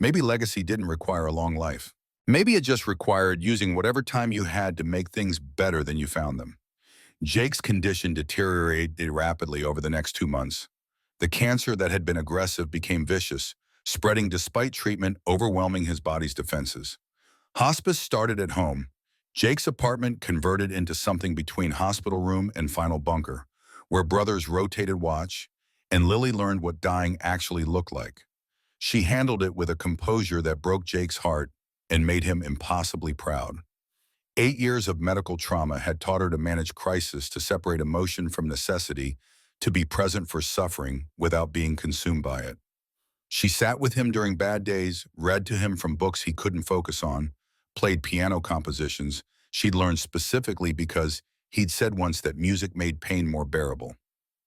Maybe legacy didn't require a long life. Maybe it just required using whatever time you had to make things better than you found them. Jake's condition deteriorated rapidly over the next 2 months. The cancer that had been aggressive became vicious, spreading despite treatment, overwhelming his body's defenses. Hospice started at home. Jake's apartment converted into something between hospital room and final bunker, where brothers rotated watch, and Lily learned what dying actually looked like. She handled it with a composure that broke Jake's heart and made him impossibly proud. 8 years of medical trauma had taught her to manage crisis, to separate emotion from necessity, to be present for suffering without being consumed by it. She sat with him during bad days, read to him from books he couldn't focus on, played piano compositions she'd learned specifically because he'd said once that music made pain more bearable.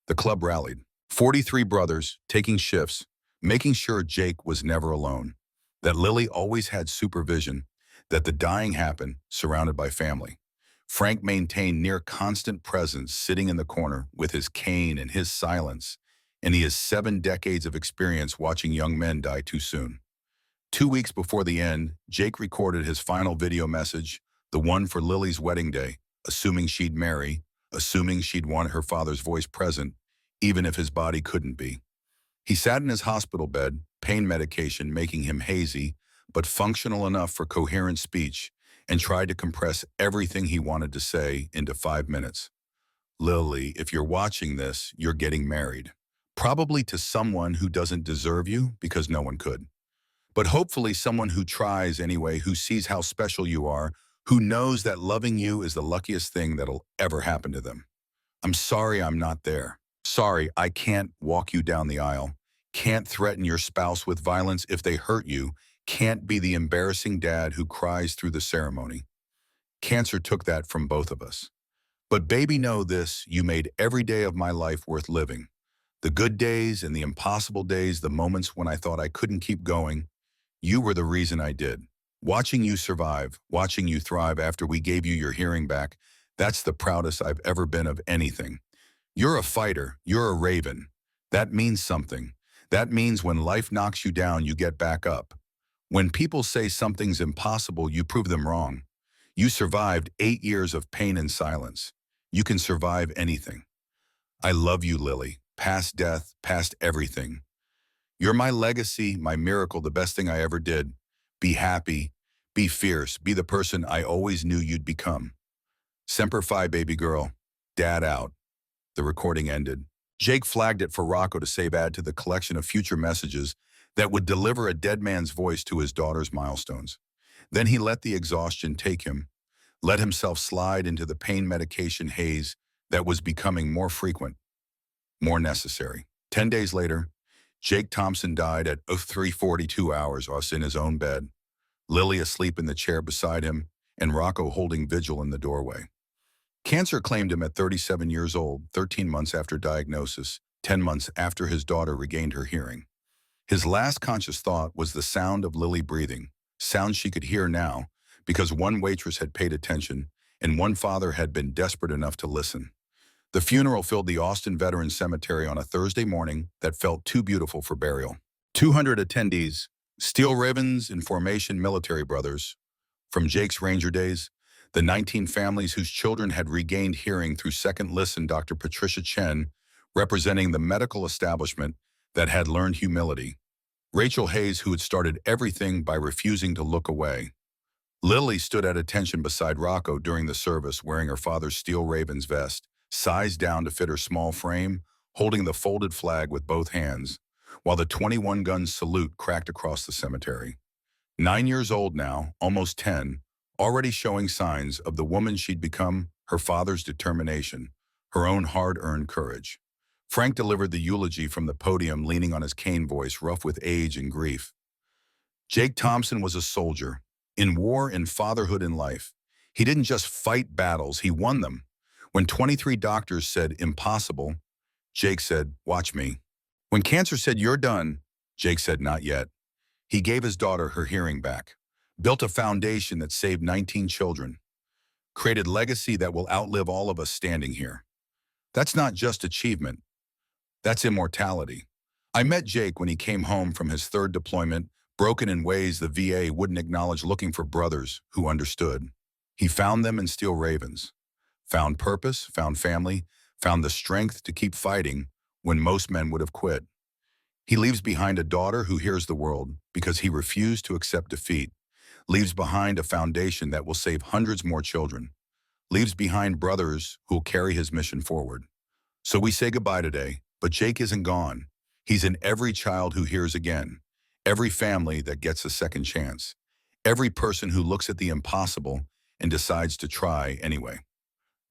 The club rallied. 43 brothers, taking shifts, making sure Jake was never alone, that Lily always had supervision, that the dying happened, surrounded by family. Frank maintained near constant presence, sitting in the corner with his cane and his silence, and he has 7 decades of experience watching young men die too soon. 2 weeks before the end, Jake recorded his final video message, the one for Lily's wedding day, assuming she'd marry, assuming she'd want her father's voice present, even if his body couldn't be. He sat in his hospital bed, pain medication making him hazy, but functional enough for coherent speech, and tried to compress everything he wanted to say into 5 minutes. Lily, if you're watching this, you're getting married. Probably to someone who doesn't deserve you because no one could. But hopefully someone who tries anyway, who sees how special you are, who knows that loving you is the luckiest thing that'll ever happen to them. I'm sorry I'm not there. Sorry, I can't walk you down the aisle. Can't threaten your spouse with violence if they hurt you. Can't be the embarrassing dad who cries through the ceremony. Cancer took that from both of us. But baby, know this, you made every day of my life worth living. The good days and the impossible days, the moments when I thought I couldn't keep going, you were the reason I did. Watching you survive, watching you thrive after we gave you your hearing back, that's the proudest I've ever been of anything. You're a fighter, you're a raven. That means something. That means when life knocks you down, you get back up. When people say something's impossible, you prove them wrong. You survived 8 years of pain and silence. You can survive anything. I love you, Lily. Past death, past everything. You're my legacy, my miracle, the best thing I ever did. Be happy, be fierce, be the person I always knew you'd become. Semper Fi, baby girl. Dad out. The recording ended. Jake flagged it for Rocco to save add to the collection of future messages that would deliver a dead man's voice to his daughter's milestones. Then he let the exhaustion take him, let himself slide into the pain medication haze that was becoming more frequent, more necessary. 10 days later, Jake Thompson died at 03:42 hours us in his own bed, Lily asleep in the chair beside him, and Rocco holding vigil in the doorway. Cancer claimed him at 37 years old, 13 months after diagnosis, 10 months after his daughter regained her hearing. His last conscious thought was the sound of Lily breathing, sound she could hear now because one waitress had paid attention and one father had been desperate enough to listen. The funeral filled the Austin Veterans Cemetery on a Thursday morning that felt too beautiful for burial. 200 attendees, Steel Ravens in formation military brothers. From Jake's Ranger days, the 19 families whose children had regained hearing through second listen, Dr. Patricia Chen, representing the medical establishment that had learned humility. Rachel Hayes, who had started everything by refusing to look away. Lily stood at attention beside Rocco during the service, wearing her father's Steel Ravens vest, sized down to fit her small frame, holding the folded flag with both hands, while the 21-gun salute cracked across the cemetery. 9 years old now, almost 10, already showing signs of the woman she'd become, her father's determination, her own hard-earned courage. Frank delivered the eulogy from the podium, leaning on his cane voice, rough with age and grief. Jake Thompson was a soldier, in war, in fatherhood, in life. He didn't just fight battles, he won them. When 23 doctors said impossible, Jake said, watch me. When cancer said you're done, Jake said not yet. He gave his daughter her hearing back, built a foundation that saved 19 children, created legacy that will outlive all of us standing here. That's not just achievement, that's immortality. I met Jake when he came home from his third deployment, broken in ways the VA wouldn't acknowledge, looking for brothers who understood. He found them in Steel Ravens, found purpose, found family, found the strength to keep fighting when most men would have quit. He leaves behind a daughter who hears the world because he refused to accept defeat, leaves behind a foundation that will save hundreds more children, leaves behind brothers who will carry his mission forward. So we say goodbye today, but Jake isn't gone. He's in every child who hears again, every family that gets a second chance, every person who looks at the impossible and decides to try anyway.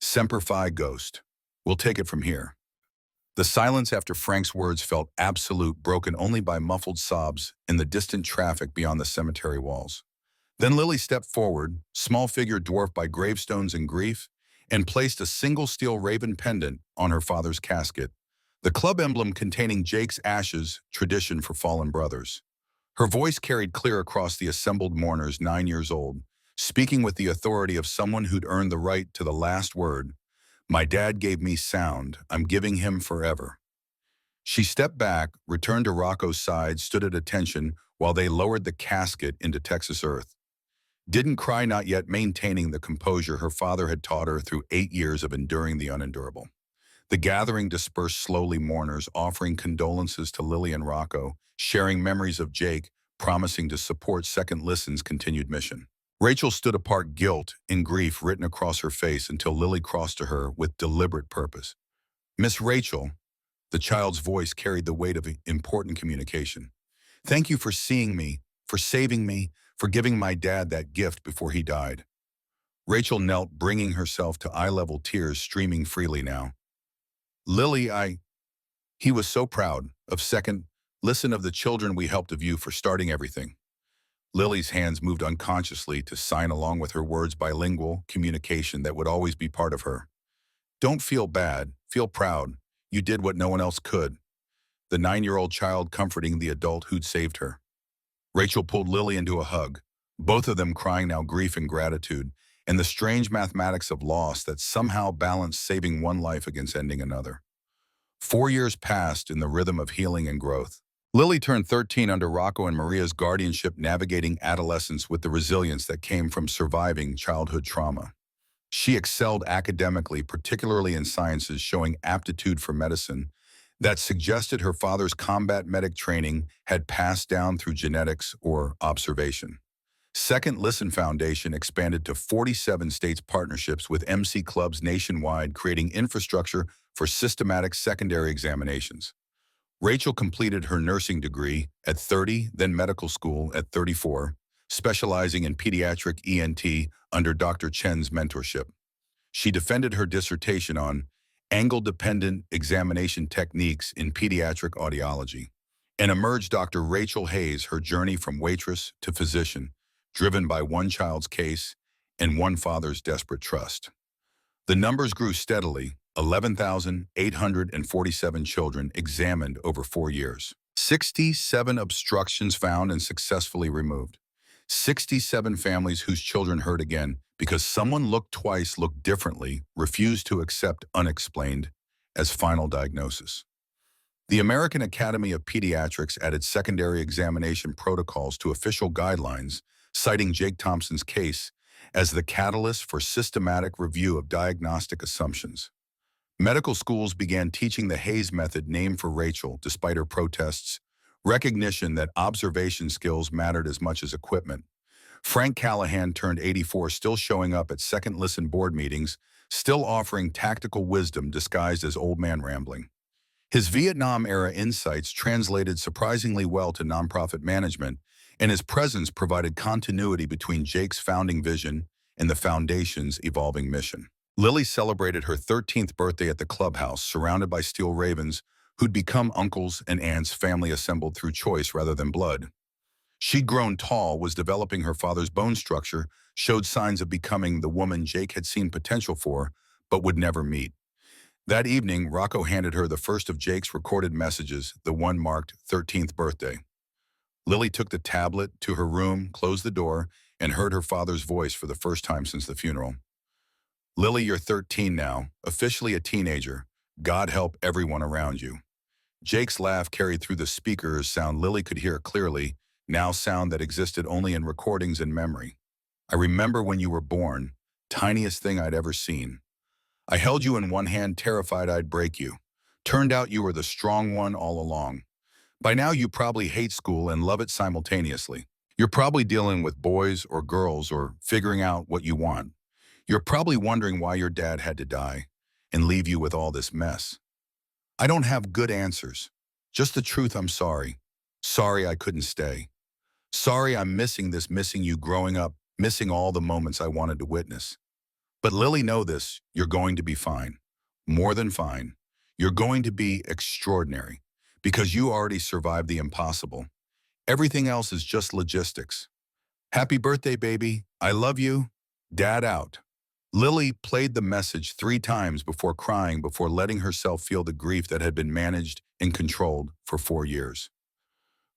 Semper Fi, Ghost. We'll take it from here. The silence after Frank's words felt absolute, broken only by muffled sobs in the distant traffic beyond the cemetery walls. Then Lily stepped forward, small figure dwarfed by gravestones and grief, and placed a single steel raven pendant on her father's casket, the club emblem containing Jake's ashes, tradition for fallen brothers. Her voice carried clear across the assembled mourners, 9 years old, speaking with the authority of someone who'd earned the right to the last word. My dad gave me sound. I'm giving him forever. She stepped back, returned to Rocco's side, stood at attention while they lowered the casket into Texas earth. Didn't cry, not yet, maintaining the composure her father had taught her through 8 years of enduring the unendurable. The gathering dispersed slowly, mourners offering condolences to Lily and Rocco, sharing memories of Jake, promising to support Second Listen's continued mission. Rachel stood apart, guilt and grief written across her face, until Lily crossed to her with deliberate purpose. Miss Rachel, the child's voice carried the weight of important communication. Thank you for seeing me, for saving me, for giving my dad that gift before he died. Rachel knelt, bringing herself to eye-level tears streaming freely now. Lily, he was so proud of Second Listen, of the children we helped, of you for starting everything. Lily's hands moved unconsciously to sign along with her words, bilingual communication that would always be part of her. Don't feel bad, feel proud. You did what no one else could. The 9-year-old child comforting the adult who'd saved her. Rachel pulled Lily into a hug, both of them crying now, grief and gratitude, and the strange mathematics of loss that somehow balanced saving one life against ending another. 4 years passed in the rhythm of healing and growth. Lily turned 13 under Rocco and Maria's guardianship, navigating adolescence with the resilience that came from surviving childhood trauma. She excelled academically, particularly in sciences, showing aptitude for medicine that suggested her father's combat medic training had passed down through genetics or observation. Second Listen Foundation expanded to 47 states partnerships with MC clubs nationwide, creating infrastructure for systematic secondary examinations. Rachel completed her nursing degree at 30, then medical school at 34, specializing in pediatric ENT under Dr. Chen's mentorship. She defended her dissertation on angle-dependent examination techniques in pediatric audiology and emerged Dr. Rachel Hayes her journey from waitress to physician, driven by one child's case and one father's desperate trust. The numbers grew steadily, 11,847 children examined over 4 years. 67 obstructions found and successfully removed. 67 families whose children heard again because someone looked twice, looked differently, refused to accept unexplained as final diagnosis. The American Academy of Pediatrics added secondary examination protocols to official guidelines, citing Jake Thompson's case as the catalyst for systematic review of diagnostic assumptions. Medical schools began teaching the Hayes method, named for Rachel, despite her protests, recognition that observation skills mattered as much as equipment. Frank Callahan turned 84, still showing up at Second Listen board meetings, still offering tactical wisdom disguised as old man rambling. His Vietnam-era insights translated surprisingly well to nonprofit management, and his presence provided continuity between Jake's founding vision and the Foundation's evolving mission. Lily celebrated her 13th birthday at the clubhouse, surrounded by steel ravens who'd become uncles and aunts, family assembled through choice rather than blood. She'd grown tall, was developing her father's bone structure, showed signs of becoming the woman Jake had seen potential for, but would never meet. That evening, Rocco handed her the first of Jake's recorded messages, the one marked 13th birthday. Lily took the tablet to her room, closed the door, and heard her father's voice for the first time since the funeral. Lily, you're 13 now, officially a teenager. God help everyone around you. Jake's laugh carried through the speakers, sound Lily could hear clearly, now sound that existed only in recordings and memory. I remember when you were born, tiniest thing I'd ever seen. I held you in one hand, terrified I'd break you. Turned out you were the strong one all along. By now you probably hate school and love it simultaneously. You're probably dealing with boys or girls or figuring out what you want. You're probably wondering why your dad had to die and leave you with all this mess. I don't have good answers. Just the truth. I'm sorry. Sorry I couldn't stay. Sorry I'm missing this, missing you growing up, missing all the moments I wanted to witness. But Lily, know this, you're going to be fine. More than fine. You're going to be extraordinary because you already survived the impossible. Everything else is just logistics. Happy birthday, baby. I love you. Dad out. Lily played the message 3 times before crying, before letting herself feel the grief that had been managed and controlled for 4 years.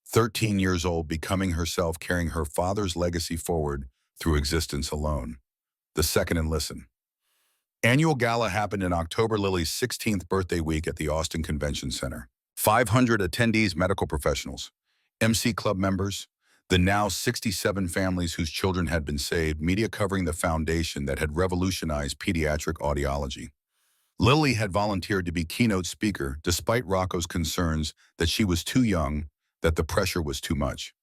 13 years old, becoming herself, carrying her father's legacy forward through existence alone. The Second and Listen annual gala happened in October, Lily's 16th birthday week at the Austin Convention Center. 500 attendees, medical professionals, MC Club members, the now 67 families whose children had been saved, media covering the foundation that had revolutionized pediatric audiology. Lily had volunteered to be keynote speaker, despite Rocco's concerns that she was too young, that the pressure was too much.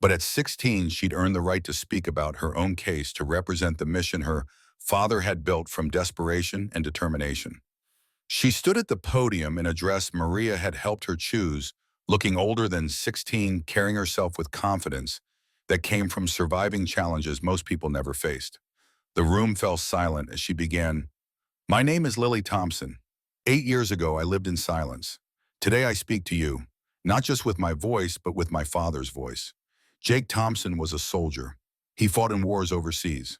But at 16, she'd earned the right to speak about her own case, to represent the mission her father had built from desperation and determination. She stood at the podium in a dress Maria had helped her choose, looking older than 16, carrying herself with confidence that came from surviving challenges most people never faced. The room fell silent as she began. My name is Lily Thompson. 8 years ago, I lived in silence. Today, I speak to you, not just with my voice, but with my father's voice. Jake Thompson was a soldier. He fought in wars overseas,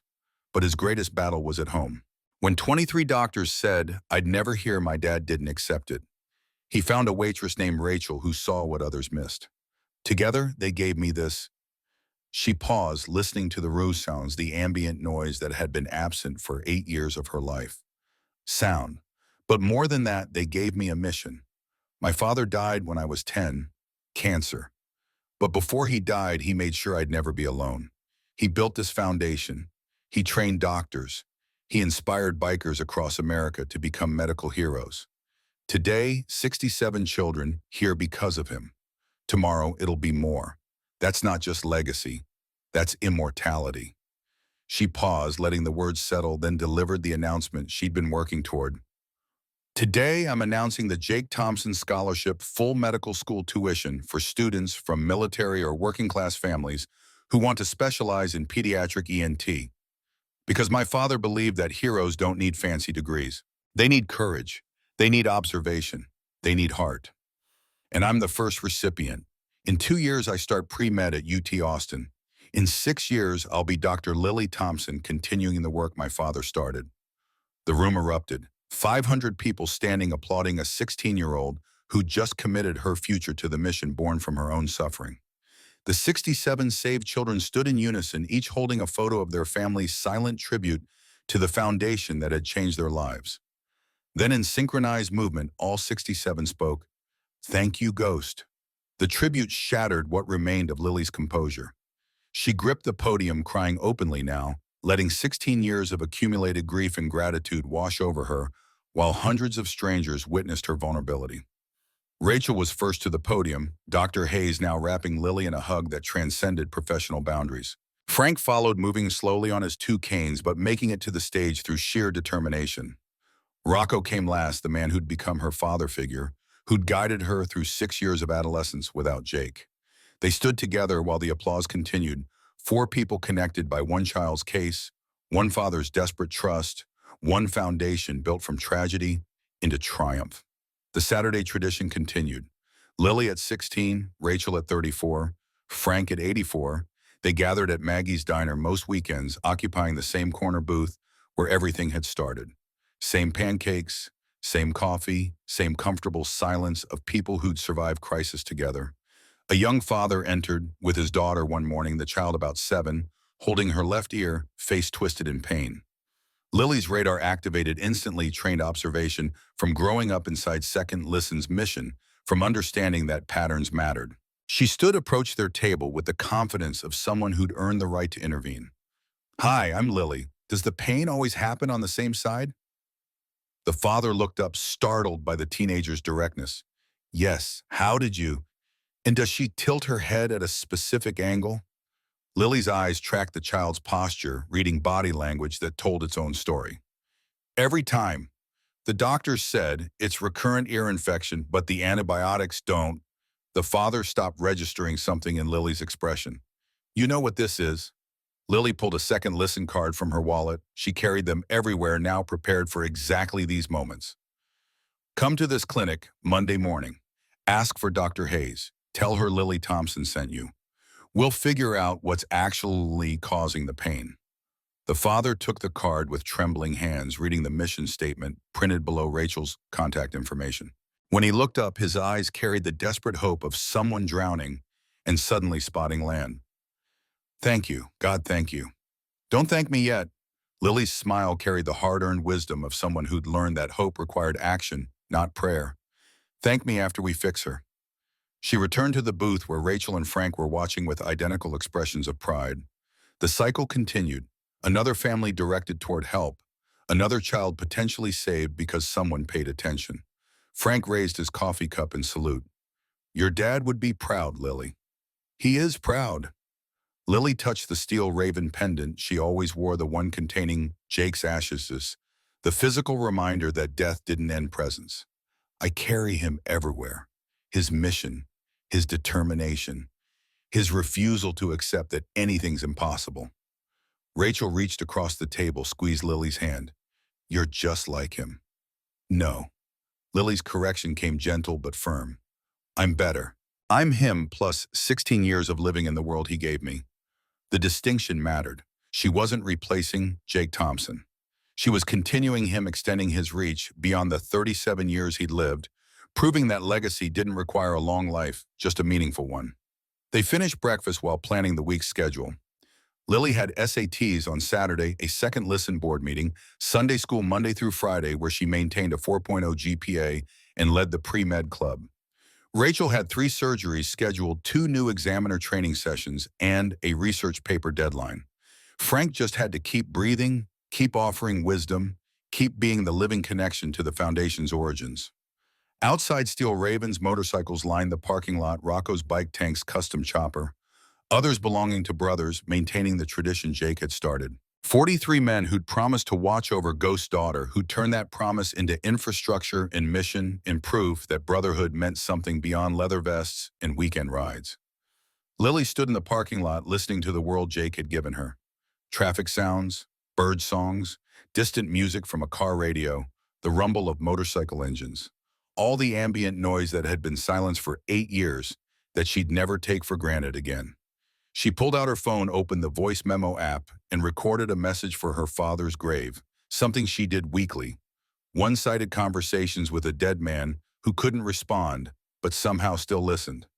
but his greatest battle was at home. When 23 doctors said I'd never hear, my dad didn't accept it. He found a waitress named Rachel who saw what others missed. Together, they gave me this. She paused, listening to the room sounds, the ambient noise that had been absent for 8 years of her life. Sound. But more than that, they gave me a mission. My father died when I was 10. cancer. But before he died, he made sure I'd never be alone. He built this foundation. He trained doctors. He inspired bikers across America to become medical heroes. Today, 67 children here because of him. Tomorrow, it'll be more. That's not just legacy. That's immortality. She paused, letting the words settle, then delivered the announcement she'd been working toward. Today, I'm announcing the Jake Thompson Scholarship full medical school tuition for students from military or working-class families who want to specialize in pediatric ENT. Because my father believed that heroes don't need fancy degrees. They need courage. They need observation. They need heart. And I'm the first recipient. In 2 years, I start pre-med at UT Austin. In 6 years, I'll be Dr. Lily Thompson, continuing the work my father started. The room erupted. 500 people standing applauding a 16-year-old who just committed her future to the mission born from her own suffering. The 67 saved children stood in unison, each holding a photo of their family's silent tribute to the foundation that had changed their lives. Then in synchronized movement, all 67 spoke, "Thank you, Ghost." The tribute shattered what remained of Lily's composure. She gripped the podium, crying openly now, letting 16 years of accumulated grief and gratitude wash over her, while hundreds of strangers witnessed her vulnerability. Rachel was first to the podium, Dr. Hayes now wrapping Lily in a hug that transcended professional boundaries. Frank followed, moving slowly on his 2 canes, but making it to the stage through sheer determination. Rocco came last, the man who'd become her father figure, who'd guided her through 6 years of adolescence without Jake. They stood together while the applause continued, 4 people connected by one child's case, one father's desperate trust, one foundation built from tragedy into triumph. The Saturday tradition continued. Lily at 16, Rachel at 34, Frank at 84. They gathered at Maggie's Diner most weekends, occupying the same corner booth where everything had started. Same pancakes, same coffee, same comfortable silence of people who'd survived crisis together. A young father entered with his daughter one morning, the child about 7, holding her left ear, face twisted in pain. Lily's radar activated instantly, trained observation from growing up inside Second Listen's mission, from understanding that patterns mattered. She stood, approached their table with the confidence of someone who'd earned the right to intervene. "Hi, I'm Lily. Does the pain always happen on the same side?" The father looked up, startled by the teenager's directness. "Yes, how did you? And does she tilt her head at a specific angle?" Lily's eyes tracked the child's posture, reading body language that told its own story. "Every time. The doctor said it's recurrent ear infection, but the antibiotics don't." The father stopped, registering something in Lily's expression. "You know what this is?" Lily pulled a Second Listen card from her wallet. She carried them everywhere, now prepared for exactly these moments. "Come to this clinic Monday morning. Ask for Dr. Hayes. Tell her Lily Thompson sent you. We'll figure out what's actually causing the pain." The father took the card with trembling hands, reading the mission statement printed below Rachel's contact information. When he looked up, his eyes carried the desperate hope of someone drowning and suddenly spotting land. "Thank you, God, thank you." "Don't thank me yet." Lily's smile carried the hard-earned wisdom of someone who'd learned that hope required action, not prayer. "Thank me after we fix her." She returned to the booth where Rachel and Frank were watching with identical expressions of pride. The cycle continued. Another family directed toward help. Another child potentially saved because someone paid attention. Frank raised his coffee cup in salute. "Your dad would be proud, Lily." "He is proud." Lily touched the steel raven pendant she always wore, the one containing Jake's ashes, the physical reminder that death didn't end presence. "I carry him everywhere. His mission, his determination, his refusal to accept that anything's impossible." Rachel reached across the table, squeezed Lily's hand. "You're just like him." "No." Lily's correction came gentle but firm. "I'm better. I'm him plus 16 years of living in the world he gave me." The distinction mattered. She wasn't replacing Jake Thompson. She was continuing him, extending his reach beyond the 37 years he'd lived, proving that legacy didn't require a long life, just a meaningful one. They finished breakfast while planning the week's schedule. Lily had SATs on Saturday, a Second Listen board meeting, Sunday school Monday through Friday, where she maintained a 4.0 GPA and led the pre-med club. Rachel had 3 surgeries scheduled, 2 new examiner training sessions, and a research paper deadline. Frank just had to keep breathing, keep offering wisdom, keep being the living connection to the Foundation's origins. Outside Steel Raven's motorcycles lined the parking lot, Rocco's bike tanks custom chopper, others belonging to brothers maintaining the tradition Jake had started. 43 men who'd promised to watch over Ghost's daughter, who'd turned that promise into infrastructure and mission and proof that brotherhood meant something beyond leather vests and weekend rides. Lily stood in the parking lot listening to the world Jake had given her. Traffic sounds, bird songs, distant music from a car radio, the rumble of motorcycle engines. All the ambient noise that had been silenced for 8 years that she'd never take for granted again. She pulled out her phone, opened the voice memo app, and recorded a message for her father's grave, something she did weekly. One-sided conversations with a dead man who couldn't respond, but somehow still listened.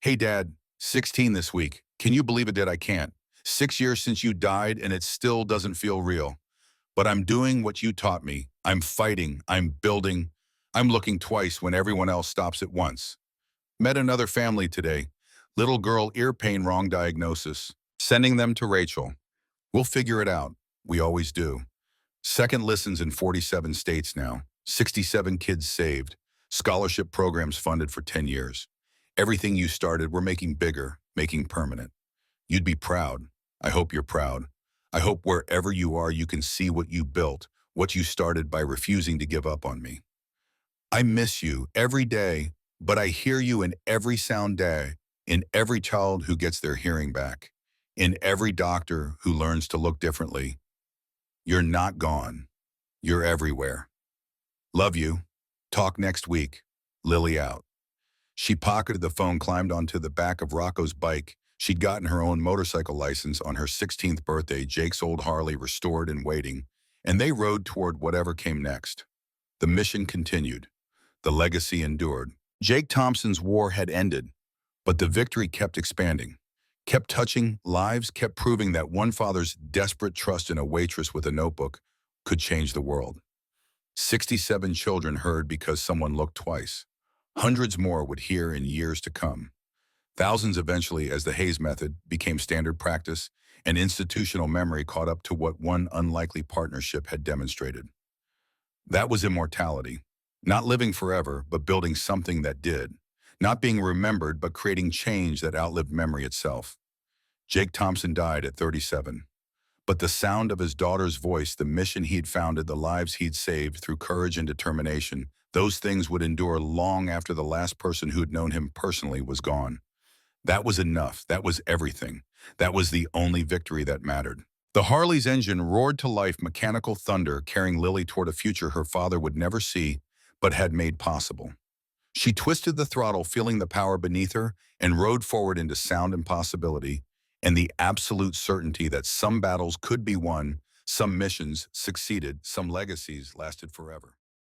Hey Dad, 16 this week. Can you believe it that I can't? 6 years since you died and it still doesn't feel real. But I'm doing what you taught me. I'm fighting, I'm building, I'm looking twice when everyone else stops at once. Met another family today. Little girl, ear pain, wrong diagnosis. Sending them to Rachel. We'll figure it out. We always do. Second listens in 47 states now. 67 kids saved. Scholarship programs funded for 10 years. Everything you started, we're making bigger, making permanent. You'd be proud. I hope you're proud. I hope wherever you are, you can see what you built, what you started by refusing to give up on me. I miss you every day, but I hear you in every sound day, in every child who gets their hearing back, in every doctor who learns to look differently. You're not gone. You're everywhere. Love you. Talk next week. Lily out. She pocketed the phone, climbed onto the back of Rocco's bike. She'd gotten her own motorcycle license on her 16th birthday, Jake's old Harley restored and waiting, and they rode toward whatever came next. The mission continued. The legacy endured. Jake Thompson's war had ended, but the victory kept expanding, kept touching lives, kept proving that one father's desperate trust in a waitress with a notebook could change the world. 67 children heard because someone looked twice. Hundreds more would hear in years to come. Thousands eventually, as the Hayes method became standard practice and institutional memory caught up to what one unlikely partnership had demonstrated. That was immortality. Not living forever, but building something that did. Not being remembered, but creating change that outlived memory itself. Jake Thompson died at 37. But the sound of his daughter's voice, the mission he'd founded, the lives he'd saved through courage and determination, those things would endure long after the last person who'd known him personally was gone. That was enough. That was everything. That was the only victory that mattered. The Harley's engine roared to life, mechanical thunder, carrying Lily toward a future her father would never see, but had made possible. She twisted the throttle, feeling the power beneath her, and rode forward into sound and possibility, and the absolute certainty that some battles could be won, some missions succeeded, some legacies lasted forever.